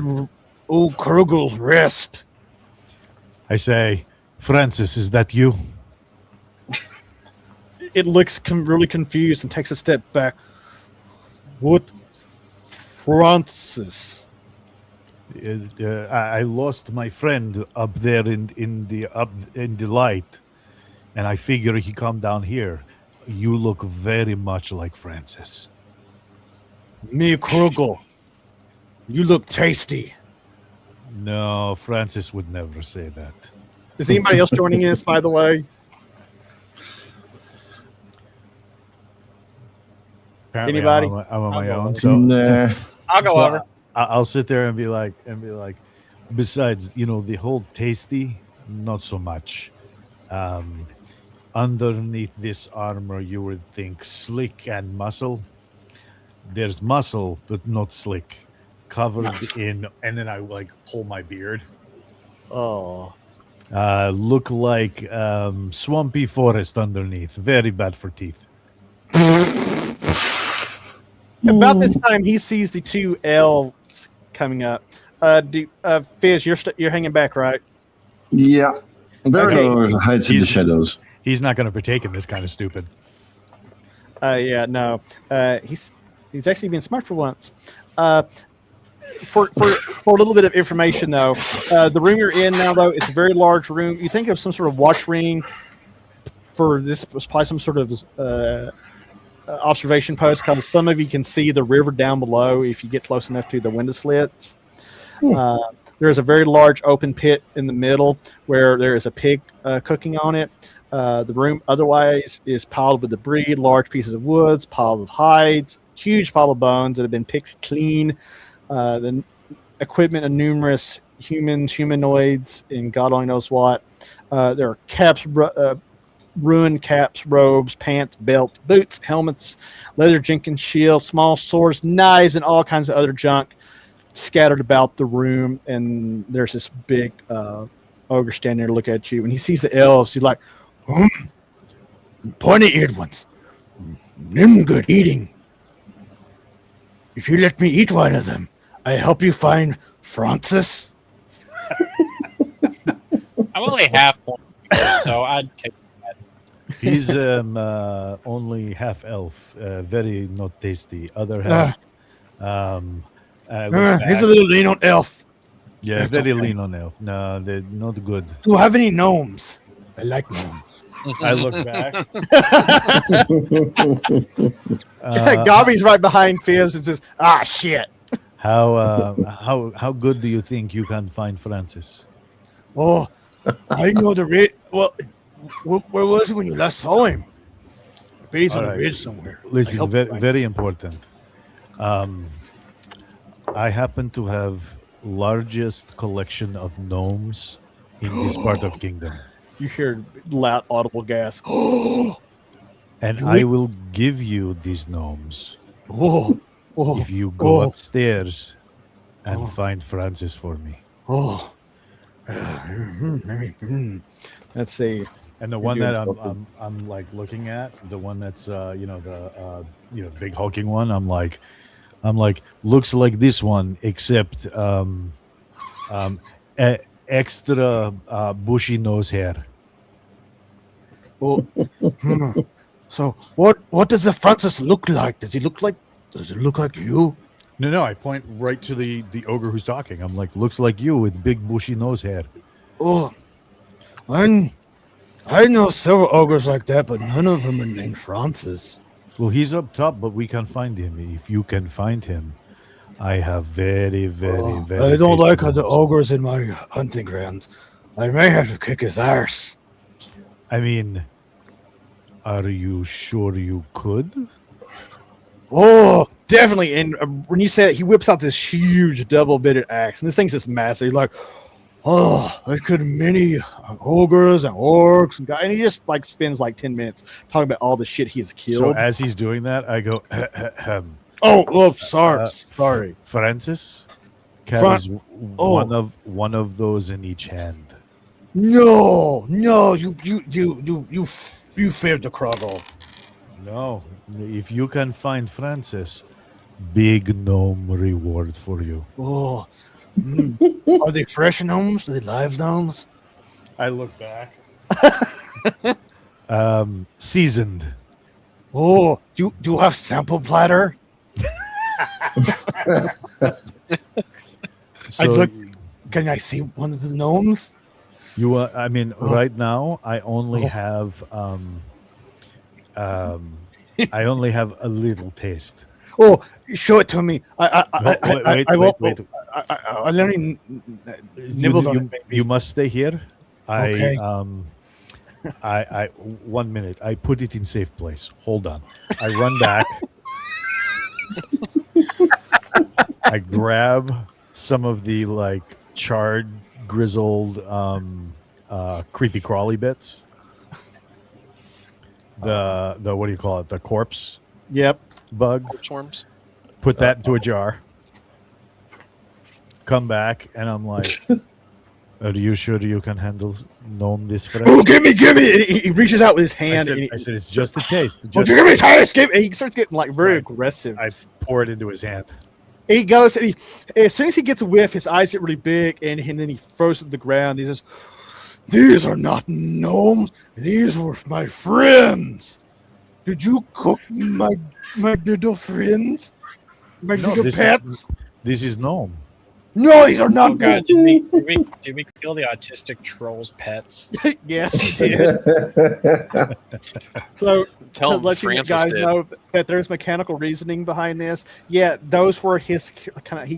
old Krogel's rest." I say, Francis, is that you? It looks really confused and takes a step back. "What, Francis?" I lost my friend up there in the light, and I figure he come down here. You look very much like Francis. "Me, Krogel. You look tasty." No, Francis would never say that. Is anybody else joining us, by the way? Apparently Anybody? I'm on my I'll go own. over. So Nah. I'll go So over. I'll sit there and be like, besides, the whole tasty, not so much. Underneath this armor, you would think slick and muscle. There's muscle, but not slick. Covered in, and then I like pull my beard. Oh. Look like swampy forest underneath. Very bad for teeth. About this time, he sees the two elves coming up. Fizz, you're hanging back, right? Yeah. Baronor hides in the He's- shadows. He's not going to partake in this kind of stupid. Yeah, no. He's actually being smart for once. For a little bit of information, though, the room you're in now, though, it's a very large room. You think of some sort of watch ring. For this was probably some sort of observation post because some of you can see the river down below if you get close enough to the window slits. There's a very large open pit in the middle where there is a pig cooking on it. The room otherwise is piled with debris, large pieces of woods, piled with hides, huge pile of bones that have been picked clean. The equipment of numerous humanoids, and God only knows what. There are caps, ruined caps, robes, pants, belts, boots, helmets, leather jenkins, shields, small swords, knives, and all kinds of other junk scattered about the room. And there's this big ogre standing there to look at you. When he sees the elves, he's like, pointy-eared ones. Them good eating. If you let me eat one of them, I help you find Francis. I'm only half one, so I'd take that. He's only half elf, very not tasty. Other half, he's a little lean on elf. yeah, That's very okay. lean on elf. No, they're not good. Do you have any gnomes? I like gnomes. I look back. Gobby's right behind Fizz and says, "Ah, shit. How good do you think you can find Francis? Oh, I know the ridge. Well, where was he when you last saw him? I bet he's on All the right. ridge somewhere. I Listen, helped very, him find very important. I happen to have largest collection of gnomes in this part of kingdom, You hear loud, audible gas. and Do I we- will give you these gnomes Oh, oh, if you go oh. upstairs and Oh. find Francis for me. oh. Let's see. And the You're one doing that something. I'm like looking at, the one that's big hulking one. I'm like, Looks like this one, except extra bushy nose hair. Oh, So what does the Francis look like? Does it look like you? no, I point right to the ogre who's talking. I'm like, Looks like you with big bushy nose hair. Oh, I know several ogres like that, but none of them are named Francis. Well, he's up top, but we can find him. If you can find him, I have very, very, Oh, very. I don't tasty like the gnomes. ogres in my hunting grounds. I may have to kick his arse. I mean, are you sure you could? Oh, definitely. And when you say it, he whips out this huge double-bitted axe, and this thing's just massive. He's like, oh, there could many ogres and orcs and guys. And he just like spends like 10 minutes talking about all the shit he has So killed. as he's doing that, I go, Sorry, Uh, sorry. Francis carries oh. one of those in each hand. No, you failed the Kroggle. No, if you can find Francis, big gnome reward for you. Oh, are they fresh gnomes? Are they live gnomes? I look back. Seasoned. Oh, do you have sample platter? So look- Can I see one of the gnomes? you, I mean, Oh. right now I only Oh. have, I only have a little taste. Oh, show it to me. I won't. Wait. I let me nibble on it. Maybe. You must stay here. Okay. I 1 minute. I put it in safe place. Hold on. I run back. I grab some of the like charred, grizzled, creepy crawly bits. The what do you call it? The corpse Yep. bugs. Worms. Put that into a jar. Come back, and I'm like, "Are you sure you can handle gnome this fresh?" Oh, give me! And he reaches out with his hand. I and he, said, it's just a taste. oh, give me his hand! And he starts getting like very aggressive. I pour it into his hand. He goes and as soon as he gets a whiff, his eyes get really big, and then he throws it to the ground. He says, "These are not gnomes. These were my friends. Did you cook my little friends? My little pets?" This is gnome. No, these are not Oh god, did we kill the autistic troll's pets? Yes, you did. So Tell to him let you Francis guys did. know that there's mechanical reasoning behind this. Yeah, those were his kind of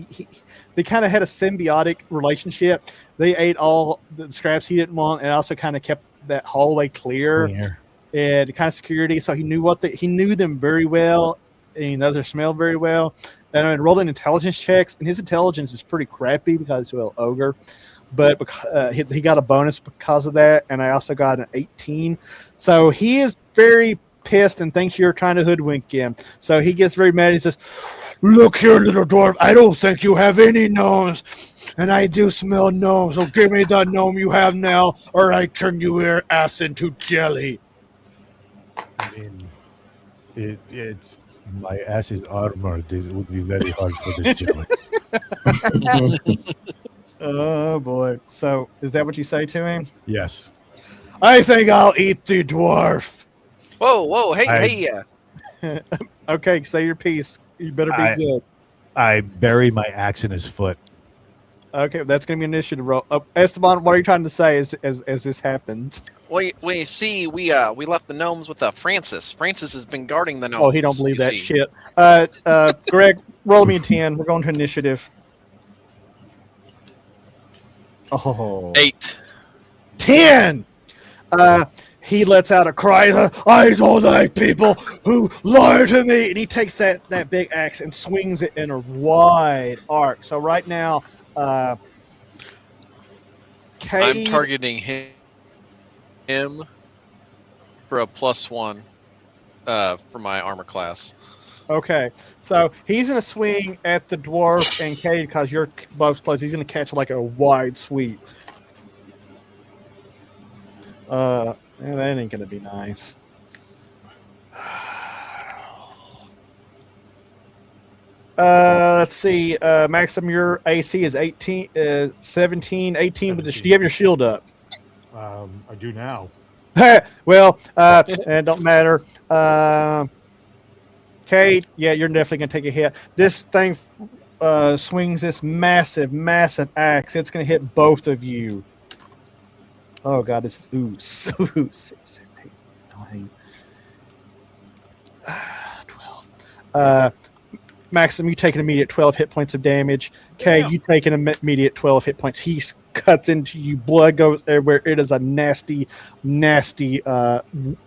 they kind of had a symbiotic relationship. They ate all the scraps he didn't want, and also kind of kept that hallway clear and kind of security. So he knew them very well, and he knows their smell very well. And I rolled in intelligence checks, and his intelligence is pretty crappy because ogre. But he got a bonus because of that, and I also got an 18. So he is very pissed and thinks you're trying to hoodwink him. So he gets very mad. He says, "Look here, little dwarf, I don't think you have any gnomes, and I do smell gnomes, so give me the gnome you have now, or I turn your ass into jelly." I mean, it's my ass is armored. It would be very hard for this jelly. Oh, boy. So is that what you say to him? Yes. I think I'll eat the dwarf. Whoa, hey, Okay, say your piece. You better be good. I bury my axe in his foot. Okay, that's going to be an initiative roll. Esteban, what are you trying to say as this happens? Well, you see, we left the gnomes with Francis. Francis has been guarding the gnomes. Oh, he don't believe you that see. shit. Greg, roll me a 10. We're going to initiative. Oh. 8. 10! He lets out a cry. I don't like people who lie to me. And he takes that big axe and swings it in a wide arc. So right now, Cade, I'm targeting him for a +1 for my armor class. Okay, so he's going to swing at the dwarf and Cade because you're both close. He's going to catch like a wide sweep. That ain't going to be nice. Let's see. Maxim, your AC is 18, 17, 18. But do you have your shield up? I do now. Well, it don't matter. Cade, yeah, you're definitely going to take a hit. This thing swings this massive axe. It's going to hit both of you. Oh, God, this is 6, 7, 8, 9, 12. Maxim, you take an immediate 12 hit points of damage. Cade, you take an immediate 12 hit points. He cuts into you. Blood goes everywhere. It is a nasty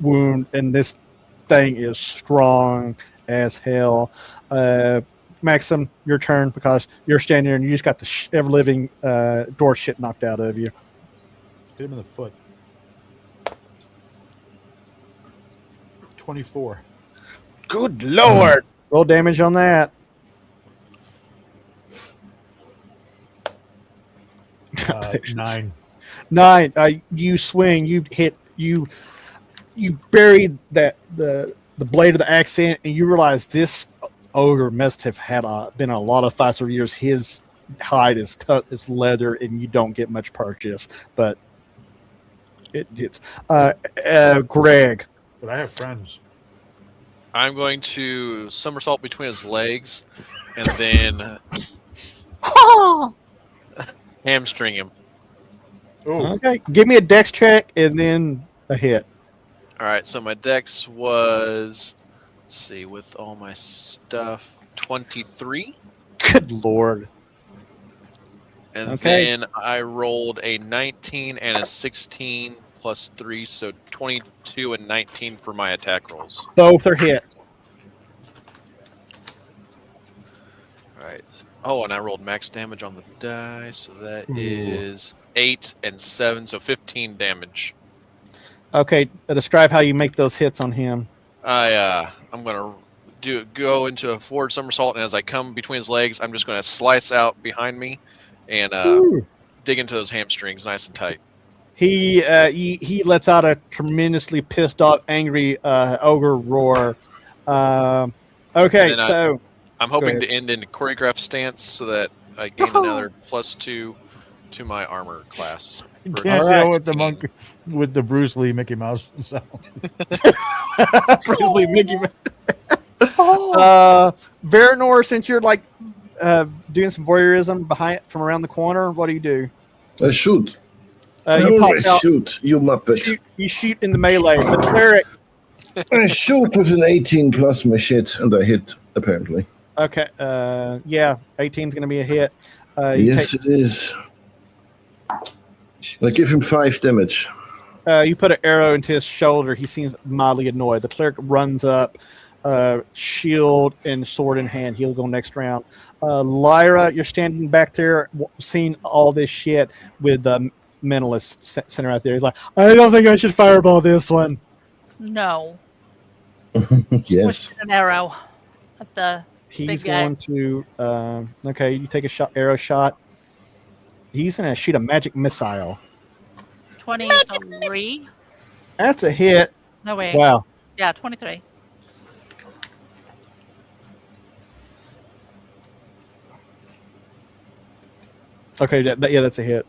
wound, and this thing is strong as hell. Maxim, your turn because you're standing there and you just got the ever-living door shit knocked out of you. Hit him in the foot. 24. Good Lord. Roll damage on that. 9. 9. You swing. You hit. You bury the blade of the axe in, and you realize this ogre must have had been a lot of fights over years. His hide is tough. It's leather, and you don't get much purchase. But it's Greg. But I have friends. I'm going to somersault between his legs and then hamstring him. Oh, Okay, give me a dex check and then a hit. All right, so my dex was, let's see, with all my stuff, 23. Good Lord. And Okay. then I rolled a 19 and a 16 plus 3, so 22 and 19 for my attack rolls. Both are hits. All right. Oh, and I rolled max damage on the die, so that is 8 and 7, so 15 damage. Okay, describe how you make those hits on him. I'm gonna go into a forward somersault, and as I come between his legs, I'm just gonna slice out behind me and dig into those hamstrings nice and tight. He lets out a tremendously pissed off, angry ogre roar. Okay, And then so I'm hoping ahead. to end in a choreographed stance so that I gain another +2 to my armor class. For can't All right. go with the monk with the Bruce Lee Mickey Mouse sound. Grizzly Mickey. Veranor, since you're like doing some voyeurism from around the corner. What do you do? I shoot. I You pop always out. shoot, you muppet. You shoot in the melee. The cleric. I shoot with an 18 plus my shit, and I hit, apparently. Okay. Yeah. 18 is going to be a hit. Yes, it is. I give him 5 damage. You put an arrow into his shoulder. He seems mildly annoyed. The cleric runs up, shield and sword in hand. He'll go next round. Lyra, you're standing back there, seeing all this shit with the mentalist center out there. He's like, I don't think I should fireball this one. No. Yes. With an arrow at the He's big guy. going to. Okay, you take a shot, arrow shot. He's going to shoot a magic missile. 23. That's a hit. No way. Wow. Yeah, 23. Okay, that's a hit.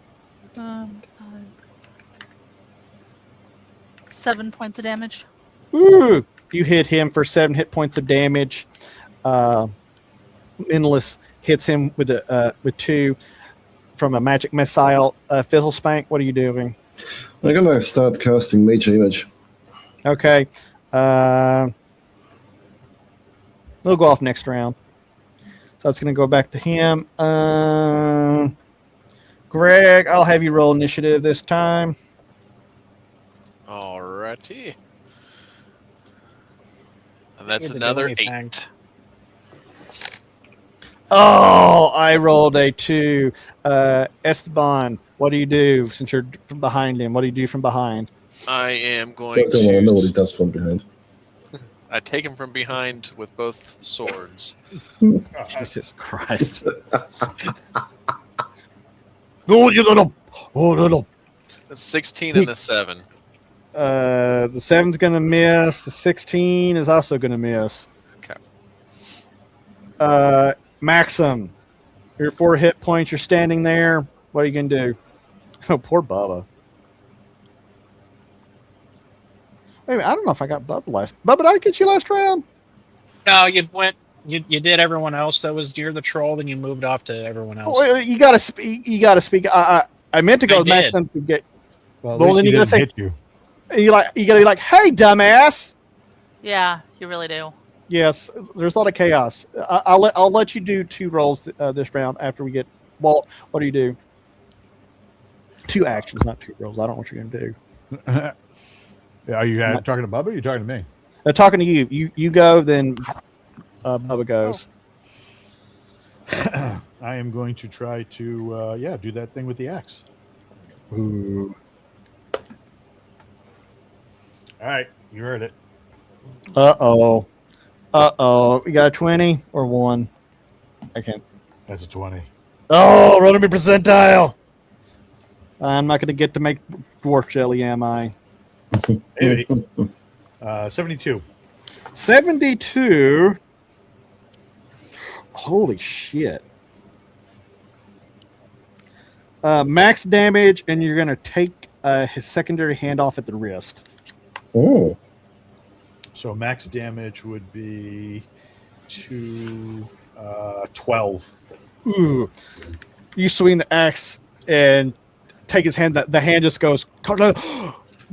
7 points of damage. Ooh, you hit him for 7 hit points of damage. Endless hits him with 2 from a magic missile. Fizzle Spank, what are you doing? I'm gonna start casting Major Image. Okay. We'll go off next round. So it's going to go back to him. Greg, I'll have you roll initiative this time. Alrighty. And that's Had to do another anything. 8. Oh, I rolled a 2. Esteban, what do you do since you're from behind him? What do you do from behind? I am I going don't know what he to. does from behind. I take him from behind with both swords. Jesus Christ. Oh, you little. Oh, little. A 16 and a 7. The 7's going to miss. The 16 is also going to miss. Okay. Maxim, your 4 hit points. You're standing there. What are you going to do? Oh, poor Bubba. Wait a minute, I don't know if I got Bubba last. Bubba, did I get you last round? No, you went. You did everyone else that was near the troll, then you moved off to everyone else. Oh, you gotta speak. You gotta speak. I meant to go I with did. Maxim to get. Well, Well, then you gotta say. hit you. You gotta be like, "Hey, dumbass." Yeah, you really do. Yes, there's a lot of chaos. I'll let you do 2 rolls this round after we get. Walt, what do you do? 2 actions, not 2 rolls. I don't know what you're gonna do. Are you talking to Bubba or are you talking to me? They're talking to you. You go, then Bubba goes. I am going to try to, do that thing with the axe. Ooh. All right, you heard it. Uh-oh. You got a 20 or 1? I can't. That's a 20. Oh, roll me percentile. I'm not going to get to make dwarf jelly, am I? Maybe. 72. 72. Holy shit. Max damage, and you're going to take his secondary hand off at the wrist. Oh. So max damage would be 12. Ooh. You swing the axe and take his hand. The hand just goes,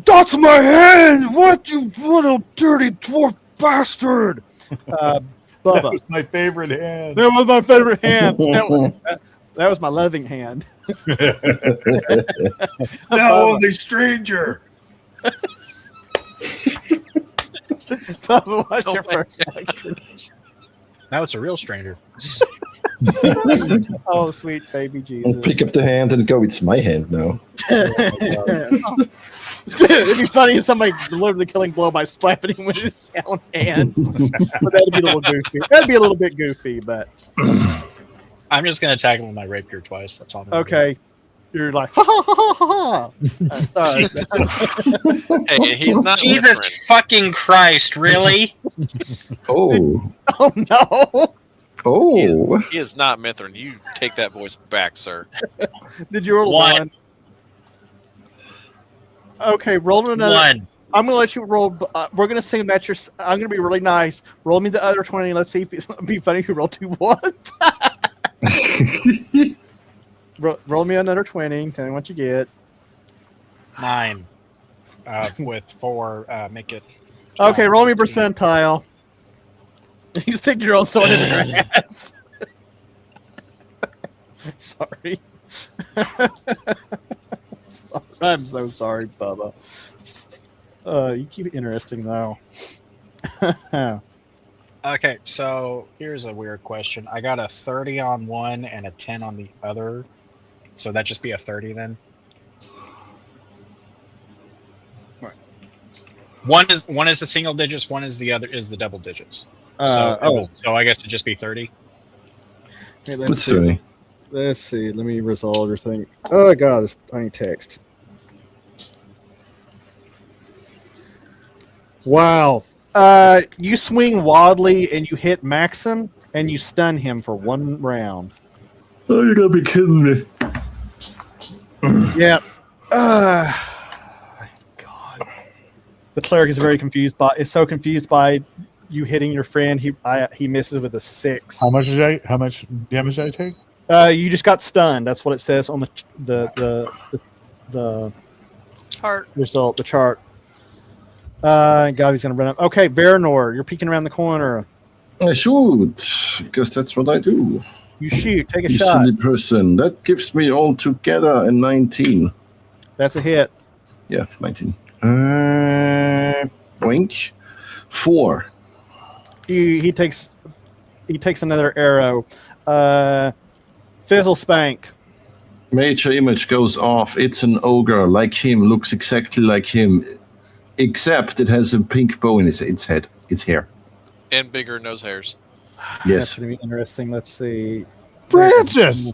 that's my hand! What, you little dirty dwarf bastard! That Bubba. was my favorite hand. That was my favorite hand. That was my loving hand. Now only stranger. Bubba, what's your first action? Now it's a real stranger. Oh, sweet baby And Jesus. pick up the hand and go, it's my hand now. It'd be funny if somebody delivered the killing blow by slapping him with his own hand. But that'd be a little goofy. That'd be a little bit goofy, but I'm just gonna attack him with my rapier twice. That's all. I'm gonna do. okay. You're like, ha ha ha ha ha. Sorry. Hey, he's not Jesus Mithrin. fucking Christ! Really? Oh. Oh no. Oh. He is not Mithrin. You take that voice back, sir. Did you roll a 1. 1? Okay, roll another. 1. I'm gonna let you roll. We're gonna assume that you're. I'm gonna be really nice. Roll me the other 20. Let's see if it'll be funny if you roll 2 1s. Roll me another 20. Tell me what you get. 9. With 4, make it. Okay, roll me 15. percentile. You stick your own sword in your ass. Sorry. I'm so sorry, Bubba. You keep it interesting though. Okay, so here's a weird question. I got a 30 on one and a 10 on the other. So that just be a 30 then? Right. One is the single digits, one is the other is the double digits. So I guess it'd just be 30. Hey, Let's see. Let's see. Let me resolve your thing. Oh my god, this tiny text. Wow. You swing wildly and you hit Maxim and you stun him for 1 round. Oh, you gotta be kidding me. Yeah. God. The cleric is very confused by you hitting your friend. He misses with a 6. How much damage did I take? You just got stunned. That's what it says on the Chart. result, the chart. God, he's gonna run up. Okay, Veranor, you're peeking around the corner. I shoot, because that's what I do. You shoot. Take a You shot. silly person. That gives me all together a 19. That's a hit. Yeah, it's 19. Boink. 4. He takes another arrow. Fizzle spank. Major image goes off. It's an ogre like him, looks exactly like him, except it has a pink bow in its head, its hair. And bigger nose hairs. That's Yes. gonna be interesting. Let's see. Francis!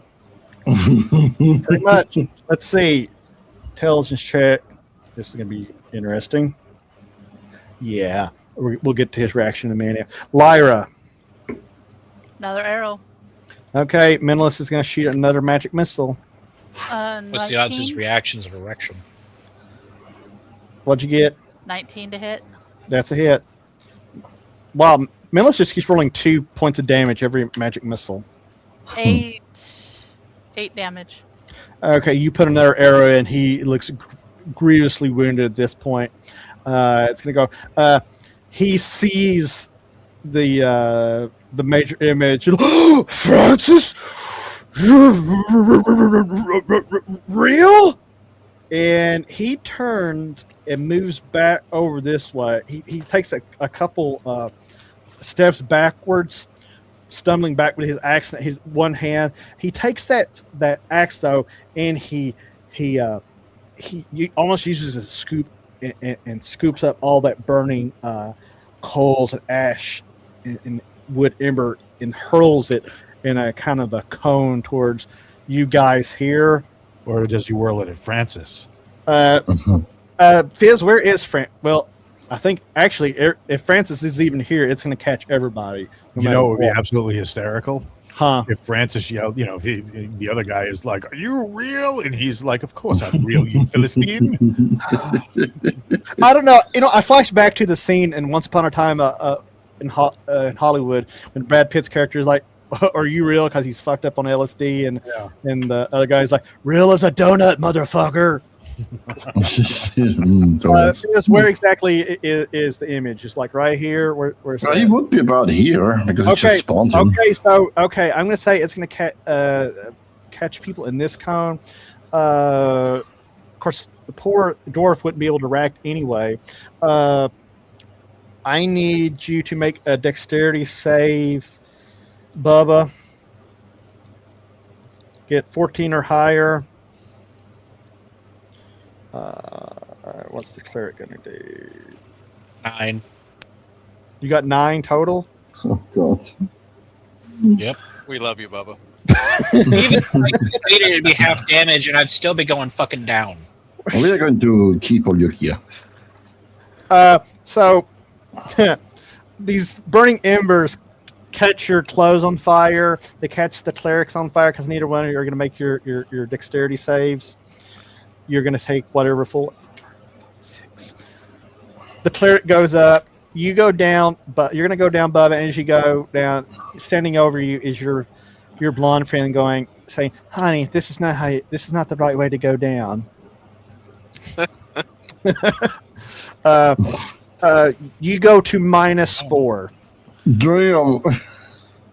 Pretty much. Let's see. Intelligence check. This is gonna be interesting. Yeah, we'll get to his reaction in a minute. Lyra. Another arrow. Okay, Menelaus is going to shoot another magic missile. What's the odds 19? his reactions of erection? What'd you get? 19 to hit. That's a hit. Wow, Menelaus just keeps rolling 2 points of damage every magic missile. 8 damage. Okay, you put another arrow in. He looks grievously wounded at this point. It's going to go. He sees the major image. Francis, real? And he turns and moves back over this way. He takes a couple steps backwards, stumbling back with his axe in his one hand. He takes that axe though, and he almost uses a scoop and scoops up all that burning coals and ash and wood ember and hurls it in a kind of a cone towards you guys here. Or does he whirl it at Francis? Fizz, where is Well, I think actually, if Francis is even here, it's going to catch everybody. You know, it would be absolutely hysterical. Huh? If Francis yelled, if the other guy is like, "Are you real?" and he's like, "Of course I'm real, you Philistine." I don't know. I flash back to the scene in Once Upon a Time in Hollywood when Brad Pitt's character is like, "Are you real?" because he's fucked up on LSD, and the other guy's like, "Real as a donut, motherfucker." Where exactly is the image? Just like right here? Where's Well, he would be about here because it just spawned him. Okay, I'm going to say it's going to catch people in this cone. Of course, the poor dwarf wouldn't be able to react anyway. I need you to make a dexterity save, Bubba. Get 14 or higher. What's the cleric gonna do? 9. You got 9 total? Oh, God. Yep. We love you, Bubba. Even if I succeeded, it'd be half damage, and I'd still be going fucking down. We are going to keep all your gear. So these burning embers catch your clothes on fire. They catch the clerics on fire because neither one of you are going to make your dexterity saves. You're going to take whatever full 6. The cleric goes up. You go down, but you're going to go down, Bubba. And as you go down, standing over you is your your blonde friend saying, "Honey, this is not the right way to go down." You go to -4. Damn.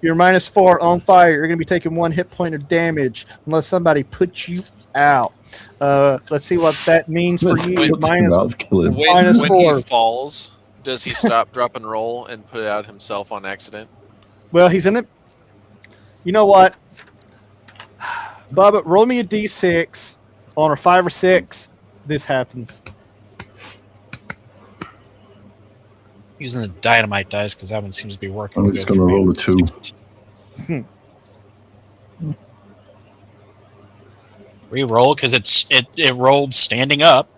You're -4 on fire. You're going to be taking 1 hit point of damage unless somebody puts you out. Let's see what that means for you. When -4. when he falls, does he stop, drop, and roll and put out himself on accident? Well, he's in it. You know what? Bubba, roll me a d6 on a 5 or 6. This happens. Using the dynamite dice because that one seems to be working. I'm just going to roll a 2. Re-roll because it rolled standing up.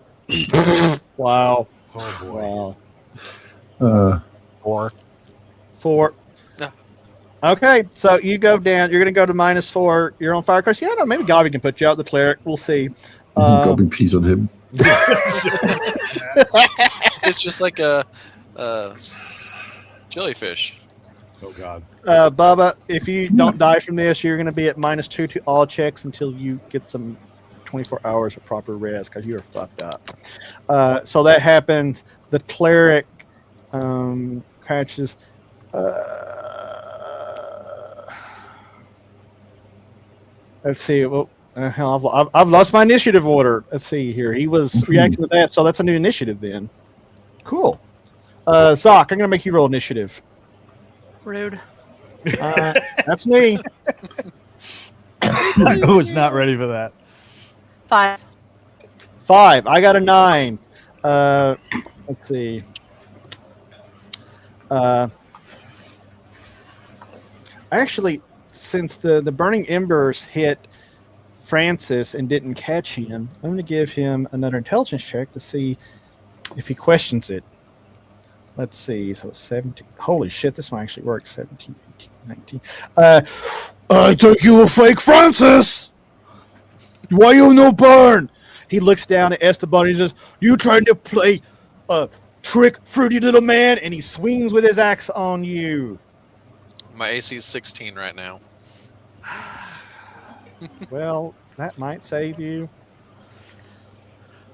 Wow. Oh boy. Wow. 4. No. Okay, so you go down. You're going to go to -4. You're on fire. Chris, yeah, I don't know. Maybe Gobby can put you out. The cleric. We'll see. Gobby pees on him. It's just like a jellyfish. Oh god. Bubba, if you don't die from this, you're going to be at -2 to all checks until you get some 24 hours of proper rest because you're fucked up. So that happens. The cleric catches. Let's see. Well, I've lost my initiative order. Let's see here. He was reacting to that, so that's a new initiative then. Cool. Zoc, I'm going to make you roll initiative. Rude. That's me. I was not ready for that. 5. 5. I got a 9. Let's see. Actually, since the burning embers hit Francis and didn't catch him, I'm going to give him another intelligence check to see if he questions it. Let's see. So 17. Holy shit, this might actually work. 17, 18, 19. I think you were fake Francis. Why you no burn? He looks down at Esteban and says, "You trying to play a trick, fruity little man?" And he swings with his axe on you. My AC is 16 right now. Well, that might save you.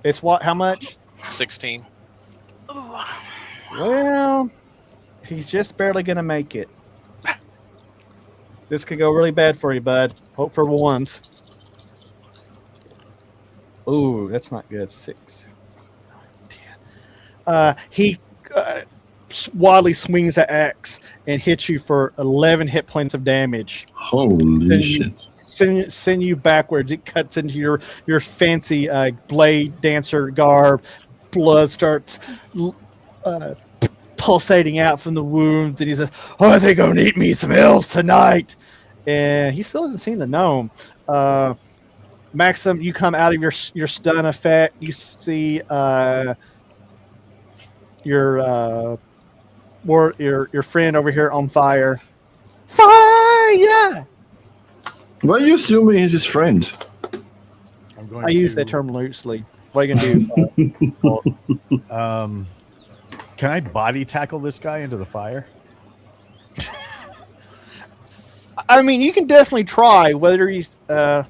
It's what? How much? 16. Well, he's just barely going to make it. This could go really bad for you, bud. Hope for ones. Ooh, that's not good. 6, 7, 9, 10. He wildly swings the axe and hits you for 11 hit points of damage. Holy shit. Send you backwards. It cuts into your fancy blade dancer garb. Blood starts pulsating out from the wounds, and he says, "Oh, I think I'm gonna eat me some elves tonight." And he still hasn't seen the gnome. Maxim, you come out of your stun effect. You see your friend over here on fire. Fire! Why are you assuming he's his friend? I use that term loosely. What are you gonna do? Can I body tackle this guy into the fire? I mean, you can definitely try. Whether he's, let's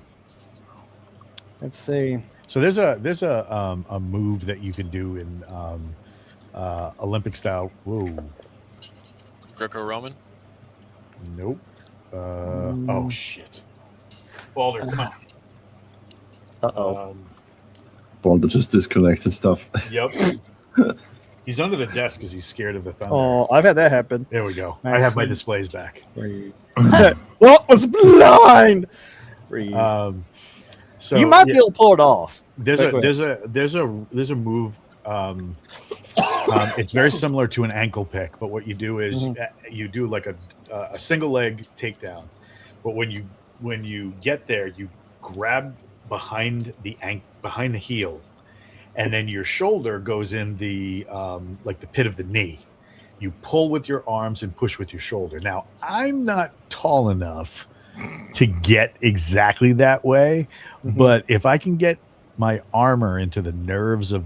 see. So there's a move that you can do in Olympic style. Whoa. Greco-Roman? Nope. Oh shit. Balder, come on. Uh-oh. Balder just disconnected stuff. Yep. He's under the desk because he's scared of the thunder. Oh, I've had that happen. There we go. Nice. I have my displays back. What was blind? So You might be able to pull it off. There's a move. It's very similar to an ankle pick, but what you do is you do like a single leg takedown. But when you get there, you grab behind the heel, and then your shoulder goes in the like the pit of the knee. You pull with your arms and push with your shoulder. Now, I'm not tall enough to get exactly that way, but if I can get my armor into the nerves of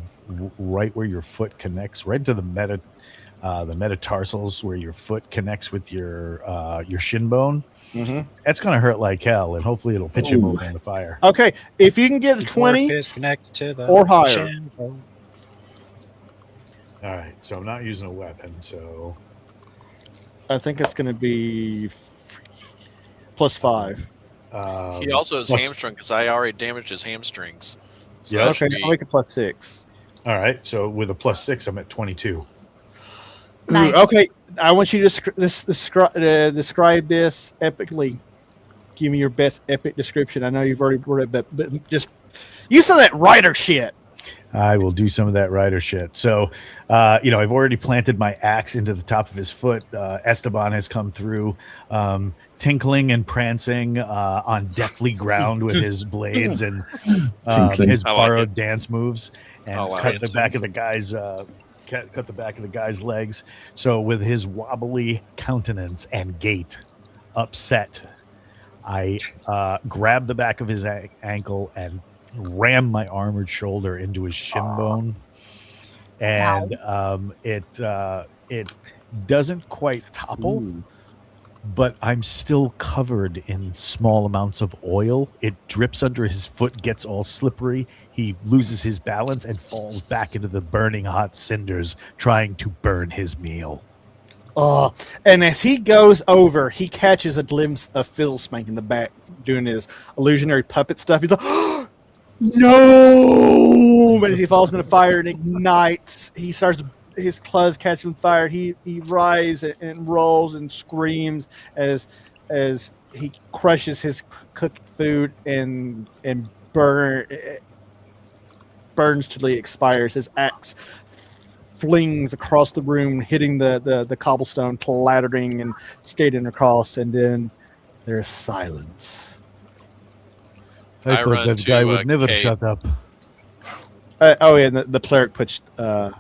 right where your foot connects, right to the the metatarsals where your foot connects with your shin bone. Mm-hmm. That's gonna hurt like hell, and hopefully it'll pitch him over in the fire. Okay, if you can get a 20 Is connected to the or higher. shin bone. All right, so I'm not using a weapon, so I think it's going to be +5. He also has plus- hamstring because I already damaged his hamstrings. So Yeah, that Okay, should be- I'll make it +6. all right. So with a +6, I'm at 22. Nice. Ooh, okay, I want you to describe this epically. Give me your best epic description. I know you've already wrote it, but just use some of that writer shit. I will do some of that rider shit. So, I've already planted my axe into the top of his foot. Esteban has come through, tinkling and prancing on deathly ground with his blades and Tinkling. his I like borrowed dance moves, and I like cut it. the back of the guy's cut the back of the guy's legs. So, with his wobbly countenance and gait, upset, I grab the back of his ankle and ram my armored shoulder into his shin bone, and it doesn't quite topple, but I'm still covered in small amounts of oil. It drips under his foot, gets all slippery. He loses his balance and falls back into the burning hot cinders, trying to burn his meal. And as he goes over, he catches a glimpse of Phil Spank in the back doing his illusionary puppet stuff. He's like, no! But as he falls into the fire and ignites, he starts, his clothes catch on fire. He rises and rolls and screams as he crushes his cooked food and burns till he expires. His axe flings across the room, hitting the cobblestone, clattering and skating across, and then there's silence. I I thought run that to, guy would never Kate. shut up. Oh yeah, and the cleric pushed Bubba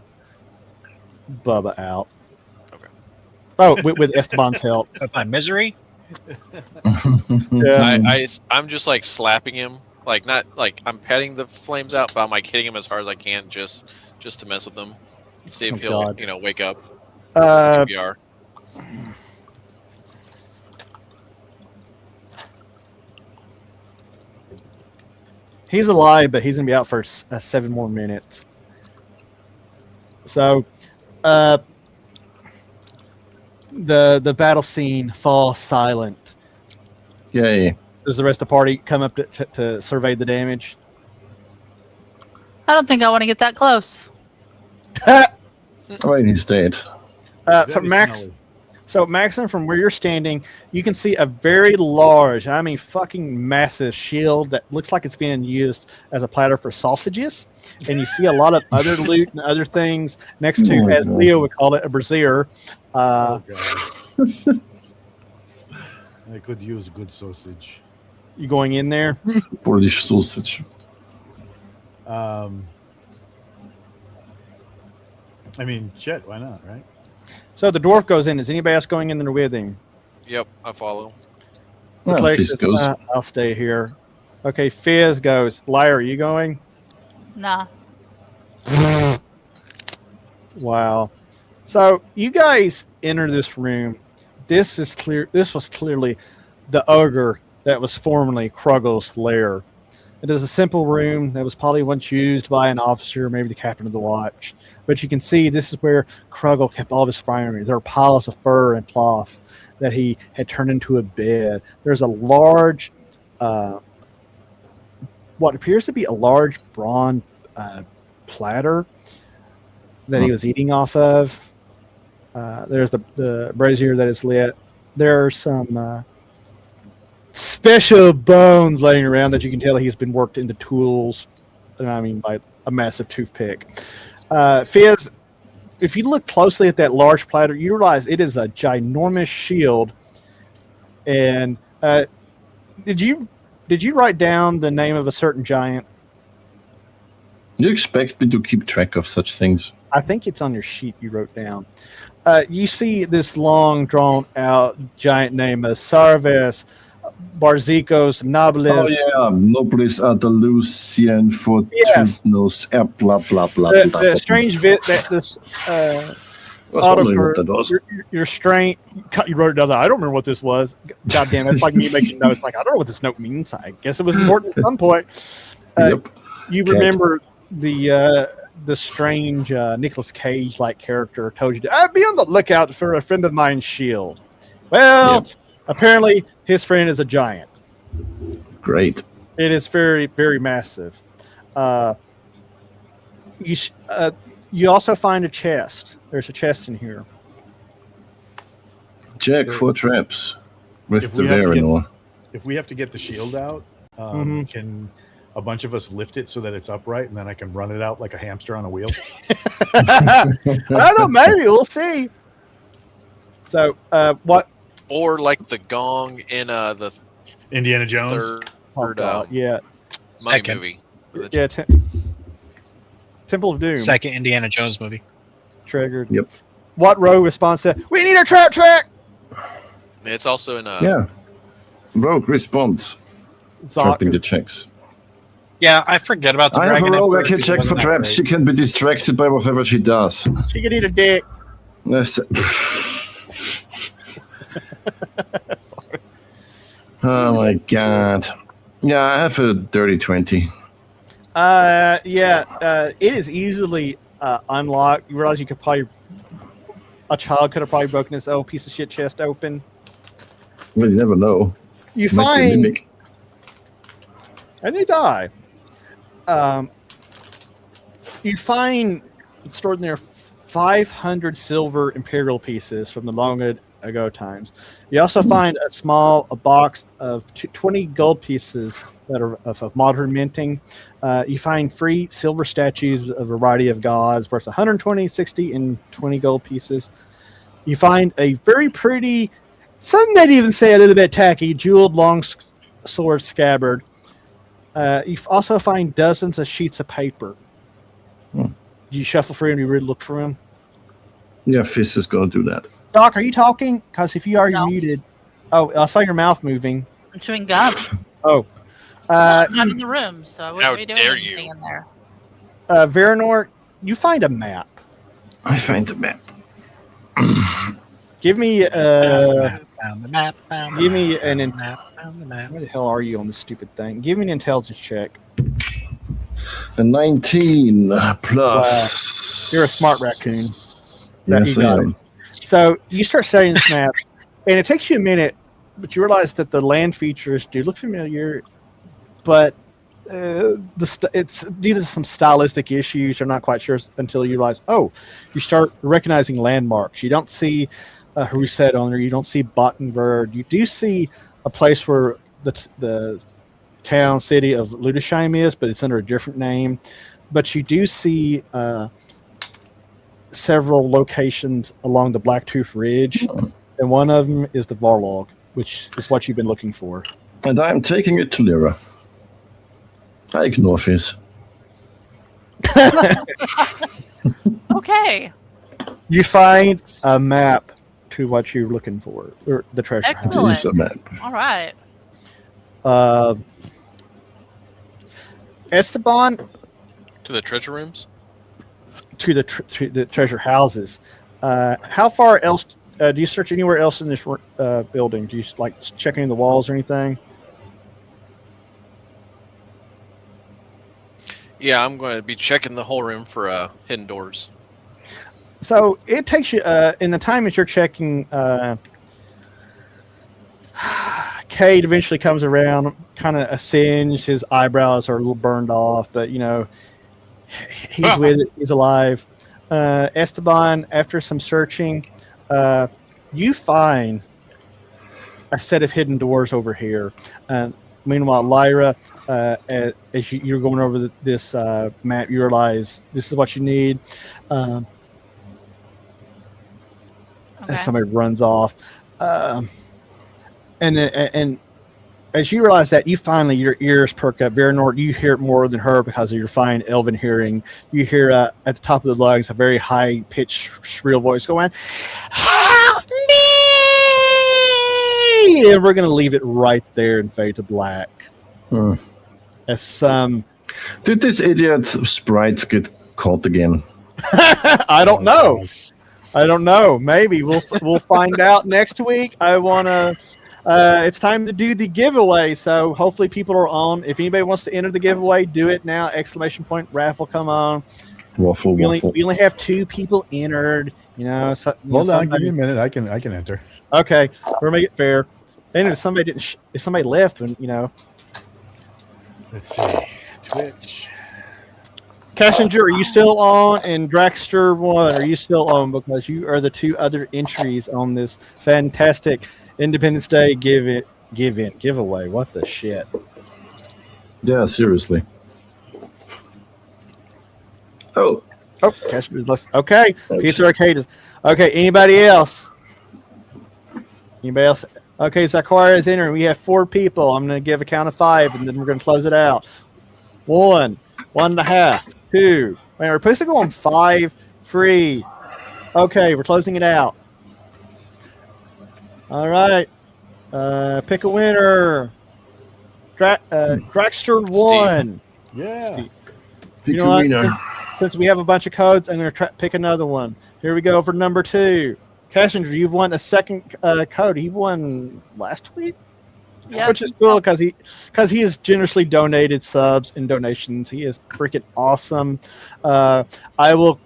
out. Okay. Oh, with Esteban's help. Of my misery. Yeah. I'm just like slapping him, like not like I'm petting the flames out, but I'm like hitting him as hard as I can just to mess with him, see if Oh, he'll God. wake up. Uh, CPR. He's alive, but he's gonna be out for 7 more minutes. So, the battle scene falls silent. Yay. Does the rest of the party come up to survey the damage? I don't think I want to get that close. Oh, and he's dead. For Max, so Maxim, from where you're standing, you can see a very large, I mean, fucking massive shield that looks like it's being used as a platter for sausages. And you see a lot of other loot and other things next to, as Leo would call it, a brazier. Oh, God. I could use good sausage. You going in there? Polish sausage. I mean, shit, why not, right? So the dwarf goes in. Is anybody else going in there with him? Yep, I follow. The Well, cleric Fizz says, goes. I'll stay here. Okay, Fizz goes. Liar, are you going? Nah. Wow. So you guys enter this room. This was clearly the ogre that was formerly Kruggle's lair. It is a simple room that was probably once used by an officer, maybe the captain of the watch. But you can see this is where Kruggle kept all of his finery. There are piles of fur and cloth that he had turned into a bed. There's a large, what appears to be a large bronze platter that he was eating off of. There's the brazier that is lit. There are some special bones laying around that you can tell he's been worked into tools. And I mean by a massive toothpick. Fizz, if you look closely at that large platter, you realize it is a ginormous shield. And did you write down the name of a certain giant? You expect me to keep track of such things? I think it's on your sheet you wrote down. You see this long, drawn-out giant name of Sarves Barzikos Nobilis. Oh yeah, Nobilis Andalusian Yes. Fortunos, blah blah blah. The blah. strange bit that this I was wondering what that was. Your strain. You wrote it down. I don't remember what this was. God damn, it's like me making notes. Like I don't know what this note means. I guess it was important at some point. Yep. You remember the strange Nicolas Cage like character told you to be on the lookout for a friend of mine's shield. Well, apparently his friend is a giant. Great. It is very, very massive. You also find a chest. There's a chest in here. Check for traps with If the we have to get- Veranor. If we have to get the shield out, can a bunch of us lift it so that it's upright, and then I can run it out like a hamster on a wheel? I don't know. Maybe we'll see. So, what? Or like the gong in the Indiana Jones. third Yeah, Money Second. movie. yeah. Temple of Doom. Second Indiana Jones movie. Triggered. Yep. What rogue responds to? We need a trap track. It's also in Yeah. Rogue response. Zoc Trapping the is- checks. Yeah, I forget about the I have a dragon. rogue. I Emperor can because it check for wasn't that traps. great. She can be distracted by whatever she does. She could eat a dick. Yes. Oh my god. Yeah, I have a dirty 20. It is easily unlocked. You realize you could probably a child could have probably broken this old piece of shit chest open. Well, you never know. You Might be a find mimic. and you die. You find stored in there 500 silver imperial pieces from the long ago times. You also find a box of 20 gold pieces that are of modern minting. You find 3 silver statues of a variety of gods worth 120, 60, and 20 gold pieces. You find a very pretty, some might even say a little bit tacky, jeweled long sword scabbard. You also find dozens of sheets of paper. You shuffle through and you really look for them. Yeah, Fizz is going to do that. Doc, are you talking? Because if you are, No. you're muted. Oh, I saw your mouth moving. I'm chewing gum. Oh. I'm not in the room, so I How wouldn't be doing dare anything you. in there. Veranor, you find a map. I find the map. Give me Found the map. Found the give me map, an found the map. Found the map. where the hell are you on this stupid thing? Give me an intelligence check. A 19 plus. You're a smart raccoon. Yes, You I got am. So you start studying this map, and it takes you a minute, but you realize that the land features do look familiar, but it's due to some stylistic issues. You're not quite sure until you realize, you start recognizing landmarks. You don't see Crusades on there. You don't see Botkinburg. You do see a place where the town city of Ludesheim is, but it's under a different name. But you do see several locations along the Blacktooth Ridge, and one of them is the Varlog, which is what you've been looking for. And I'm taking it to Lyra. I ignore Fizz. Okay. You find a map to what you're looking for, or the treasure house. Excellent. It is a map. All right. Esteban To the treasure rooms? to the treasure houses. How far else do you search anywhere else in this building? Do you like check any of the walls or anything? Yeah, I'm going to be checking the whole room for hidden doors. So it takes you in the time that you're checking. Cade eventually comes around, kind of singed. His eyebrows are a little burned off, but he's with it. He's alive. Esteban, after some searching, you find a set of hidden doors over here. Meanwhile, Lyra, as you're going over this map, you realize this is what you need. Okay. Somebody runs off, and as you realize that, you finally your ears perk up. Veranor, you hear it more than her because of your fine elven hearing. You hear at the top of the lungs a very high pitched, shrill voice going, "Help me!" And we're going to leave it right there and fade to black. As some, Did this idiot sprite get caught again? I don't know. I don't know. Maybe we'll find out next week. I want to. It's time to do the giveaway. So hopefully people are on. If anybody wants to enter the giveaway, do it now! ! Raffle, come on. Waffle, We waffle. only have 2 people entered. Hold on, give me a minute. I can enter. Okay, we'll make it fair. And if somebody didn't, if somebody left, when Let's see. Twitch. Cassinger, are you still on? And Draxter1, are you still on? Because you are the 2 other entries on this fantastic Independence Day giveaway. What the shit? Yeah, seriously. Oh, Cassinger, okay. Pizza Arcade. Okay, anybody else? Anybody else? Okay, Zachariah is entering. We have 4 people. I'm going to give a count of 5, and then we're going to close it out. 1, 1.5, 2. Wait, we're supposed to go on 5, 3. Okay, we're closing it out. All right. Pick a winner. Draxter1. Yeah. Steve. pick You a know what? winner. Since we have a bunch of codes, I'm going to pick another one. Here we go for number 2. Cassinger, you've won a second code. He won last week, which is cool because he has generously donated subs and donations. He is freaking awesome. I will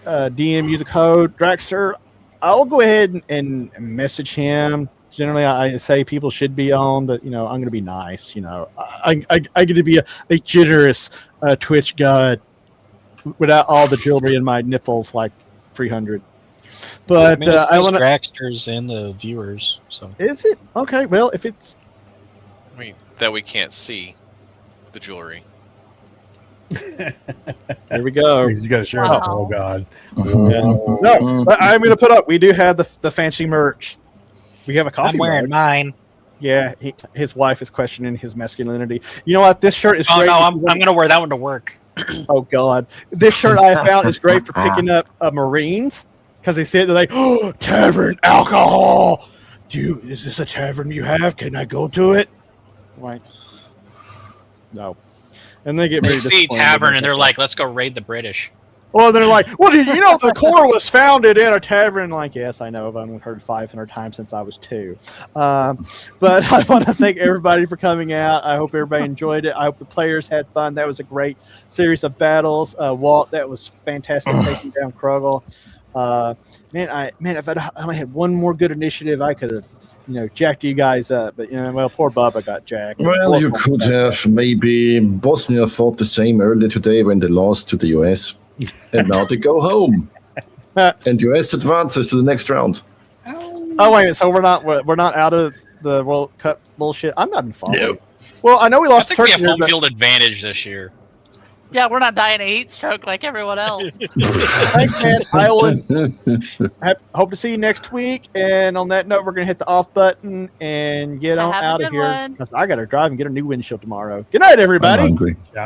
DM you the code, Draxter. I'll go ahead and message him. Generally, I say people should be on, but I'm going to be nice. I get to be a generous Twitch god without all the jewelry in my nipples, like 300. But I want to. Draxters and the viewers. So Is it okay? Well, if it's I mean, that we can't see the jewelry. there, we go. He's got to share. Wow. Oh God. No, but I'm going to put up. We do have the fancy merch. We have a coffee I'm wearing mug. mine. Yeah, his wife is questioning his masculinity. You know what? This shirt is Oh great. no, I'm gonna wear that one to work. Oh God, this shirt I found is great for picking up Marines because they say they're like, oh, tavern alcohol. Is this a tavern you have? Can I go to it? Like, no. And they get They really see disappointed. tavern and they're like, "Let's go raid the British." Well, they're like, well, did you know the Corps was founded in a tavern? Like, yes, I know. I've only heard 500 times since I was 2. But I want to thank everybody for coming out. I hope everybody enjoyed it. I hope the players had fun. That was a great series of battles. Walt, that was fantastic taking down Krugel. If I only had one more good initiative, I could have, jacked you guys up. But poor Bubba got jacked. Well, you could have maybe Bosnia thought the same earlier today when they lost to the US. And now they go home. And US advances to the next round. Oh wait, so we're not out of the World Cup bullshit. I'm not involved. No. Well, I know we I lost think we Turkey. have home field advantage this year. Yeah, we're not dying of heat stroke like everyone else. Thanks, man. I will hope to see you next week. And on that note, we're gonna hit the off button and get on Have a out of good here one. because I got to drive and get a new windshield tomorrow. Good night, everybody. I'm hungry. Ciao.